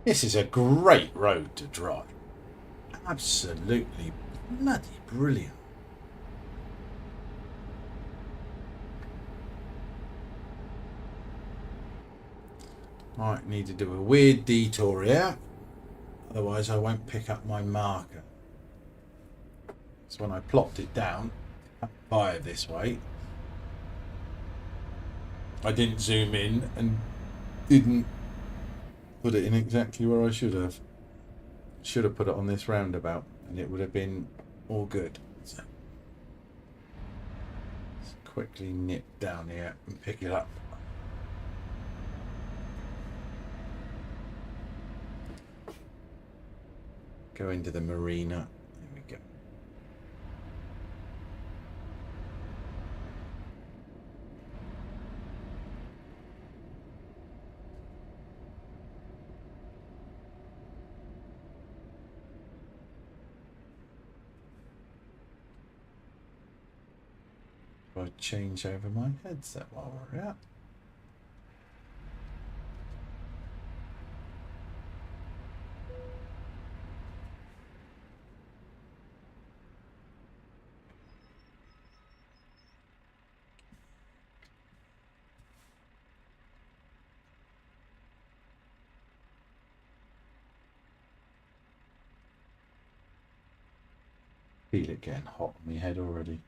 This is a great road to drive. Absolutely bloody brilliant. Right, need to do a weird detour here, otherwise I won't pick up my marker. So when I plopped it down, fire this way, I didn't zoom in and didn't put it in exactly where I should have. Should have put it on this roundabout and it would have been all good. So let's quickly nip down here and pick it up. Go into the marina. There we go. I'll change over my headset while we're out. Feel it getting hot on my head already.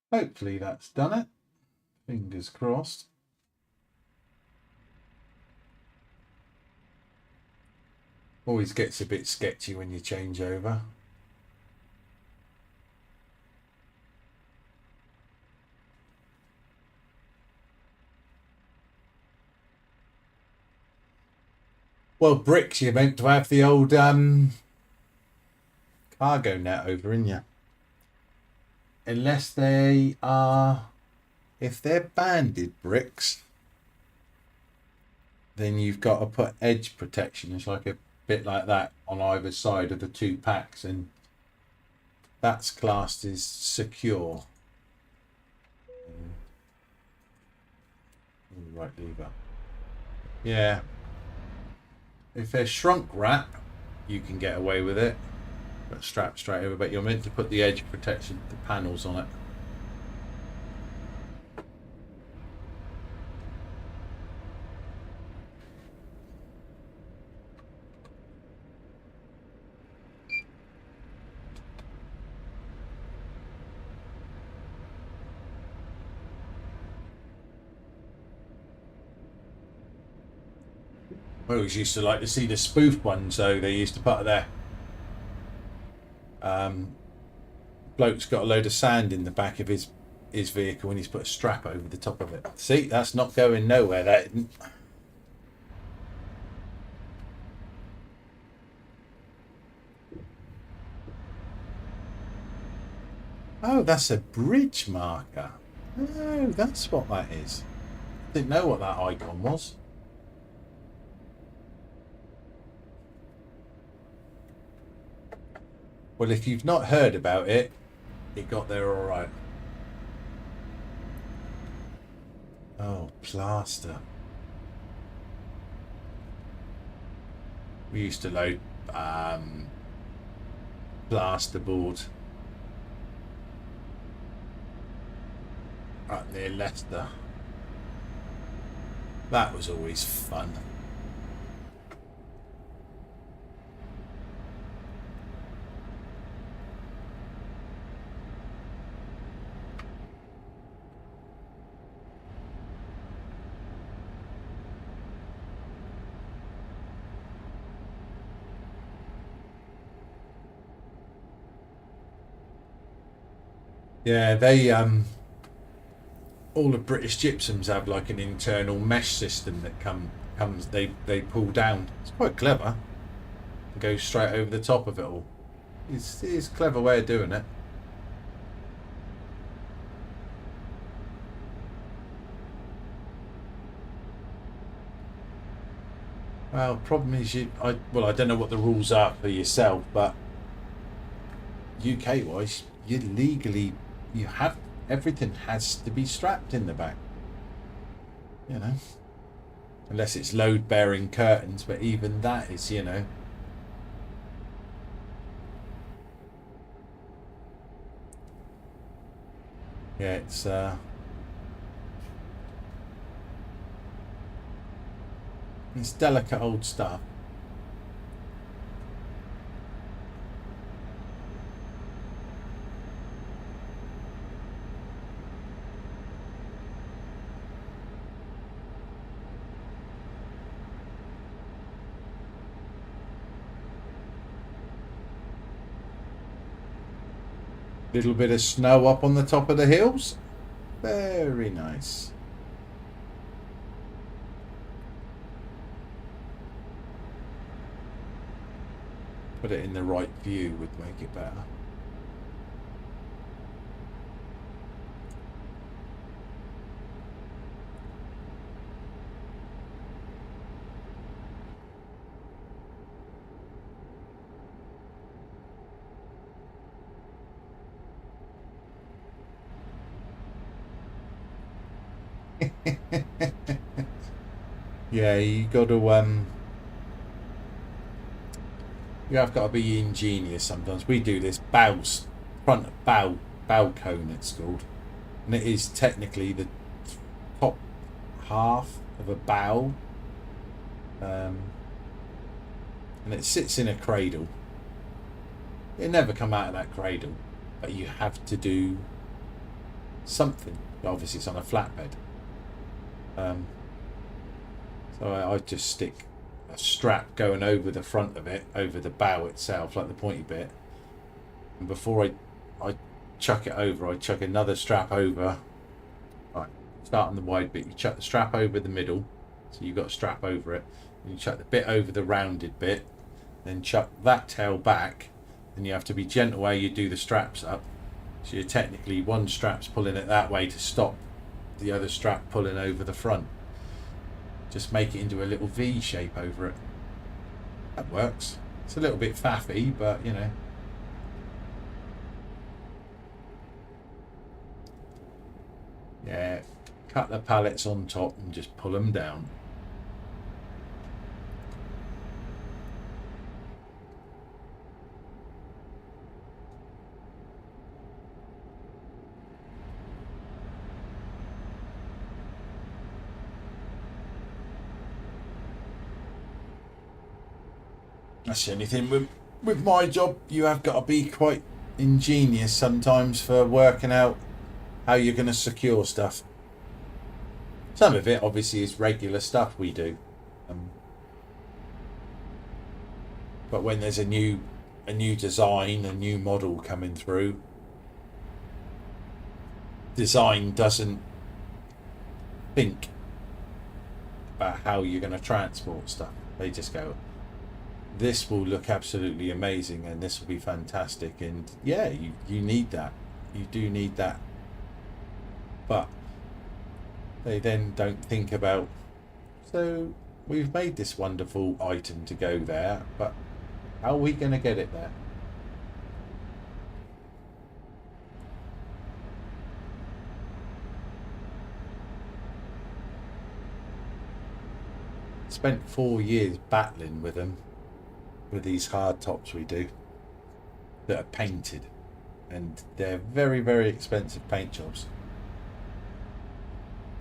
Hopefully that's done it. Fingers crossed. Always gets a bit sketchy when you change over. Well, bricks, you're meant to have the old cargo net over, in you. Unless they are, if they're banded bricks, then you've got to put edge protection. It's like a bit like that on either side of the two packs, and that's classed as secure. Right lever. Yeah. If they're shrunk wrap, you can get away with it. But strap straight over, but you're meant to put the edge protection, the panels on it. I always used to like to see the spoof ones, so they used to put their bloke's got a load of sand in the back of his vehicle and he's put a strap over the top of it. See, that's not going nowhere. That isn't. Oh, that's a bridge marker. Oh, that's what that is. Didn't know what that icon was. Well, if you've not heard about it, it got there all right. Oh, plaster. We used to load plasterboard up near Leicester. That was always fun. Yeah, they all the British gypsums have like an internal mesh system that comes they pull down. It's quite clever. It goes straight over the top of it all. It's a clever way of doing it. Well, problem is I don't know what the rules are for yourself, but UK wise, you have everything has to be strapped in the back. You know, unless it's load bearing curtains, but even that is, you know. Yeah, it's delicate old stuff. Little bit of snow up on the top of the hills. Very nice. Put it in the right view would make it better. Yeah, you got to you have got to be ingenious sometimes. We do this front bow cone it's called, and it is technically the top half of a bow, and it sits in a cradle. It never come out of that cradle, but you have to do something. Obviously, it's on a flatbed. So I just stick a strap going over the front of it, over the bow itself, like the pointy bit. And before I chuck it over, I chuck another strap over. Right, start on the wide bit. You chuck the strap over the middle, so you've got a strap over it. And you chuck the bit over the rounded bit, then chuck that tail back. And you have to be gentle while you do the straps up. So you're technically one strap's pulling it that way to stop the other strap pulling over the front. Just make it into a little V shape over it. That works. It's a little bit faffy, but you know. Yeah, cut the pallets on top and just pull them down. That's the only thing with my job. You have got to be quite ingenious sometimes for working out how you're going to secure stuff. Some of it obviously is regular stuff we do, but when there's a new design, a new model coming through, design doesn't think about how you're going to transport stuff. They just go, this will look absolutely amazing and this will be fantastic, and yeah, you need that. You do need that. But they then don't think about, so we've made this wonderful item to go there, but how are we going to get it there? Spent 4 years battling with them, with these hard tops we do that are painted, and they're very, very expensive paint jobs,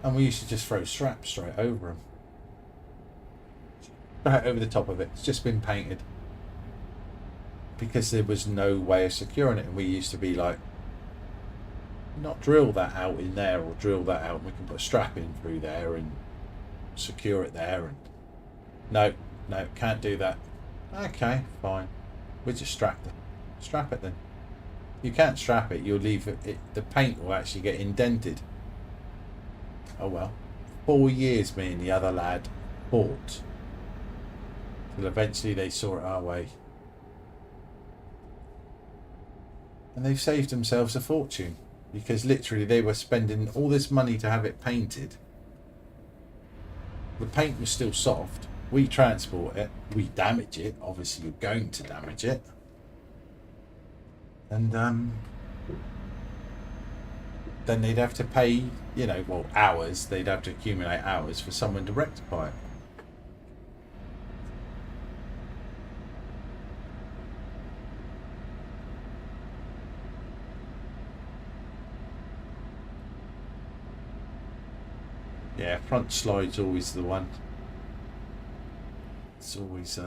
and we used to just throw straps straight over them, right over the top of it. It's just been painted because there was no way of securing it, and we used to be like, not drill that out in there or drill that out, and we can put a strap in through there and secure it there, and no, can't do that. Okay, fine. We'll just strap it then. You can't strap it, you'll leave it, the paint will actually get indented. Oh well. 4 years me and the other lad fought till eventually they saw it our way. And they've saved themselves a fortune, because literally they were spending all this money to have it painted. The paint was still soft. We transport it, we damage it, obviously you're going to damage it, and then they'd have to pay, hours, they'd have to accumulate hours for someone to rectify it. Yeah, front slide's always the one. It's always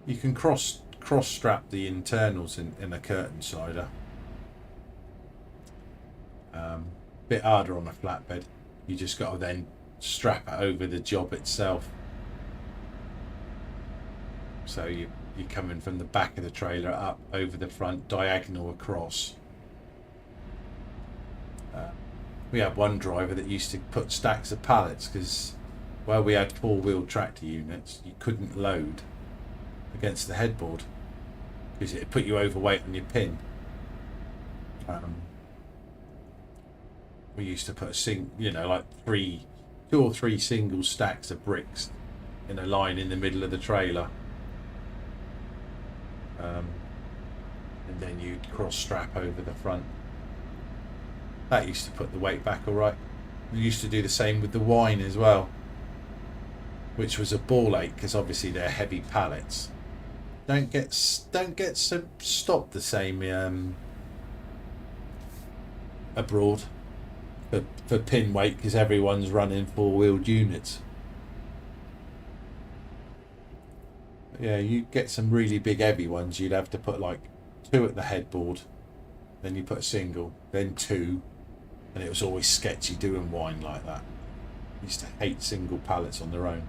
you can cross strap the internals in a curtain slider. Bit harder on a flatbed. You just got to then strap it over the job itself. So you you're coming from the back of the trailer up over the front, diagonal across. We had one driver that used to put stacks of pallets because where we had four-wheel tractor units, you couldn't load against the headboard because it put you overweight on your pin. We used to put like 2 or 3 single stacks of bricks in a line in the middle of the trailer, and then you'd cross strap over the front. That used to put the weight back all right. We used to do the same with the wine as well, which was a ball ache because obviously they're heavy pallets. Don't get so stopped the same abroad for pin weight because everyone's running four-wheeled units. Yeah, you get some really big heavy ones. You'd have to put like 2 at the headboard, then you put a single, then 2. And it was always sketchy doing wine like that. I used to hate single pallets on their own.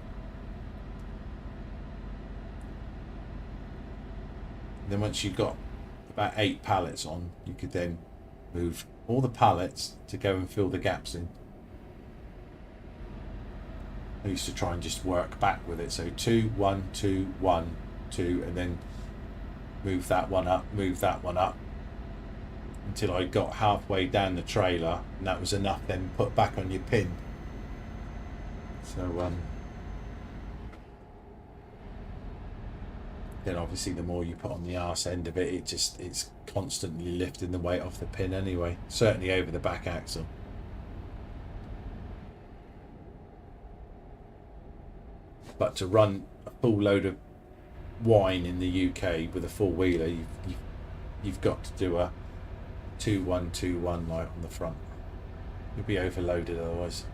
And then once you got about 8 pallets on, you could then move all the pallets to go and fill the gaps in. I used to try and just work back with it. So 2, 1, 2, 1, 2, and then move that one up, until I got halfway down the trailer, and that was enough then put back on your pin. So then obviously the more you put on the arse end of it, it's constantly lifting the weight off the pin anyway, certainly over the back axle. But to run a full load of wine in the UK with a four-wheeler, you've got to do a 2-1-2-1 light on the front. You'll be overloaded otherwise.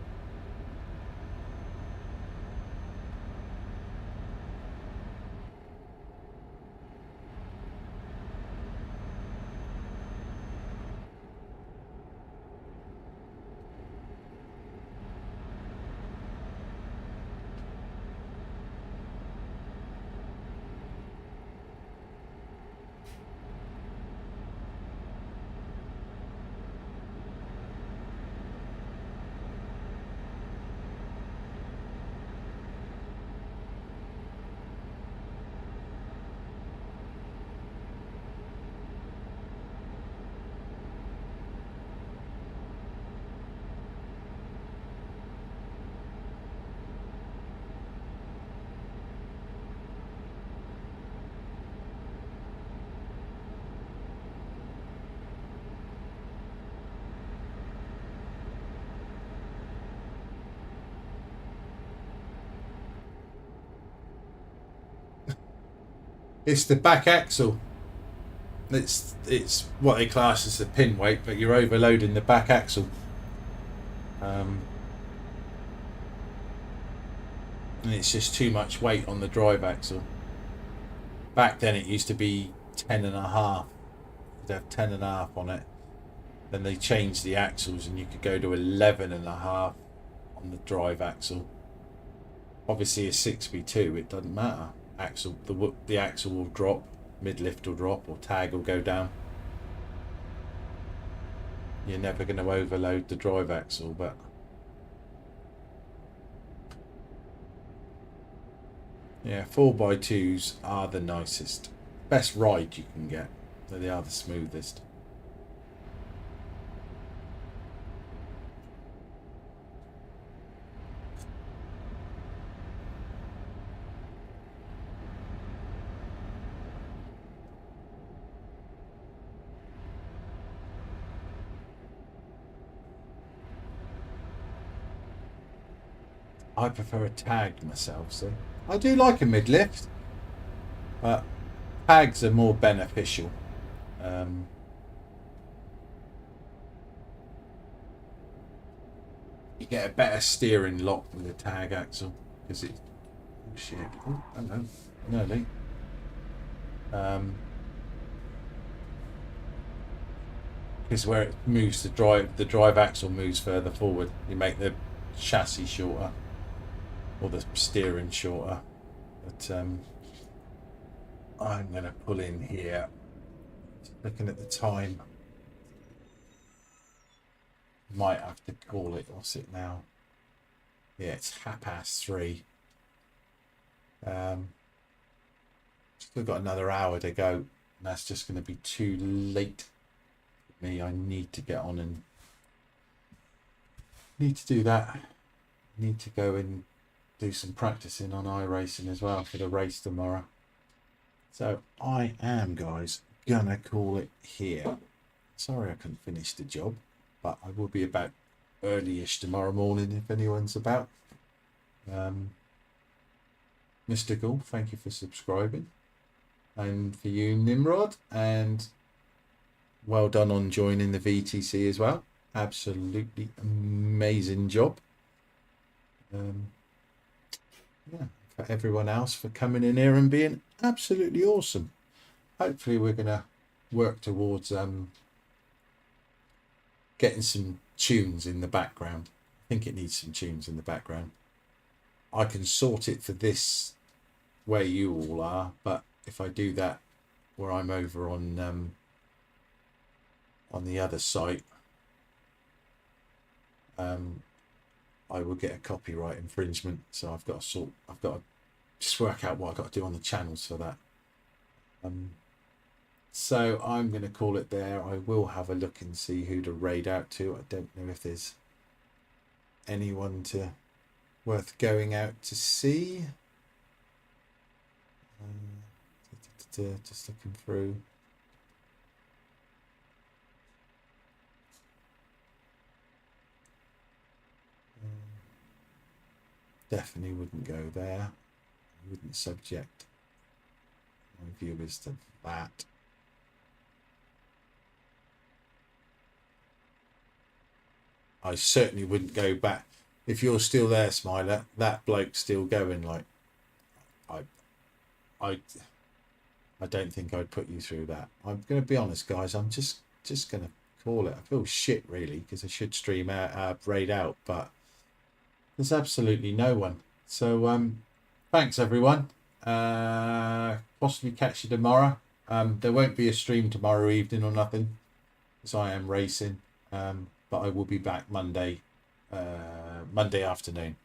It's the back axle. It's what they class as the pin weight, but you're overloading the back axle. And it's just too much weight on the drive axle. Back then it used to be 10.5. You'd have 10.5 on it. Then they changed the axles and you could go to 11.5 on the drive axle. Obviously a 6v2, it doesn't matter. The axle will drop, mid-lift will drop, or tag will go down. You're never going to overload the drive axle, but yeah, 4x2s are the nicest. Best ride you can get. They are the smoothest. I prefer a tag myself, so I do like a mid-lift, but tags are more beneficial. You get a better steering lock with a tag axle because it. Oh shit! Oh, hello, nearly. Because where it moves the drive axle moves further forward. You make the chassis shorter. Or the steering shorter, but I'm going to pull in here. Looking at the time. Might have to call it. What's it now? Yeah, it's 3:30. Still got another hour to go. And that's just going to be too late for me. I need to get on and need to do that. Need to go and do some practicing on iRacing as well for the race tomorrow. So I am, guys, gonna call it here. Sorry I couldn't finish the job, but I will be about early-ish tomorrow morning if anyone's about. Mr. Gould, thank you for subscribing. And for you, Nimrod, and well done on joining the VTC as well. Absolutely amazing job. Yeah, for everyone else for coming in here and being absolutely awesome. Hopefully we're going to work towards getting some tunes in the background. I think it needs some tunes in the background. I can sort it for this where you all are, but if I do that where I'm over on the other site, I will get a copyright infringement. So I've got to just work out what I've got to do on the channels for that. So I'm going to call it there. I will have a look and see who to raid out to. I don't know if there's anyone worth going out to see. Just looking through. Definitely wouldn't go there. I wouldn't subject my viewers to that. I certainly wouldn't go back. If you're still there, Smiler, that bloke's still going. Like, I don't think I'd put you through that. I'm going to be honest, guys. I'm just going to call it. I feel shit, really, because I should stream out, raid out, but there's absolutely no one. So, thanks, everyone. Possibly catch you tomorrow. There won't be a stream tomorrow evening or nothing, because I am racing. But I will be back Monday afternoon.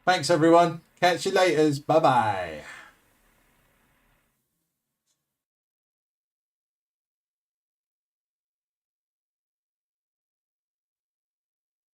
Thanks, everyone. Catch you later. Bye-bye.